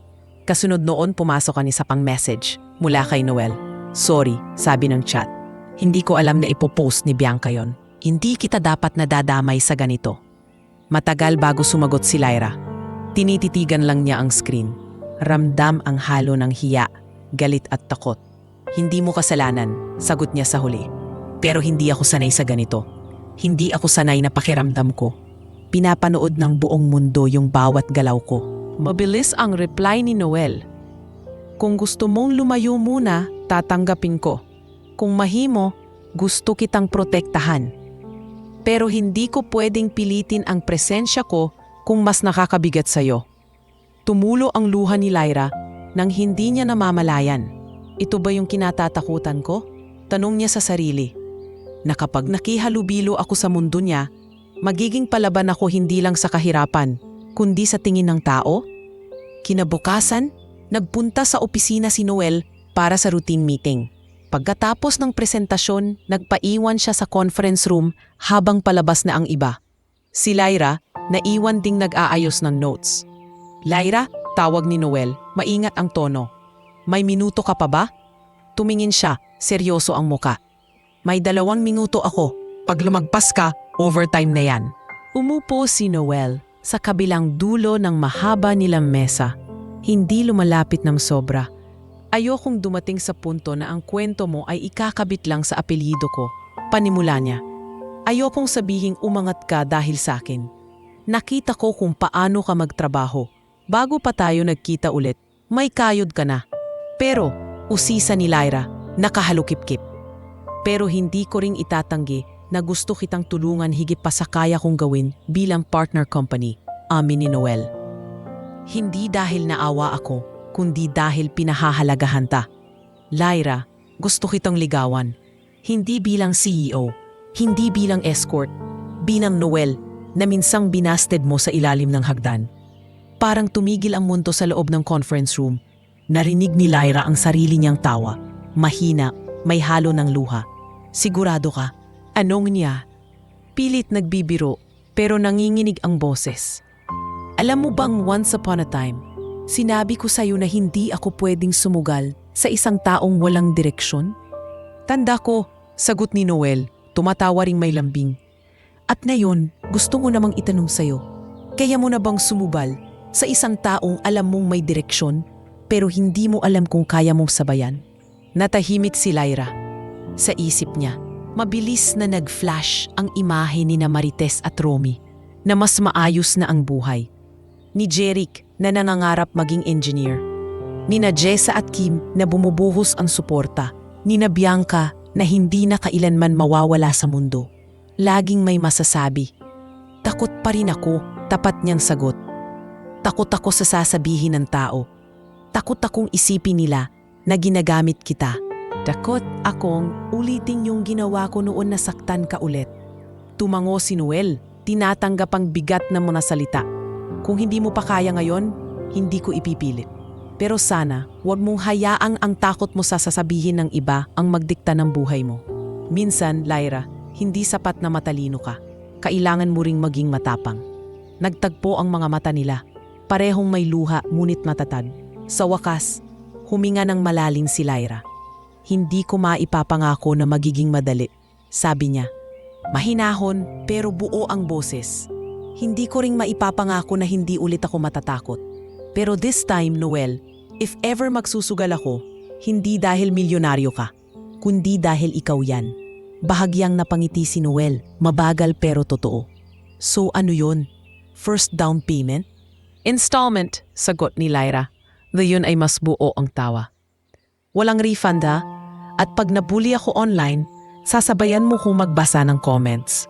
Kasunod noon pumasok ka ni sa pang message mula kay Noel. Sorry, sabi ng chat. Hindi ko alam na ipopost ni Bianca yon. Hindi kita dapat nadadamay sa ganito. Matagal bago sumagot si Lyra. Tinititigan lang niya ang screen. Ramdam ang halo ng hiya, galit at takot. Hindi mo kasalanan, sagot niya sa huli. Pero hindi ako sanay sa ganito. Hindi ako sanay na pakiramdam ko. Pinapanood ng buong mundo yung bawat galaw ko. Mabilis ang reply ni Noel. Kung gusto mong lumayo muna, tatanggapin ko. Kung mahimo, gusto kitang protektahan. Pero hindi ko pwedeng pilitin ang presensya ko kung mas nakakabigat sa'yo. Tumulo ang luha ni Lyra nang hindi niya namamalayan. Ito ba yung kinatatakutan ko? Tanong niya sa sarili. Na kapag nakihalubilo ako sa mundo niya, magiging palaban ako hindi lang sa kahirapan, kundi sa tingin ng tao? Kinabukasan, nagpunta sa opisina si Noel para sa routine meeting. Pagkatapos ng presentasyon, nagpaiwan siya sa conference room habang palabas na ang iba. Si Lyra, naiwan ding nag-aayos ng notes. Lyra, tawag ni Noel, maingat ang tono. May minuto ka pa ba? Tumingin siya, seryoso ang muka. May 2 minuto ako. Pag lumagpas ka, overtime na yan. Umupo si Noel sa kabilang dulo ng mahaba nilang mesa. Hindi lumalapit ng sobra. Ayokong dumating sa punto na ang kwento mo ay ikakabit lang sa apelyido ko. Panimula niya. Ayokong sabihing umangat ka dahil sa akin. Nakita ko kung paano ka magtrabaho. Bago pa tayo nagkita ulit, may kayod ka na. Pero, usisa ni Lyra, nakahalukip-kip. Pero hindi ko ring itatanggi na gusto kitang tulungan higit pa sa kaya kong gawin bilang partner company, amin ni Noel. Hindi dahil naawa ako, kundi dahil pinahahalagahan ta. Lyra, gusto kitang ligawan. Hindi bilang CEO, hindi bilang escort, bilang Noel na minsang binasted mo sa ilalim ng hagdan. Parang tumigil ang mundo sa loob ng conference room. Narinig ni Lyra ang sarili niyang tawa. Mahina, may halo ng luha. Sigurado ka? Anong niya? Pilit nagbibiro pero nanginginig ang boses. Alam mo bang once upon a time, sinabi ko sa'yo na hindi ako pwedeng sumugal sa isang taong walang direksyon? Tanda ko, sagot ni Noel, tumatawa ring may lambing. At ngayon, gusto ko namang itanong sa'yo, kaya mo na bang sumubal sa isang taong alam mong may direksyon pero hindi mo alam kung kaya mong sabayan? Natahimik si Lyra. Sa isip niya, mabilis na nag-flash ang imahe ni na Marites at Romy na mas maayos na ang buhay. Ni Jeric na nangangarap maging engineer. Ni na Jessa at Kim na bumubuhos ang suporta. Ni na Bianca na hindi na kailanman mawawala sa mundo. Laging may masasabi. Takot pa rin ako, tapat niyang sagot. Takot ako sa sasabihin ng tao. Takot akong isipin nila na ginagamit kita. Takot akong ulitin yung ginawa ko noon na saktan ka ulit. Tumango si Noel, tinatanggap ang bigat ng mga salita. Kung hindi mo pa kaya ngayon, hindi ko ipipilit. Pero sana, huwag mong hayaang ang takot mo sa sasabihin ng iba ang magdikta ng buhay mo. Minsan, Lyra, hindi sapat na matalino ka. Kailangan mo ring maging matapang. Nagtagpo ang mga mata nila. Parehong may luha ngunit matatag. Sa wakas, huminga ng malalim si Lyra. Hindi ko maipapangako na magiging madali, sabi niya. Mahinahon pero buo ang boses. Hindi ko ring maipapangako na hindi ulit ako matatakot. Pero this time, Noel, if ever magsusugal ako, hindi dahil milyonaryo ka, kundi dahil ikaw yan. Bahagyang napangiti si Noel, mabagal pero totoo. So ano yun? First down payment? Installment, sagot ni Lyra. Ngayon ay mas buo ang tawa. Walang refund ha? At pag nabully ako online, sasabayan mo kung magbasa ng comments.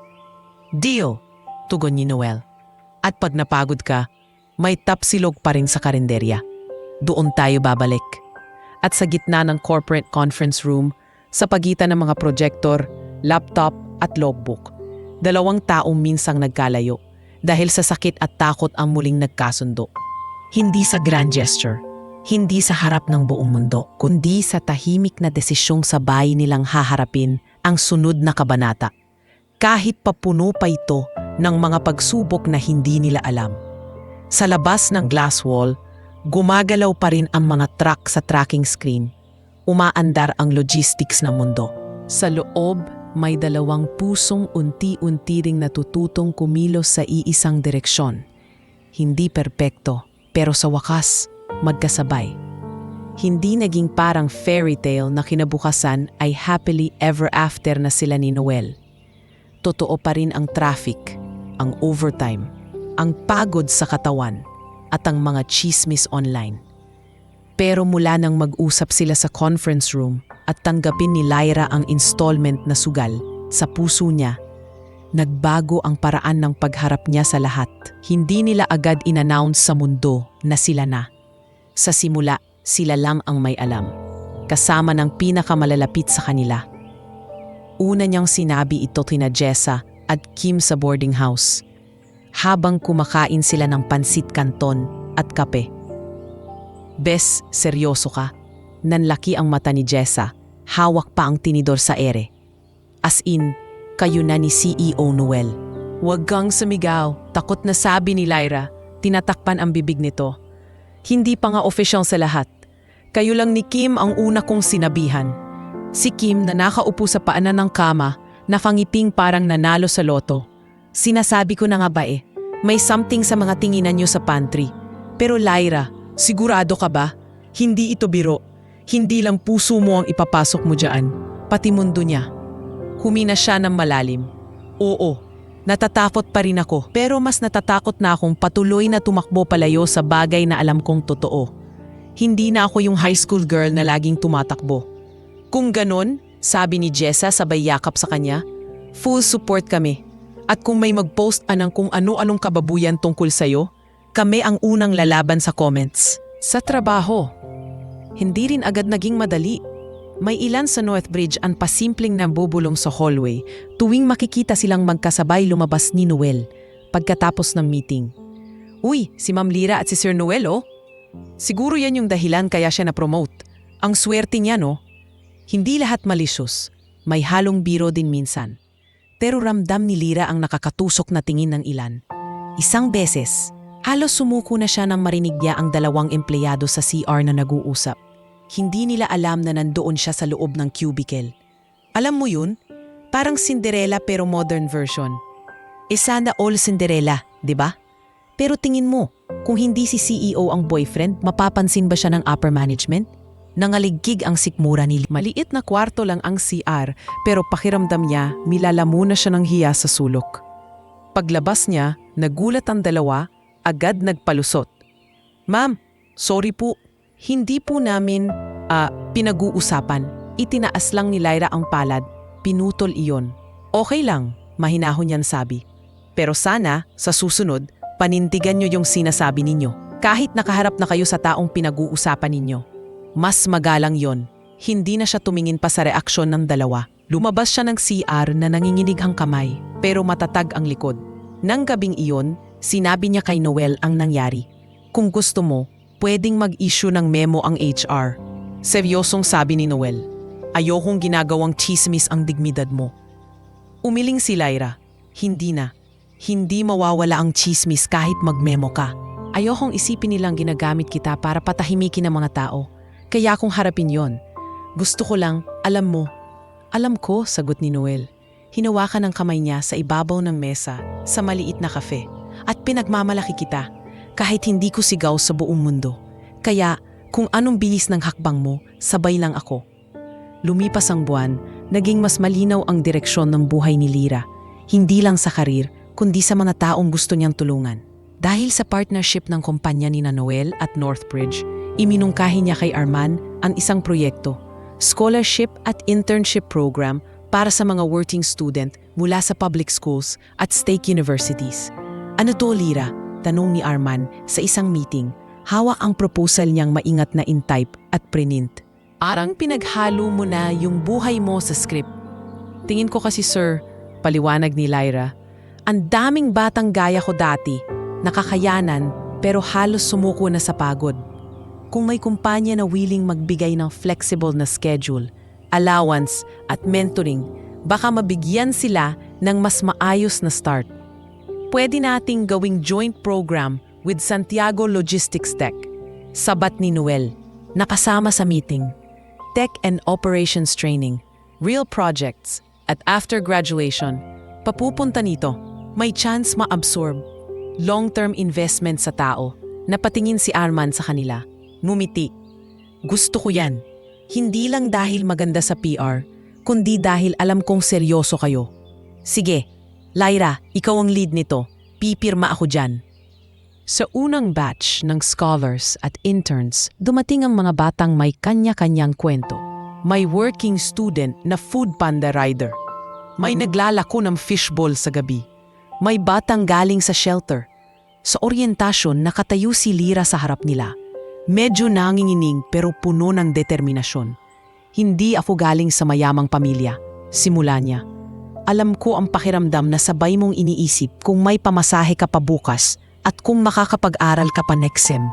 Deal, tugon ni Noel. At pag napagod ka, may tapsilog pa rin sa karinderya. Doon tayo babalik. At sa gitna ng corporate conference room, sa pagitan ng mga projector, laptop at logbook, dalawang taong minsang nagkalayo dahil sa sakit at takot ang muling nagkasundo. Hindi sa grand gesture, hindi sa harap ng buong mundo, kundi sa tahimik na desisyong sabay nilang haharapin ang sunod na kabanata. Kahit papuno pa ito ng mga pagsubok na hindi nila alam. Sa labas ng glass wall, gumagalaw pa rin ang mga truck sa tracking screen. Umaandar ang logistics ng mundo. Sa loob, may dalawang pusong unti-unti ring natututong kumilos sa iisang direksyon. Hindi perpekto, pero sa wakas, magkasabay. Hindi naging parang fairy tale na kinabukasan ay happily ever after na sila ni Noel. Totoo pa rin ang traffic, ang overtime, ang pagod sa katawan, at ang mga chismis online. Pero mula nang mag-usap sila sa conference room at tanggapin ni Lyra ang installment na sugal sa puso niya, nagbago ang paraan ng pagharap niya sa lahat. Hindi nila agad in-announce sa mundo na sila na. Sa simula, sila lang ang may alam, kasama ng pinakamalalapit sa kanila. Una niyang sinabi ito kina Jessa at Kim sa boarding house, habang kumakain sila ng pansit canton at kape. Bes, seryoso ka? Nanlaki ang mata ni Jessa, hawak pa ang tinidor sa ere. As in, kayo na ni CEO Noel. Huwag kang sumigaw, takot na sabi ni Lyra, tinatakpan ang bibig nito. Hindi pa nga official sa lahat. Kayo lang ni Kim ang una kong sinabihan. Si Kim na nakaupo sa paanan ng kama, nakangiting parang nanalo sa loto. Sinasabi ko na nga ba may something sa mga tinginan niyo sa pantry. Pero Lyra, sigurado ka ba? Hindi ito biro. Hindi lang puso mo ang ipapasok mo dyan, pati mundo niya. Humina siya ng malalim. Oo, natatakot pa rin ako, pero mas natatakot na akong patuloy na tumakbo palayo sa bagay na alam kong totoo. Hindi na ako yung high school girl na laging tumatakbo. Kung ganon, sabi ni Jessa sabay yakap sa kanya, full support kami. At kung may mag-post anang kung ano-anong kababuyan tungkol sa'yo, kami ang unang lalaban sa comments. Sa trabaho, hindi rin agad naging madali. May ilan sa Northbridge ang pasimpleng nambubulong sa hallway tuwing makikita silang magkasabay lumabas ni Noel pagkatapos ng meeting. Uy, si Ma'am Lyra at si Sir Noel oh. Siguro yan yung dahilan kaya siya na-promote. Ang swerte niya no? Hindi lahat malicious. May halong biro din minsan. Pero ramdam ni Lyra ang nakakatusok na tingin ng ilan. Isang beses, halos sumuko na siya nang marinig niya ang dalawang empleyado sa CR na nag-uusap. Hindi nila alam na nandoon siya sa loob ng cubicle. Alam mo yun? Parang Cinderella pero modern version. Sana all Cinderella, di ba? Pero tingin mo, kung hindi si CEO ang boyfriend, mapapansin ba siya ng upper management? Nangaligkig ang sikmura ni Maliit na kwarto lang ang CR pero pakiramdam niya milalamunan siya ng hiya sa sulok. Paglabas niya, nagulat ang dalawa, agad nagpalusot. Ma'am, sorry po, hindi po namin pinag-uusapan. Itinaas lang ni Lyra ang palad, pinutol iyon. Okay lang, mahinahon niyan sabi. Pero sana, sa susunod, panindigan niyo yung sinasabi ninyo. Kahit nakaharap na kayo sa taong pinag-uusapan ninyo. Mas magalang yon. Hindi na siya tumingin pa sa reaksyon ng dalawa. Lumabas siya ng CR na nanginginig ang kamay, pero matatag ang likod. Nang gabing iyon, sinabi niya kay Noel ang nangyari. Kung gusto mo, pwedeng mag-issue ng memo ang HR. Seryosong sabi ni Noel. Ayokong ginagawang chismis ang dignidad mo. Umiling si Lyra. Hindi na. Hindi mawawala ang chismis kahit mag-memo ka. Ayokong isipin nilang ginagamit kita para patahimikin ang mga tao. Kaya akong harapin yon. Gusto ko lang, alam mo. Alam ko, sagot ni Noel. Hinawakan ang kamay niya sa ibabaw ng mesa sa maliit na kafe. At pinagmamalaki kita, kahit hindi ko sigaw sa buong mundo. Kaya, kung anong bilis ng hakbang mo, sabay lang ako. Lumipas ang buwan, naging mas malinaw ang direksyon ng buhay ni Lyra. Hindi lang sa karir, kundi sa mga taong gusto niyang tulungan. Dahil sa partnership ng kumpanya ni Noel at Northbridge, Iminungkahi niya kay Arman ang isang proyekto, scholarship at internship program para sa mga working student mula sa public schools at state universities. Ano to, Lyra? Tanong ni Arman sa isang meeting. Hawak ang proposal niyang maingat na in-type at print. Arang pinaghalo mo na yung buhay mo sa script. Tingin ko kasi, sir, paliwanag ni Lyra, ang daming batang gaya ko dati, nakakayanan pero halos sumuko na sa pagod. Kung may kumpanya na willing magbigay ng flexible na schedule, allowance at mentoring, baka mabigyan sila ng mas maayos na start. Pwede nating gawing joint program with Santiago Logistics Tech. Sabat ni Noel, nakasama sa meeting. Tech and operations training, real projects, at after graduation, papupunta nito, may chance ma-absorb. Long-term investment sa tao. Napatingin si Arman sa kanila. Ngumiti. Gusto ko yan. Hindi lang dahil maganda sa PR, kundi dahil alam kong seryoso kayo. Sige, Lyra, ikaw ang lead nito. Pipirma ako dyan. Sa unang batch ng scholars at interns, dumating ang mga batang may kanya-kanyang kwento. May working student na food panda rider. May naglalako ng fishbowl sa gabi. May batang galing sa shelter. Sa orientasyon, nakatayo si Lyra sa harap nila. Medyo nanginginig pero puno ng determinasyon. Hindi ako galing sa mayamang pamilya. Simula niya. Alam ko ang pakiramdam na sabay mong iniisip kung may pamasahe ka pa bukas at kung makakapag-aral ka pa next sem.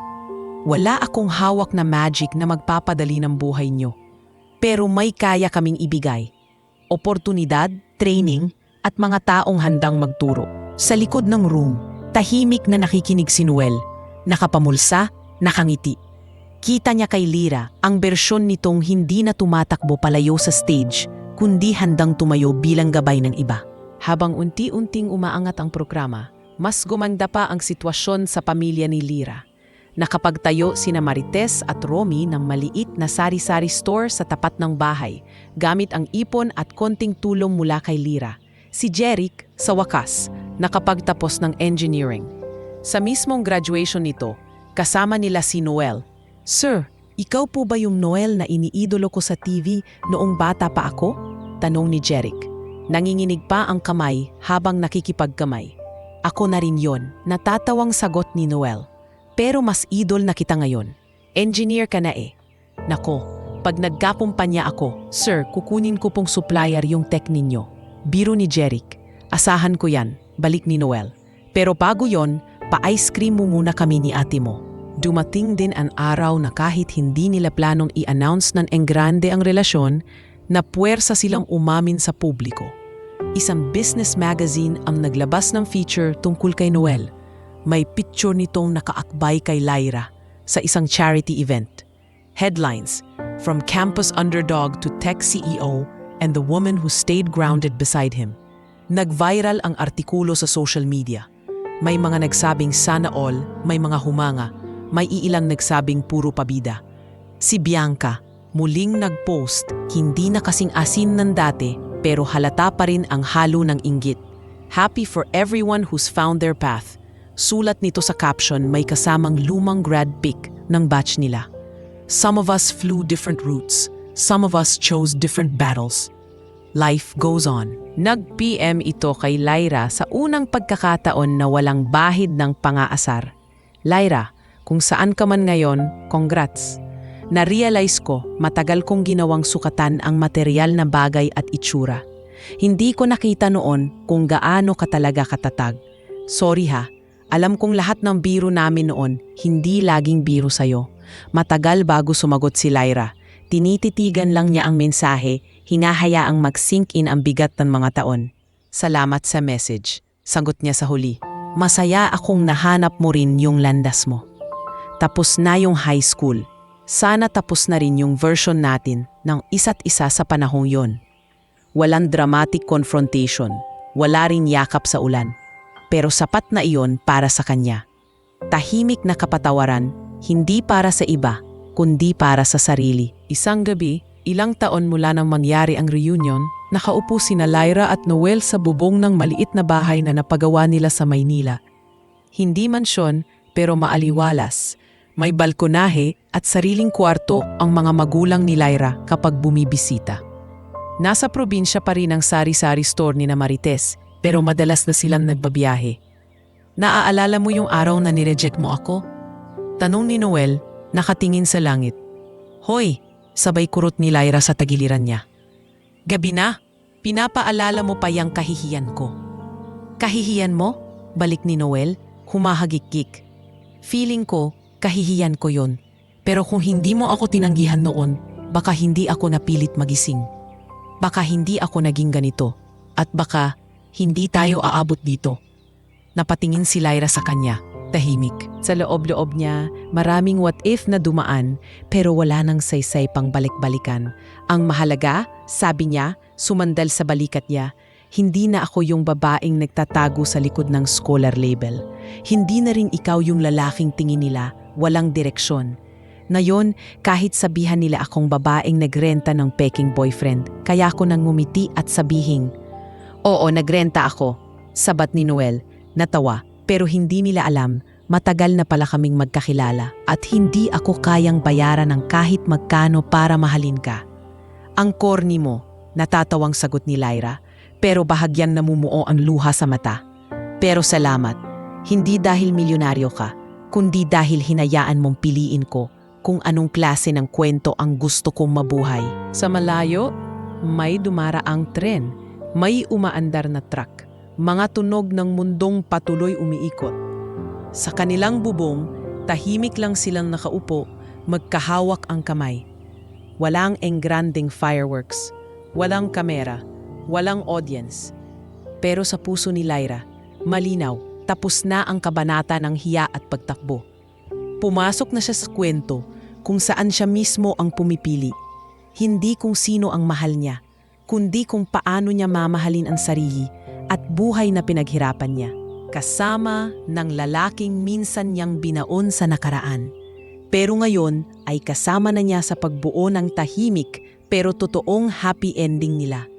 Wala akong hawak na magic na magpapadali ng buhay nyo. Pero may kaya kaming ibigay. Oportunidad, training, at mga taong handang magturo. Sa likod ng room, tahimik na nakikinig si Noel. Nakapamulsa, nakangiti. Kita niya kay Lyra ang bersyon nitong hindi na tumatakbo palayo sa stage, kundi handang tumayo bilang gabay ng iba. Habang unti-unting umaangat ang programa, mas gumanda pa ang sitwasyon sa pamilya ni Lyra. Nakapagtayo sina Marites at Romy ng maliit na sari-sari store sa tapat ng bahay, gamit ang ipon at konting tulong mula kay Lyra. Si Jeric, sa wakas, nakapagtapos ng engineering. Sa mismong graduation nito, kasama nila si Noel. Sir, ikaw po ba yung Noel na iniidolo ko sa TV noong bata pa ako? Tanong ni Jeric. Nanginginig pa ang kamay habang nakikipagkamay. Ako na rin yon, natatawang sagot ni Noel. Pero mas idol na kita ngayon. Engineer ka na eh. Nako, pag nagkakumpanya ako, sir, kukunin ko pong supplier yung tech ninyo. Biro ni Jeric. Asahan ko yan, balik ni Noel. Pero bago yon, pa-ice cream mo muna kami ni ate mo. Dumating din ang araw na kahit hindi nila planong i-announce ng enggrande ang relasyon, na puwersa silang umamin sa publiko. Isang business magazine ang naglabas ng feature tungkol kay Noel. May picture nitong nakaakbay kay Lyra sa isang charity event. Headlines, From Campus Underdog to Tech CEO and the Woman Who Stayed Grounded Beside Him. Nag-viral ang artikulo sa social media. May mga nagsabing sana all, may mga humanga, may iilang nagsabing puro pabida. Si Bianca, muling nag-post, hindi na kasing asin ng dati, pero halata pa rin ang halo ng inggit. Happy for everyone who's found their path. Sulat nito sa caption may kasamang lumang grad pic ng batch nila. Some of us flew different routes. Some of us chose different battles. Life goes on. Nag-PM ito kay Lyra sa unang pagkakataon na walang bahid ng pangaasar. Lyra, kung saan ka man ngayon, congrats. Na-realize ko, matagal kong ginawang sukatan ang material na bagay at itsura. Hindi ko nakita noon kung gaano ka talaga katatag. Sorry ha, alam kong lahat ng biro namin noon, hindi laging biro sa'yo. Matagal bago sumagot si Lyra. Tinititigan lang niya ang mensahe, hinahayaang mag-sink in ang bigat ng mga taon. Salamat sa message. Sagot niya sa huli. Masaya akong nahanap mo rin yung landas mo. Tapos na yung high school. Sana tapos na rin yung version natin ng isa't isa sa panahong yon. Walang dramatic confrontation. Wala rin yakap sa ulan. Pero sapat na iyon para sa kanya. Tahimik na kapatawaran, hindi para sa iba, kundi para sa sarili. Isang gabi, ilang taon mula nang mangyari ang reunion, nakaupo sina Lyra at Noel sa bubong ng maliit na bahay na napagawa nila sa Maynila. Hindi mansyon, pero maaliwalas. May balkonahe at sariling kwarto ang mga magulang ni Lyra kapag bumibisita. Nasa probinsya pa rin ang sari-sari store ni na Marites, pero madalas na silang nagbabiyahe. Naaalala mo yung araw na nireject mo ako? Tanong ni Noel, nakatingin sa langit. Hoy, sabay kurot ni Lyra sa tagiliran niya. Gabi na, pinapaalala mo pa yung kahihiyan ko. Kahihiyan mo? Balik ni Noel, humahagikik. Feeling ko, kahihiyan ko yon. Pero kung hindi mo ako tinanggihan noon, baka hindi ako napilit magising. Baka hindi ako naging ganito. At baka hindi tayo aabot dito. Napatingin si Lyra sa kanya, tahimik. Sa loob-loob niya, maraming what if na dumaan pero wala nang saysay pang balik-balikan. Ang mahalaga, sabi niya, sumandal sa balikat niya, hindi na ako yung babaeng nagtatago sa likod ng scholar label. Hindi na rin ikaw yung lalaking tingin nila, walang direksyon. Ngayon, kahit sabihan nila akong babaeng nagrenta ng peking boyfriend, kaya ako nang ngumiti at sabihing, oo, nagrenta ako, sabat ni Noel, natawa, pero hindi nila alam, matagal na pala kaming magkakilala at hindi ako kayang bayaran ng kahit magkano para mahalin ka. Ang corny mo, natatawang sagot ni Lyra, pero bahagyang namumuo ang luha sa mata. Pero salamat, hindi dahil milyonaryo ka, kundi dahil hinayaan mong piliin ko kung anong klase ng kwento ang gusto kong mabuhay. Sa malayo, may dumaraang tren, may umaandar na truck, mga tunog ng mundong patuloy umiikot. Sa kanilang bubong, tahimik lang silang nakaupo, magkahawak ang kamay. Walang engranding fireworks, walang kamera, walang audience. Pero sa puso ni Lyra, malinaw, tapos na ang kabanata ng hiya at pagtakbo. Pumasok na siya sa kwento kung saan siya mismo ang pumipili. Hindi kung sino ang mahal niya, kundi kung paano niya mamahalin ang sarili at buhay na pinaghirapan niya. Kasama ng lalaking minsan niyang binaon sa nakaraan. Pero ngayon ay kasama na niya sa pagbuo ng tahimik pero totoong happy ending nila.